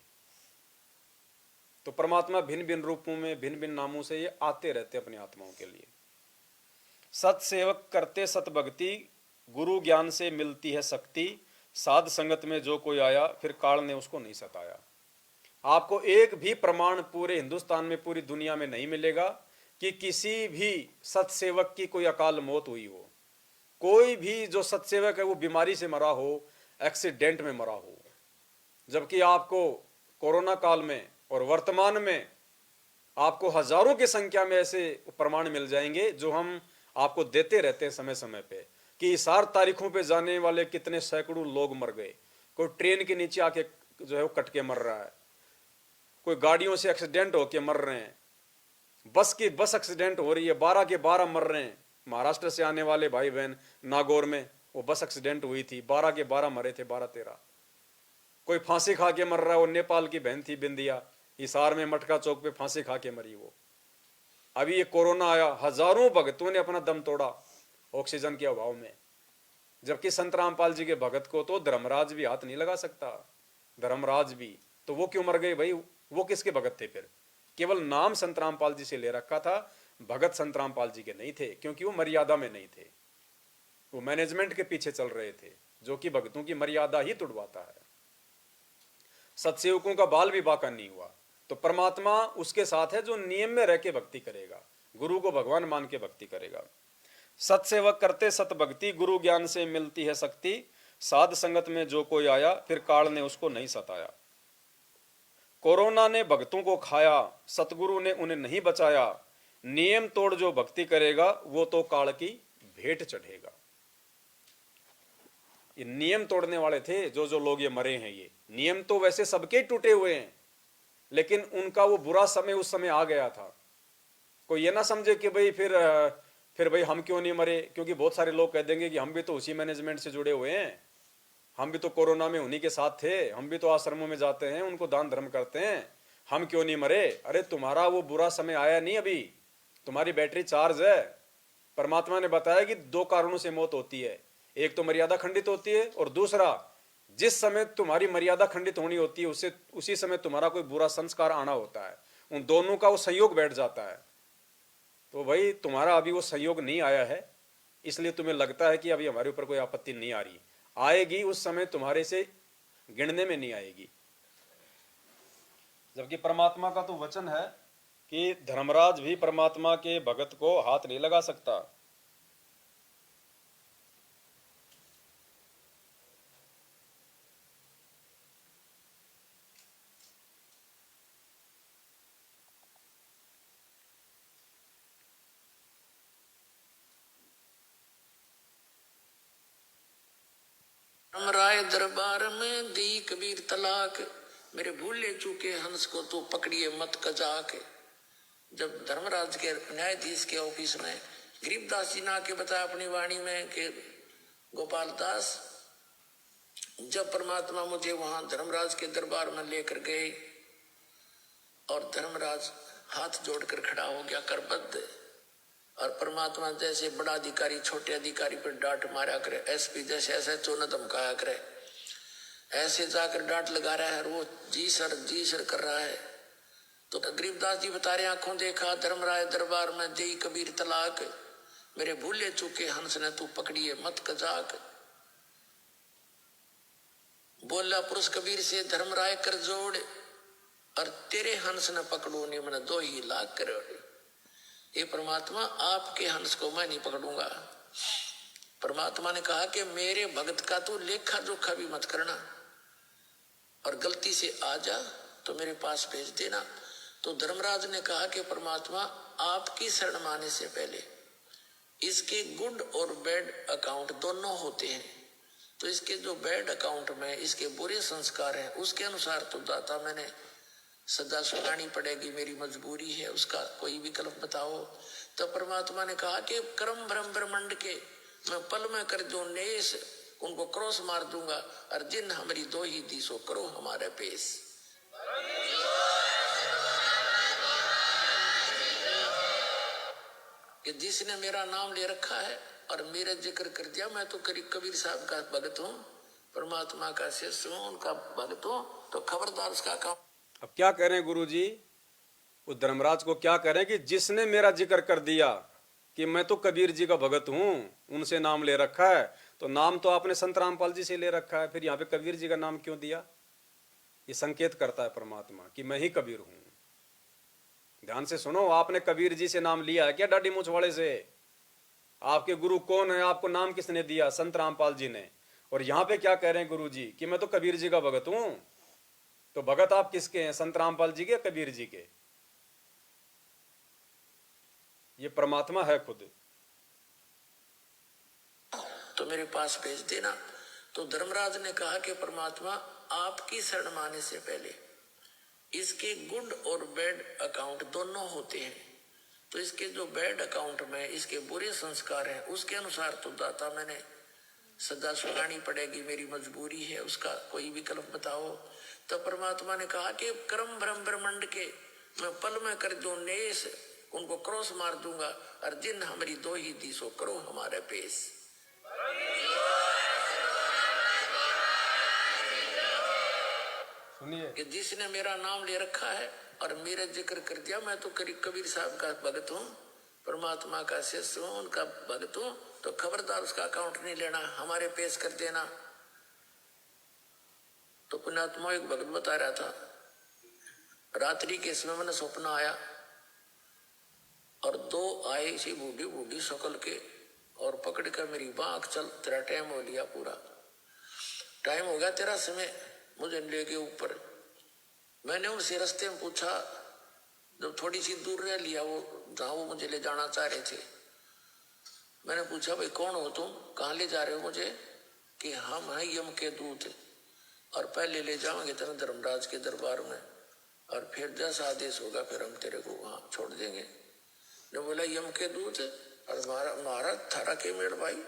तो परमात्मा भिन्न भिन्न रूपों में भिन्न भिन्न नामों से ये आते रहते अपनी आत्माओं के लिए। सत सेवक करते सत भक्ति, गुरु ज्ञान से मिलती है शक्ति, साध संगत में जो कोई आया, फिर काल ने उसको नहीं सताया। आपको एक भी प्रमाण पूरे हिंदुस्तान में, पूरी दुनिया में नहीं मिलेगा कि किसी भी सत्सेवक की कोई अकाल मौत हुई हो। कोई भी जो सत्सेवक है वो बीमारी से मरा हो, एक्सीडेंट में मरा हो। जबकि आपको कोरोना काल में और वर्तमान में आपको हजारों की संख्या में ऐसे प्रमाण मिल जाएंगे जो हम आपको देते रहते हैं समय समय पे, कि इस 4 तारीखों पे जाने वाले कितने सैकड़ों लोग मर गए। कोई ट्रेन के नीचे आके जो है वो कट के मर रहा है, कोई गाड़ियों से एक्सीडेंट होके मर रहे हैं, बस एक्सीडेंट हो रही है, 12 के 12 मर रहे हैं। महाराष्ट्र से आने वाले भाई बहन नागौर में वो बस एक्सीडेंट हुई थी, 12 के 12 मरे थे, 12-13। कोई फांसी खा के मर रहा है, वो नेपाल की बहन थी बिंदिया, हिसार में मटका चौक पे फांसी खा के मरी वो। अभी ये कोरोना आया, हजारों भक्तों ने अपना दम तोड़ा ऑक्सीजन के अभाव में। जबकि संत रामपाल जी के भगत को तो धर्मराज भी हाथ नहीं लगा सकता, धर्मराज भी। तो वो क्यों मर गए भाई? वो किसके भगत थे फिर? केवल नाम संत रामपाल जी से ले रखा था, भगत संत रामपाल जी के नहीं थे, क्योंकि वो मर्यादा में नहीं थे। वो मैनेजमेंट के पीछे चल रहे थे, जो कि भक्तों की मर्यादा ही तुड़वाता है। सत्सेवकों का बाल भी बाका नहीं हुआ। तो परमात्मा उसके साथ है जो नियम में रह के भक्ति करेगा, गुरु को भगवान मान के भक्ति करेगा। सत्सेवक करते सत भक्ति, गुरु ज्ञान से मिलती है शक्ति, साध संगत में जो कोई आया, फिर काल ने उसको नहीं सताया। कोरोना ने भक्तों को खाया, सतगुरु ने उन्हें नहीं बचाया। नियम तोड़ जो भक्ति करेगा, वो तो काल की भेंट चढ़ेगा। ये नियम तोड़ने वाले थे जो लोग ये मरे हैं। ये नियम तो वैसे सबके टूटे हुए हैं, लेकिन उनका वो बुरा समय उस समय आ गया था। कोई ये ना समझे कि भाई फिर भाई हम क्यों नहीं मरे, क्योंकि बहुत सारे लोग कह देंगे कि हम भी तो उसी मैनेजमेंट से जुड़े हुए हैं, हम भी तो कोरोना में उन्हीं के साथ थे, हम भी तो आश्रमों में जाते हैं, उनको दान धर्म करते हैं, हम क्यों नहीं मरे। अरे तुम्हारा वो बुरा समय आया नहीं, अभी तुम्हारी बैटरी चार्ज है। परमात्मा ने बताया कि 2 कारणों से मौत होती है, एक तो मर्यादा खंडित होती है, और दूसरा जिस समय तुम्हारी मर्यादा खंडित होनी होती है उसी समय तुम्हारा कोई बुरा संस्कार आना होता है। उन दोनों का वो संयोग बैठ जाता है। तो भाई तुम्हारा अभी वो संयोग नहीं आया है, इसलिए तुम्हें लगता है कि अभी हमारे ऊपर कोई आपत्ति नहीं आ रही। आएगी उस समय, तुम्हारे से गिनने में नहीं आएगी। जबकि परमात्मा का तो वचन है कि धर्मराज भी परमात्मा के भगत को हाथ नहीं लगा सकता। राय दरबार में दी कबीर तलाक, मेरे भूले चूके हंस को तू पकड़िए मत कजाक। जब धर्मराज के न्यायाधीश के ऑफिस में गरीबदास जी ने आके बताया अपनी वाणी में कि गोपाल दास, जब परमात्मा मुझे वहां धर्मराज के दरबार में लेकर गए और धर्मराज हाथ जोड़कर खड़ा हो गया करबद्ध, और परमात्मा जैसे बड़ा अधिकारी छोटे अधिकारी पर डांट मारा करे, एसपी जैसे ऐसे चोन धमकाया करे, ऐसे जाकर डांट लगा रहा है और वो जी सर कर रहा है। तो गरीबदास जी बता रहे, आंखों देखा धर्मराज दरबार में दी कबीर तलाक, मेरे भूले चूके हंस ने तू पकड़िए मत कजाक। बोला पुरुष कबीर से धर्मराय कर जोड़, और तेरे हंस न पकड़ू ने मैंने 2 लाख करोड़। ये परमात्मा आपके हंस को मैं नहीं पकड़ूंगा। परमात्मा ने कहा कि मेरे भक्त का तू लेखा जोखा भी मत करना, और गलती से आ जा तो मेरे पास भेज देना। तो धर्मराज ने कहा कि परमात्मा आपकी शरण माने से पहले इसके गुड और बैड अकाउंट दोनों होते हैं, तो इसके जो बैड अकाउंट में इसके बुरे संस्कार हैं उसके अनुसार तो दाता मैंने सजा सुनानी पड़ेगी, मेरी मजबूरी है, उसका कोई विकल्प बताओ। तो परमात्मा ने कहा कि कर्म भ्रम ब्रह्मंड के मैं पल में कर दूं नेस, उनको क्रॉस मार दूंगा, और जिन हमारी 2 दिशो करो हमारे पेश। कि जिसने मेरा नाम ले रखा है और मेरा जिक्र कर दिया, मैं तो कबीर साहब का भगत हूँ, परमात्मा का शिष्य हूँ, उनका भगत हूँ, तो खबरदार उसका काम। अब क्या कह रहे हैं गुरु जी, उस धर्मराज को क्या कह रहे हैं कि जिसने मेरा जिक्र कर दिया कि मैं तो कबीर जी का भगत हूँ, उनसे नाम ले रखा है, तो नाम तो आपने संत रामपाल जी से ले रखा है, फिर यहाँ पे कबीर जी का नाम क्यों दिया? ये संकेत करता है परमात्मा कि मैं ही कबीर हूँ। ध्यान से सुनो, आपने कबीर जी से नाम लिया है क्या दाढ़ी मूंछ वाले से? आपके गुरु कौन है? आपको नाम किसने दिया? संत रामपाल जी ने। और यहाँ पे क्या कह रहे हैं गुरु जी कि मैं तो कबीर जी का भगत हूं। तो भगत आप किसके हैं? संत रामपाल जी के, कबीर जी के? ये परमात्मा है खुद। तो मेरे पास भेज देना। तो धर्मराज ने कहा कि परमात्मा आपकी शरण माने से पहले इसके गुड और बैड अकाउंट दोनों होते हैं, तो इसके जो बैड अकाउंट में इसके बुरे संस्कार हैं उसके अनुसार तो दाता मैंने सजा सुनानी पड़ेगी, मेरी मजबूरी है, उसका कोई विकल्प बताओ। तो परमात्मा ने कहा कि कर्म भ्रम ब्रह्मंड के मैं पल में कर दूं नेस, उनको क्रॉस मार दूंगा, और जिन हमारी 2 दिशो करो हमारे पेश। सुनिए कि जिसने मेरा नाम ले रखा है और मेरा जिक्र कर दिया, मैं तो कबीर साहब का भगत हूँ, परमात्मा का शिष्य हूँ, उनका भगत हूँ, तो खबरदार उसका अकाउंट नहीं लेना, हमारे पेश कर देना। तो पुण्यात्मा एक भगत बता रहा था, रात्रि के समय मैंने सपना आया और 2 आए इसी बूढ़ी बूढ़ी शकल के और पकड़ कर मेरी बांख, चल तेरा टाइम हो लिया, पूरा टाइम हो गया तेरा समय, मुझे लेके ऊपर। मैंने उनसे रास्ते में पूछा, जब थोड़ी सी दूर रह लिया वो जहां वो मुझे ले जाना चाह रहे थे, मैंने पूछा भाई कौन हो तुम, कहाँ ले जा रहे हो मुझे? कि हम हैं यम के दूत और पहले ले जाओगे तेरे धर्मराज के दरबार में, और फिर जैसा आदेश होगा फिर हम तेरे को वहां छोड़ देंगे। जो बोला यम के दूत और महाराज थारा के मेड़ भाई,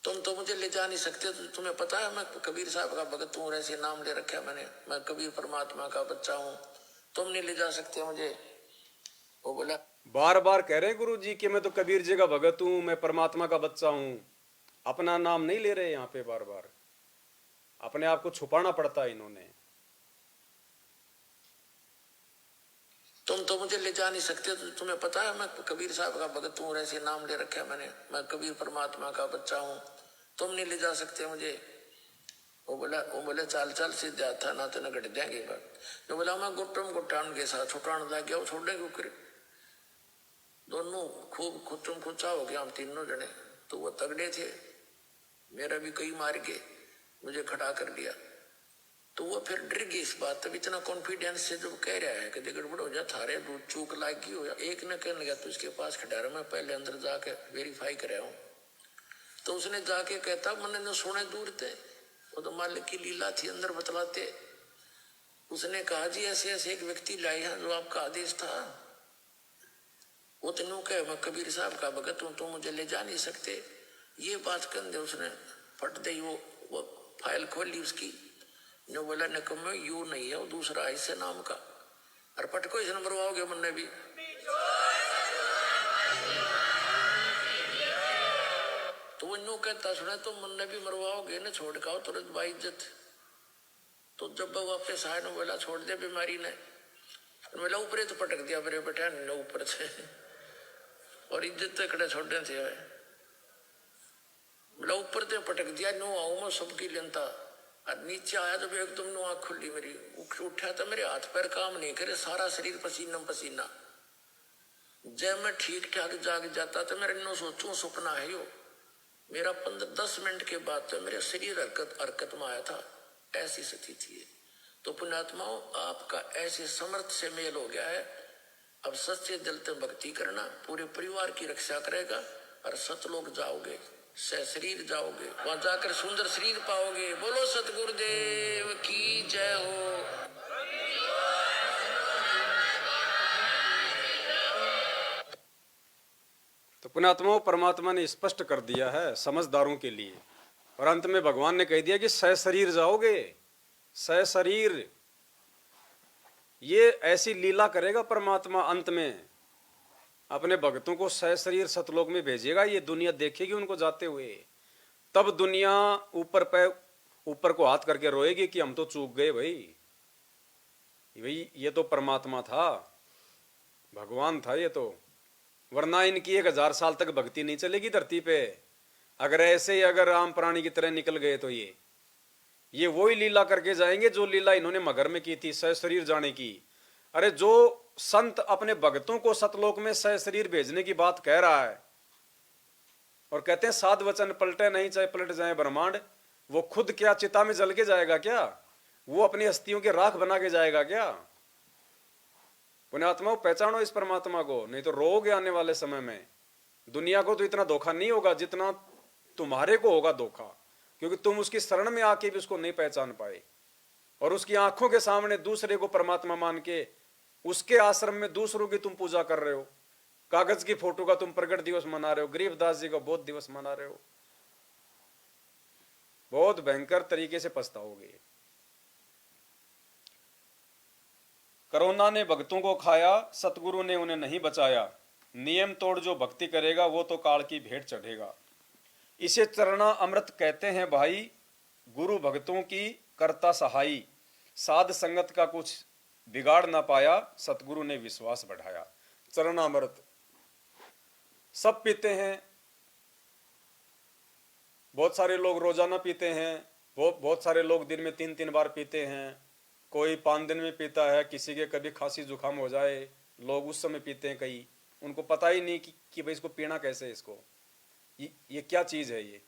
तुम तो मुझे ले जा नहीं सकते, तो तुम्हें पता है मैं कबीर साहब का भगत हूँ, ऐसे नाम ले रखा है मैंने, मैं कबीर परमात्मा का बच्चा हूँ, तुम नहीं ले जा सकते मुझे। वो बोला बार बार कह रहे हैं गुरु जी कि मैं तो कबीर जी का भगत हूँ, मैं परमात्मा का बच्चा हूँ, अपना नाम नहीं ले रहे यहाँ पे, बार बार अपने आप को छुपाना पड़ता है इन्होंने। तुम तो मुझे ले जा नहीं सकते, तो तुम्हें पता है मैं कबीर साहब का भगत हूँ, ऐसे नाम ले रखा है मैंने, मैं कबीर परमात्मा का बच्चा हूँ, तुम नहीं ले जा सकते मुझे। वो बोला चाल चाल सीधा था ना, तो न घट देंगे बात। जो बोला मैं गुट्टम गुट्टान के साथ छुटान लग गया, वो छोड़ देंगे उकरे, दोनों खूब खुचम खुचा हो गया हम तीनों जने। तो वो तगड़े थे, मेरा भी कई मार के मुझे खड़ा कर दिया। तो वो फिर डर गई इस बात, तब इतना कॉन्फिडेंस से जो कह रहा है कि गड़बड़ हो जा, थारे दो चूक लागी हो, एक ने कहने लगा तो उसके पास खड़ा रहा, मैं पहले अंदर जाके वेरीफाई कर रहा हूँ। तो उसने जाके कहता मैंने न सुने दूर थे, वो तो मालिक की लीला थी, अंदर बतलाते। उसने कहा जी ऐसे ऐसे एक व्यक्ति लाए हैं जो आपका आदेश था। वो तेनों कहे मैं कबीर साहब का भगत हूं, तो मुझे ले जा नहीं सकते। ये बात कर दे उसने फट दे वो फाइल खोली उसकी, जो बोला निकम्मे यू नहीं है, वो दूसरा है इससे नाम का, और पटको इस नंबर आओगे मन भी। तो वो यूं कहता सुना तो मन भी मरवाओगे न, छोड़ का तुरंत बाई इज्जत। तो जब वो वापस आए न बोला छोड़ दे बीमारी ने, बोला ऊपर तो पटक दिया मेरे बेटा ने ऊपर से, और इज्जत तकड़े छोड़ने थे। बोला ऊपर तो पटक दिया, नो आऊ मैं सबकी लेनता। और नीचे आया जब एकदम नो आँख खुली मेरी, उठा तो मेरे हाथ पैर काम नहीं करे, सारा शरीर पसीना पसीना। जब मैं ठीक ठाक जाग जाता तो मेरे नो सोचूं सपना है यो, मेरा 15-10 मिनट के बाद तो मेरे शरीर हरकत में आया था, ऐसी स्थिति है। तो पुण्यात्माओं आपका ऐसे समर्थ से मेल हो गया है। अब सच्चे दिल से भक्ति करना, पूरे परिवार की रक्षा करेगा, और सतलोक जाओगे, शरीर जाओगे, वहां जाकर सुंदर शरीर पाओगे। बोलो सतगुरुदेव की जय हो। तो पुण्यात्माओं परमात्मा ने स्पष्ट कर दिया है समझदारों के लिए, और अंत में भगवान ने कह दिया कि सशरीर जाओगे, सशरीर। ये ऐसी लीला करेगा परमात्मा, अंत में अपने भक्तों को सशरीर सतलोक में भेजेगा। ये दुनिया देखेगी उनको जाते हुए, तब दुनिया ऊपर को हाथ करके रोएगी कि हम तो चूक गए भाई, ये तो परमात्मा था, भगवान था ये तो, वरना इनकी 1000 साल तक भक्ति नहीं चलेगी धरती पे। अगर ऐसे ही अगर आम प्राणी की तरह निकल गए तो ये वही लीला करके जाएंगे जो लीला इन्होंने मगर में की थी, सशरीर जाने की। अरे जो संत अपने भक्तों को सतलोक में सशरीर भेजने की बात कह रहा है, और कहते हैं साध वचन पलटे नहीं चाहे पलट जाए ब्रह्मांड, वो खुद क्या चिता में जल के जाएगा क्या? वो अपनी हस्तियों के राख बना के जाएगा क्या? पुण्यात्माओं पहचानो इस परमात्मा को, नहीं तो रोगे आने वाले समय में। दुनिया को तो इतना धोखा नहीं होगा जितना तुम्हारे को होगा धोखा, क्योंकि तुम उसकी शरण में आके भी उसको नहीं पहचान पाए, और उसकी आंखों के सामने दूसरे को परमात्मा मान के उसके आश्रम में दूसरों की तुम पूजा कर रहे हो। कागज की फोटो का तुम प्रगट दिवस मना रहे हो, गरीबदास जी का बोध दिवस मना रहे हो। बहुत भयंकर तरीके से पछताओगे। कोरोना ने भक्तों को खाया, सतगुरु ने उन्हें नहीं बचाया। नियम तोड़ जो भक्ति करेगा वो तो काल की भेंट चढ़ेगा। इसे चरना अमृत कहते हैं भाई, गुरु भक्तों की करता सहाई। साध संगत का कुछ बिगाड़ ना पाया, सतगुरु ने विश्वास बढ़ाया। चरणामृत सब पीते हैं, बहुत सारे लोग रोजाना पीते हैं, बहुत सारे लोग दिन में 3-3 बार पीते हैं, कोई 5 दिन में पीता है, किसी के कभी खांसी जुकाम हो जाए लोग उस समय पीते हैं। कई उनको पता ही नहीं कि भाई इसको पीना कैसे है, इसको ये क्या चीज है ये,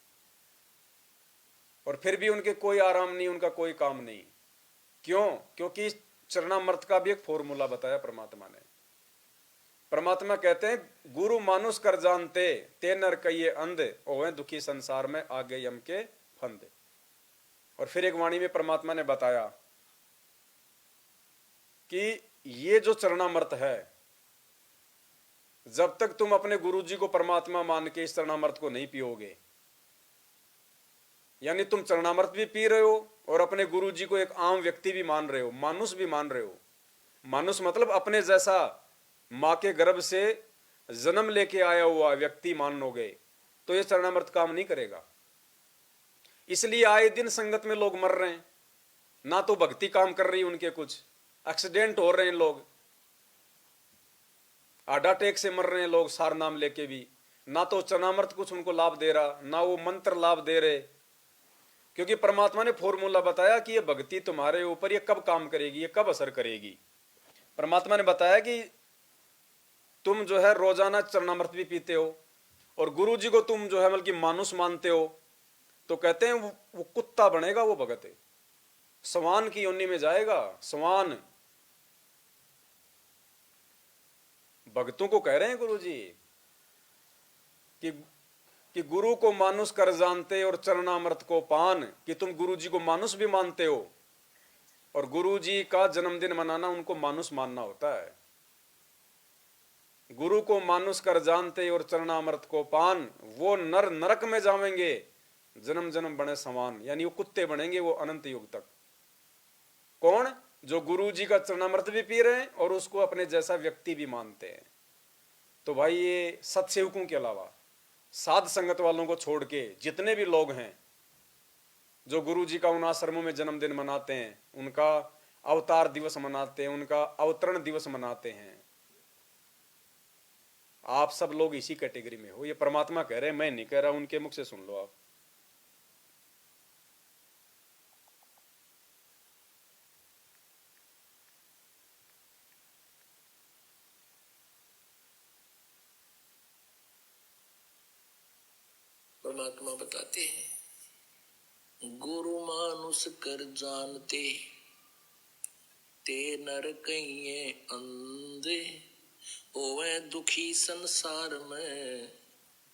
और फिर भी उनके कोई आराम नहीं, उनका कोई काम नहीं। क्यों? क्योंकि चरणामृत का भी एक फॉर्मूला बताया परमात्मा ने। परमात्मा कहते हैं गुरु मानुष कर जानते, ते नर कहिए अंध, ओवे दुखी संसार में आगे यम के फंद। और फिर एक वाणी में परमात्मा ने बताया कि ये जो चरणामृत है, जब तक तुम अपने गुरुजी को परमात्मा मान के इस चरणामृत को नहीं पियोगे, यानी तुम चरणामृत भी पी रहे हो और अपने गुरुजी को एक आम व्यक्ति भी मान रहे हो, मानुष भी मान रहे हो। मानुष मतलब अपने जैसा मां के गर्भ से जन्म लेके आया हुआ व्यक्ति मान लोगे तो ये चरणामृत काम नहीं करेगा। इसलिए आए दिन संगत में लोग मर रहे हैं, ना तो भक्ति काम कर रही उनके, कुछ एक्सीडेंट हो रहे हैं, लोग हार्ट अटैक से मर रहे हैं लोग सार नाम लेके भी, ना तो चरणामृत कुछ उनको लाभ दे रहा, ना वो मंत्र लाभ दे रहे। क्योंकि परमात्मा ने फॉर्मूला बताया कि ये भक्ति तुम्हारे ऊपर ये कब काम करेगी, ये कब असर करेगी। परमात्मा ने बताया कि तुम जो है रोजाना चरणामृत भी पीते हो और गुरु जी को तुम जो है बल्कि मानुष मानते हो, तो कहते हैं वो कुत्ता बनेगा, वो भगत है, स्वान की योनि में जाएगा। स्वान भक्तों को कह रहे हैं गुरु जी कि गुरु को मानुष कर जानते और चरणामृत को पान, कि तुम गुरु जी को मानुष भी मानते हो और गुरु जी का जन्मदिन मनाना उनको मानुष मानना होता है। गुरु को मानुष कर जानते और चरणामृत को पान, वो नर नरक में जावेंगे जन्म जन्म बने समान, यानी वो कुत्ते बनेंगे वो अनंत युग तक। कौन? जो गुरु जी का चरणामृत भी पी रहे हैं और उसको अपने जैसा व्यक्ति भी मानते हैं। तो भाई ये सत्सेवकों के अलावा साध संगत वालों को छोड़ के जितने भी लोग हैं जो गुरु जी का उन आश्रमों में जन्मदिन मनाते हैं, उनका अवतार दिवस मनाते हैं, उनका अवतरण दिवस मनाते हैं, आप सब लोग इसी कैटेगरी में हो। ये परमात्मा कह रहे हैं, मैं नहीं कह रहा, उनके मुख से सुन लो आप। परमात्मा बताते हैं, गुरु मानुष कर जानते ते नर कहिए अंधे, ओवे दुखी संसार में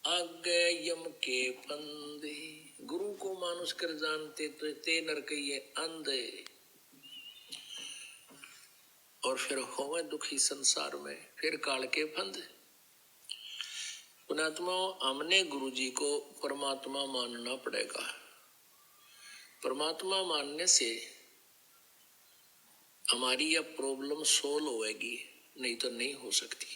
आगे यम के फंदे। गुरु को मानुष कर जानते तो ते नर कहिए अंधे, और फिर होवे दुखी संसार में, फिर काल के फंदे। पुणात्मा, हमने गुरु जी को परमात्मा मानना पड़ेगा। परमात्मा मानने से हमारी यह प्रॉब्लम सोल्व होएगी, नहीं तो नहीं हो सकती।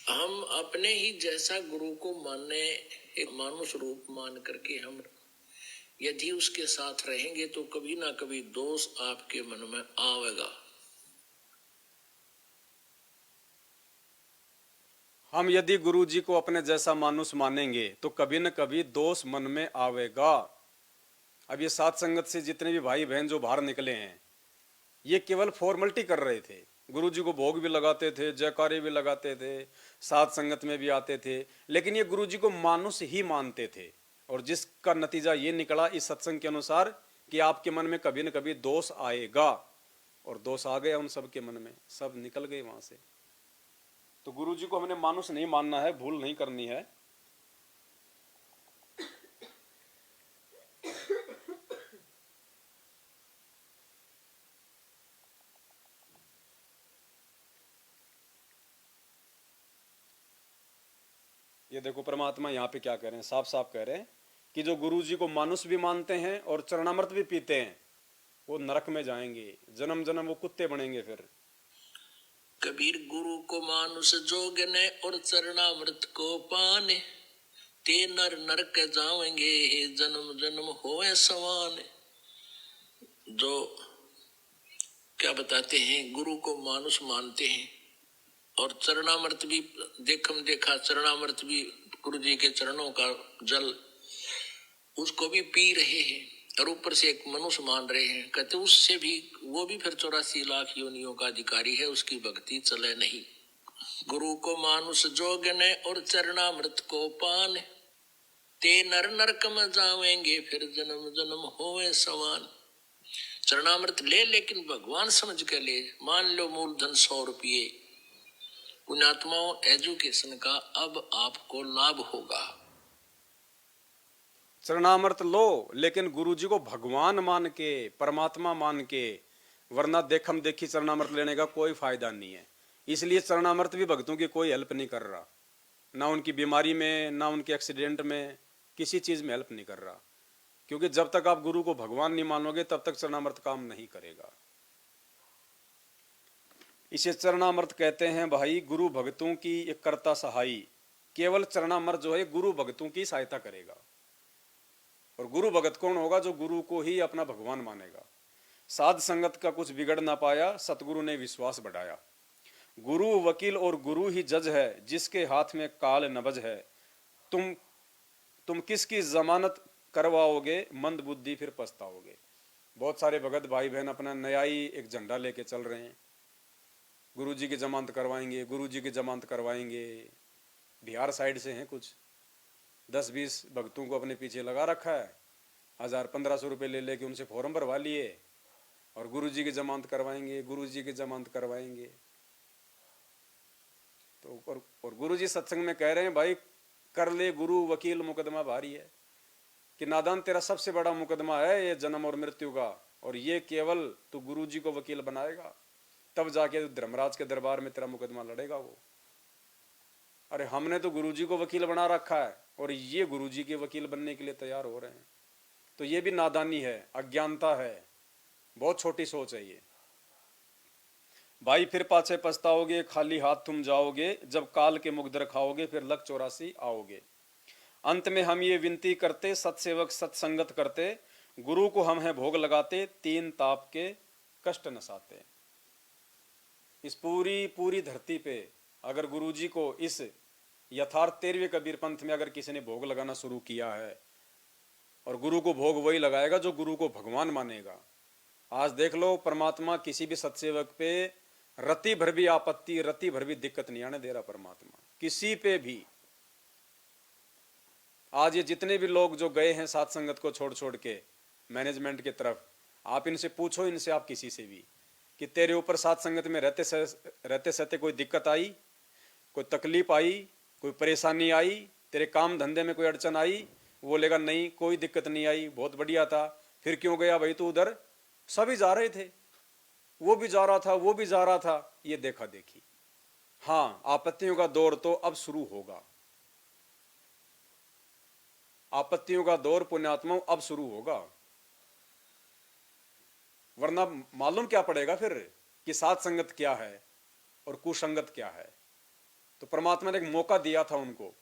हम अपने ही जैसा गुरु को माने, एक मानुष रूप मान करके हम यदि उसके साथ रहेंगे तो कभी ना कभी दोष आपके मन में आवेगा। हम यदि गुरु जी को अपने जैसा मानुष मानेंगे तो कभी न कभी दोष मन में आवेगा। अब ये साथ संगत से जितने भी भाई बहन जो बाहर निकले हैं, ये केवल फॉर्मेलिटी कर रहे थे। गुरु जी को भोग भी लगाते थे, जयकारे भी लगाते थे, साथ संगत में भी आते थे, लेकिन ये गुरु जी को मानुष ही मानते थे। और जिसका नतीजा ये निकला इस सत्संग के अनुसार कि आपके मन में कभी न कभी दोष आएगा, और दोष आ गया उन सब के मन में, सब निकल गए वहां से। तो गुरु जी को हमने मानुष नहीं मानना है, भूल नहीं करनी है। ये देखो परमात्मा यहाँ पे क्या कह रहे हैं, साफ साफ कह रहे हैं कि जो गुरु जी को मानुष भी मानते हैं और चरणामृत भी पीते हैं, वो नरक में जाएंगे, जन्म जन्म वो कुत्ते बनेंगे। फिर कबीर, गुरु को मानुष जोगने और चरणामृत को पाने, ते नर नरक जाएंगे जन्म जन्म होए समान। जो क्या बताते हैं, गुरु को मानुष मानते हैं और चरणामृत भी देखम देखा, चरणामृत भी गुरु जी के चरणों का जल उसको भी पी रहे हैं, और ऊपर से एक मनुष्य मान रहे हैं। कहते उससे भी, वो भी फिर 84 लाख योनियों का अधिकारी है, उसकी भक्ति चले नहीं। गुरु को मानुष जोगने और चरणामृत को पान, ते नर नरक में जावेंगे फिर जन्म जन्म होवे समान। चरणामृत ले, लेकिन भगवान समझ के ले। मान लो मूलधन 100 रुपये। पुण्यात्माओं, एजुकेशन का अब आपको लाभ होगा। चरणामृत लो, लेकिन गुरु जी को भगवान मान के, परमात्मा मान के, वरना देखम देखी चरणामृत लेने का कोई फायदा नहीं है। इसलिए चरणामृत भी भक्तों की कोई हेल्प नहीं कर रहा, ना उनकी बीमारी में, ना उनके एक्सीडेंट में, किसी चीज में हेल्प नहीं कर रहा। क्योंकि जब तक आप गुरु को भगवान नहीं मानोगे तब तक चरणामृत काम नहीं करेगा। इसे चरणामृत कहते हैं भाई, गुरु भक्तों की एक कर्ता सहाई। केवल चरणामृत जो है गुरु भक्तों की सहायता करेगा। और गुरु भगत कौन होगा? जो गुरु को ही अपना भगवान मानेगा। साध संगत का कुछ बिगड़ ना पाया, सतगुरु ने विश्वास बढ़ाया। गुरु वकील और गुरु ही जज है, जिसके हाथ में काल नबज है। तुम किसकी जमानत करवाओगे, मंद बुद्धि फिर पछताओगे। बहुत सारे भगत भाई बहन अपना नया ही एक झंडा लेके चल रहे हैं, गुरु जी की जमानत करवाएंगे, गुरु जी की जमानत करवाएंगे। बिहार साइड से हैं कुछ, 10-20 भक्तों को अपने पीछे लगा रखा है, 1000-1500 रुपये ले लेके उनसे फॉर्म भरवा लिए और गुरु जी की जमानत करवाएंगे, गुरु जी की जमानत करवाएंगे। तो और गुरु जी सत्संग में कह रहे हैं भाई कर ले गुरु वकील मुकदमा भारी है, कि नादान तेरा सबसे बड़ा मुकदमा है ये जन्म और मृत्यु का, और ये केवल तू गुरु जी को वकील बनाएगा तब जाके धर्मराज के दरबार में तेरा मुकदमा लड़ेगा वो। अरे हमने तो गुरु जी को वकील बना रखा है और ये गुरु जी के वकील बनने के लिए तैयार हो रहे हैं। तो ये भी नादानी है, अज्ञानता है, बहुत छोटी सोच है ये। भाई फिर पाछे पछताओगे, खाली हाथ तुम जाओगे, जब काल के मुकद्दर खाओगे, फिर लक 84 आओगे। अंत में हम ये विनती करते, सत्सेवक सत्संगत करते, गुरु को हम है भोग लगाते, 3 ताप के कष्ट नसाते। इस पूरी धरती पे अगर गुरु जी को इस यथार्थ 13वें कबीर पंथ में अगर किसी ने भोग लगाना शुरू किया है, और गुरु को भोग वही लगाएगा जो गुरु को भगवान मानेगा। आज देख लो परमात्मा किसी भी सत्सेवक पे रति भर भी आपत्ति, रति भर भी दिक्कत नहीं आने दे रहा परमात्मा किसी पे भी। आज ये जितने भी लोग जो गए हैं साथ संगत को छोड़ छोड़ के मैनेजमेंट की तरफ, आप इनसे पूछो, इनसे आप किसी से भी, कि तेरे ऊपर साथ संगत में रहते सहते कोई दिक्कत आई, कोई तकलीफ आई, कोई परेशानी आई, तेरे काम धंधे में कोई अड़चन आई? वो बोलेगा नहीं कोई दिक्कत नहीं आई, बहुत बढ़िया था। फिर क्यों गया भाई तू उधर? सभी जा रहे थे, वो भी जा रहा था, वो भी जा रहा था, ये देखा देखी। हाँ, आपत्तियों का दौर तो अब शुरू होगा, आपत्तियों का दौर पुण्यात्माओं अब शुरू होगा, वरना मालूम क्या पड़ेगा फिर कि साथ संगत क्या है और कुसंगत क्या है। तो परमात्मा ने एक मौका दिया था उनको,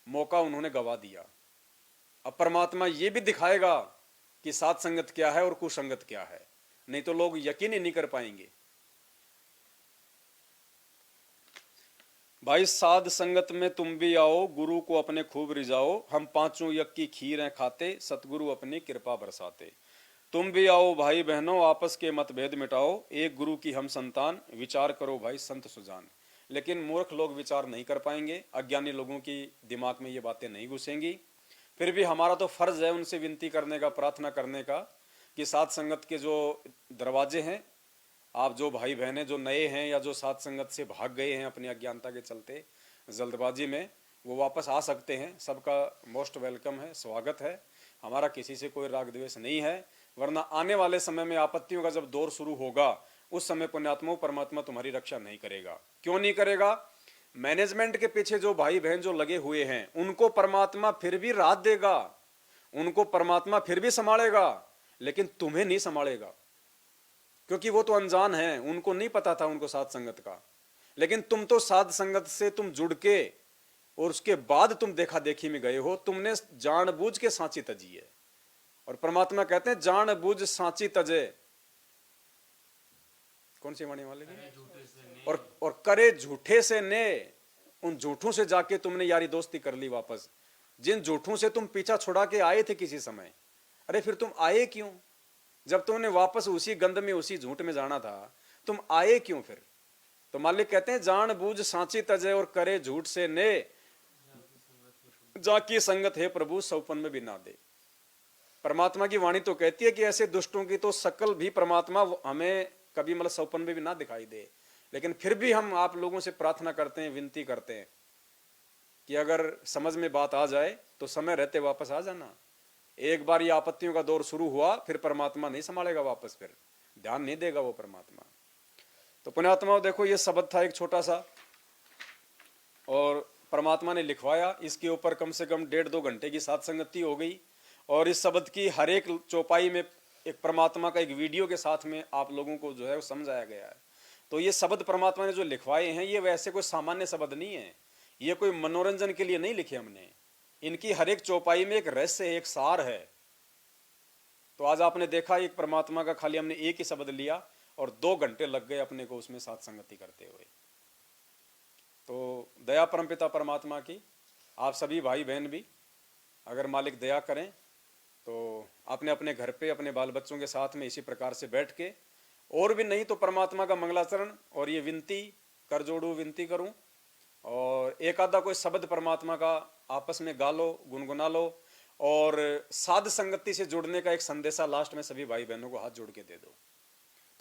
मौका उन्होंने गवा दिया। अब परमात्मा ये भी दिखाएगा कि साथ संगत क्या है और कुसंगत क्या है, नहीं तो लोग यकीन ही नहीं कर पाएंगे। भाई साध संगत में तुम भी आओ, गुरु को अपने खूब रिझाओ, हम 5 यज्ञ की खीरें खाते, सतगुरु अपनी कृपा बरसाते। तुम भी आओ भाई बहनों, आपस के मतभेद मिटाओ, एक गुरु की हम संतान, विचार करो भाई संत सुजान। लेकिन मूर्ख लोग विचार नहीं कर पाएंगे, अज्ञानी लोगों की दिमाग में ये बातें नहीं घुसेंगी। फिर भी हमारा तो फर्ज है उनसे विनती करने का, प्रार्थना करने का, कि साथ संगत के जो दरवाजे हैं, आप जो भाई बहनें जो नए हैं या जो साथ संगत से भाग गए हैं अपनी अज्ञानता के चलते जल्दबाजी में, वो वापस आ सकते हैं। सबका मोस्ट वेलकम है, स्वागत है, हमारा किसी से कोई राग द्वेष नहीं है। वरना आने वाले समय में आपत्तियों का जब दौर शुरू होगा, उस समय पुण्यात्माओं परमात्मा तुम्हारी रक्षा नहीं करेगा। क्यों नहीं करेगा? मैनेजमेंट के पीछे जो भाई बहन जो लगे हुए हैं, उनको परमात्मा फिर भी राहत देगा, उनको परमात्मा फिर भी संभालेगा, लेकिन तुम्हें नहीं संभालेगा, क्योंकि वो तो अनजान है, उनको नहीं पता था उनको साथ संगत का। लेकिन तुम तो साध संगत से तुम जुड़ के और उसके बाद तुम देखा देखी में गए हो, तुमने जानबूझ के सांची तजी है। और परमात्मा कहते हैं जानबूझ सांची तजे, कौन सी वाणी वाले और करे झूठे से ने, उन झूठों से जाके तुमने यारी दोस्ती कर ली वापस, जिन झूठों से तुम पीछा छुड़ा के आए थे किसी समय। अरे फिर तुम आए क्यों? जब तुमने वापस उसी गंद में उसी झूठ में जाना था, तुम आए क्यों फिर? तो मालिक कहते हैं जानबूझ सांची तजे और करे झूठ से ने, जाकी संगत है प्रभु सौपन में भी ना दे। परमात्मा की वाणी तो कहती है कि ऐसे दुष्टों की तो शकल भी परमात्मा हमें कभी मतलब सौपन में भी ना दिखाई दे। लेकिन फिर भी हम आप लोगों से प्रार्थना करते हैं, विनती करते हैं कि अगर समझ में बात आ जाए तो समय रहते वापस आ जाना। एक बार ये आपत्तियों का दौर शुरू हुआ, फिर परमात्मा नहीं संभालेगा वापस, फिर ध्यान नहीं देगा वो परमात्मा। तो पुण्यात्माओं देखो, ये शब्द था एक छोटा सा, और परमात्मा ने लिखवाया, इसके ऊपर कम से कम 1.5-2 घंटे की सत्संगति हो गई। और इस शब्द की हर एक चौपाई में एक परमात्मा का एक वीडियो के साथ में आप लोगों को जो है वो समझाया गया है। तो ये शब्द परमात्मा ने जो लिखवाए हैं, ये वैसे कोई सामान्य शब्द नहीं है, ये कोई मनोरंजन के लिए नहीं लिखे हमने। इनकी हर एक चौपाई में एक रहस्य है, एक सार है। तो आज आपने देखा एक परमात्मा का खाली हमने एक ही शब्द लिया और 2 घंटे लग गए अपने को उसमें सत्संगति करते हुए। तो दया परमपिता परमात्मा की, आप सभी भाई बहन भी अगर मालिक दया करें तो अपने अपने घर पे अपने बाल बच्चों के साथ में इसी प्रकार से बैठ के, और भी नहीं तो परमात्मा का मंगलाचरण और ये विनती कर जोड़ू, विनती करूं, और एक आधा कोई शब्द परमात्मा का आपस में गा लो, गुनगुना लो, और साध संगति से जुड़ने का एक संदेशा लास्ट में सभी भाई बहनों को हाथ जोड़ के दे दो।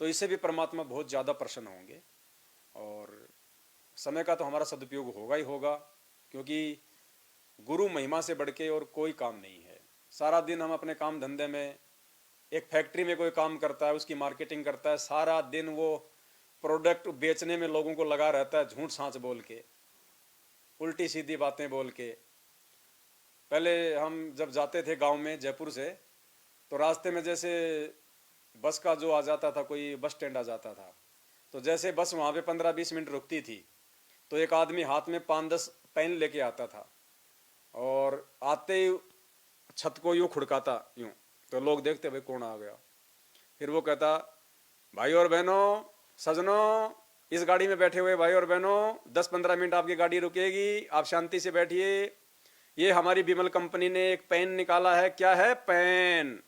तो इससे भी परमात्मा बहुत ज़्यादा प्रसन्न होंगे। और समय का तो हमारा सदुपयोग होगा ही होगा, क्योंकि गुरु महिमा से बढ़ के और कोई काम नहीं है। सारा दिन हम अपने काम धंधे में, एक फैक्ट्री में कोई काम करता है, उसकी मार्केटिंग करता है, सारा दिन वो प्रोडक्ट बेचने में लोगों को लगा रहता है, झूठ सांच बोल के, उल्टी सीधी बातें बोल के। पहले हम जब जाते थे गांव में जयपुर से, तो रास्ते में जैसे बस का जो आ जाता था, कोई बस स्टैंड आ जाता था, तो जैसे बस वहाँ पे 15-20 मिनट रुकती थी, तो एक आदमी हाथ में 5-10 पेन लेके आता था और आते ही छत को यूँ खुड़काता यूँ, तो लोग देखते भाई कौन आ गया। फिर वो कहता, भाई और बहनों, सजनों, इस गाड़ी में बैठे हुए भाई और बहनों, 10-15 मिनट आपकी गाड़ी रुकेगी, आप शांति से बैठिए। ये हमारी विमल कंपनी ने एक पेन निकाला है। क्या है? पेन।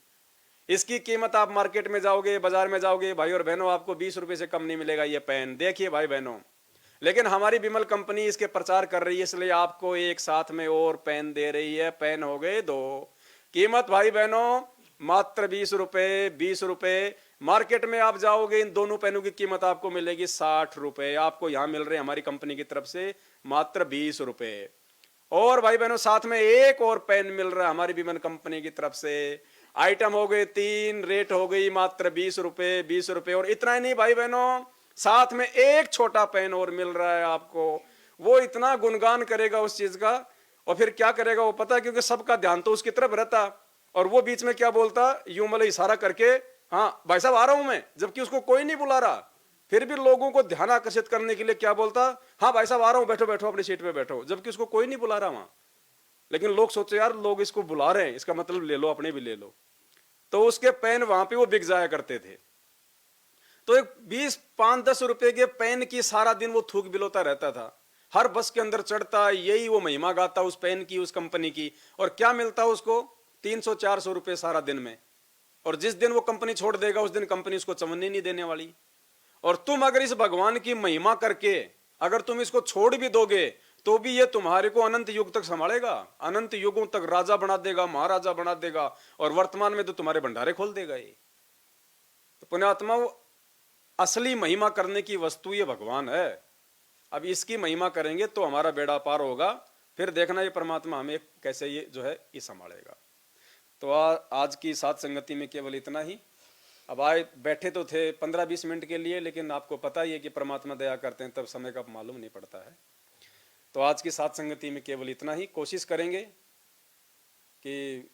इसकी कीमत आप मार्केट में जाओगे, बाजार में जाओगे भाई और बहनों, आपको 20 रुपए से कम नहीं मिलेगा ये पेन। देखिए भाई बहनों, लेकिन हमारी विमल कंपनी इसके प्रचार कर रही है, इसलिए आपको एक साथ में और पेन दे रही है। पेन हो गए 2। कीमत भाई बहनों मात्र 20 रुपए। 20 रुपए। मार्केट में आप जाओगे, इन दोनों पेनों की कीमत आपको मिलेगी 60 रुपए। आपको यहाँ मिल रहे हैं हमारी कंपनी की तरफ से मात्र 20 रुपए। और भाई बहनों साथ में एक और पेन मिल रहा है हमारी विमल कंपनी की तरफ से। आइटम हो गए 3, रेट हो गई मात्र 20 रुपए। 20 रुपए। और इतना ही नहीं भाई बहनों, साथ में एक छोटा पेन और मिल रहा है आपको। वो इतना गुणगान करेगा उस चीज का, और फिर क्या करेगा वो पता है, क्योंकि सबका ध्यान तो उसकी तरफ रहता, और वो बीच में क्या बोलता, यूं मतलब इशारा करके, हाँ भाई साहब आ रहा हूं मैं, जबकि उसको कोई नहीं बुला रहा। फिर भी लोगों को ध्यान आकर्षित करने के लिए क्या बोलता, हाँ भाई साहब आ रहा हूं, बैठो बैठो अपनी सीट पे बैठो, जबकि उसको कोई नहीं बुला रहा वहां। लेकिन लोग सोचे यार लोग इसको बुला रहे हैं, इसका मतलब ले लो, अपने भी ले लो। तो उसके पेन वहां पे वो बिक जाया करते थे। तो एक 20-5-10 रुपए के पेन की सारा दिन वो थूक बिलोता रहता था। हर बस के अंदर चढ़ता, यही वो महिमा गाता उस पेन की, उस कंपनी की। और क्या मिलता उसको? 300-400 रुपए सारा दिन में। और जिस दिन वो कंपनी छोड़ देगा उस दिन कंपनी उसको चवन्नी नहीं देने वाली। और तुम अगर इस भगवान की महिमा करके अगर तुम इसको छोड़ भी दोगे तो भी ये तुम्हारे को अनंत युग तक संभालेगा, अनंत युगों तक राजा बना देगा, महाराजा बना देगा, और वर्तमान में तो तुम्हारे भंडारे खोल देगा ये। तो पुण्यात्मा, असली महिमा करने की वस्तु ये भगवान है। अब इसकी महिमा करेंगे तो हमारा बेड़ा पार होगा। फिर देखना ये परमात्मा हमें कैसे ये जो है ये संभालेगा। तो आज की साथ संगति में केवल इतना ही। अब आए बैठे तो थे 15-20 मिनट के लिए, लेकिन आपको पता ही है कि परमात्मा दया करते हैं तब समय का मालूम नहीं पड़ता है। तो आज की साथ संगति में केवल इतना ही। कोशिश करेंगे कि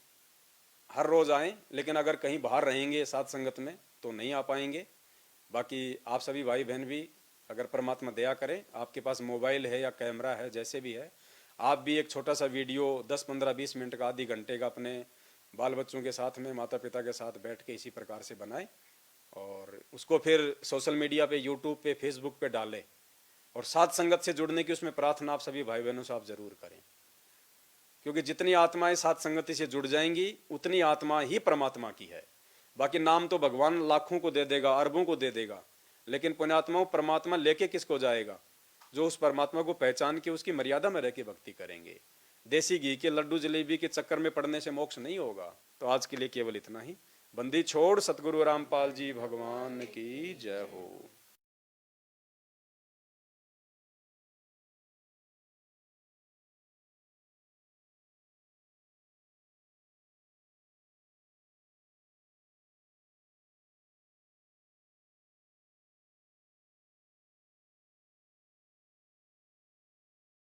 हर रोज आएं, लेकिन अगर कहीं बाहर रहेंगे साथ संगत में तो नहीं आ पाएंगे। बाकी आप सभी भाई बहन भी अगर परमात्मा दया करें, आपके पास मोबाइल है या कैमरा है, जैसे भी है, आप भी एक छोटा सा वीडियो 10-15-20 मिनट का, आधी घंटे का अपने बाल बच्चों के साथ में, माता पिता के साथ बैठ के इसी प्रकार से बनाएं, और उसको फिर सोशल मीडिया पे, यूट्यूब पे, फेसबुक पे डालें। और साथ संगत से जुड़ने की उसमें प्रार्थना आप सभी भाई बहनों से आप जरूर करें, क्योंकि जितनी आत्माएं साथ संगति से जुड़ जाएंगी उतनी आत्मा ही परमात्मा की है। बाकी नाम तो भगवान लाखों को दे देगा, अरबों को दे देगा, लेकिन पुण्यात्माओं परमात्मा लेके किसको जाएगा? जो उस परमात्मा को पहचान के उसकी मर्यादा में रह के भक्ति करेंगे। देसी घी के लड्डू जलेबी के चक्कर में पड़ने से मोक्ष नहीं होगा। तो आज के लिए केवल इतना ही। बंदी छोड़ सतगुरु रामपाल जी भगवान की जय हो।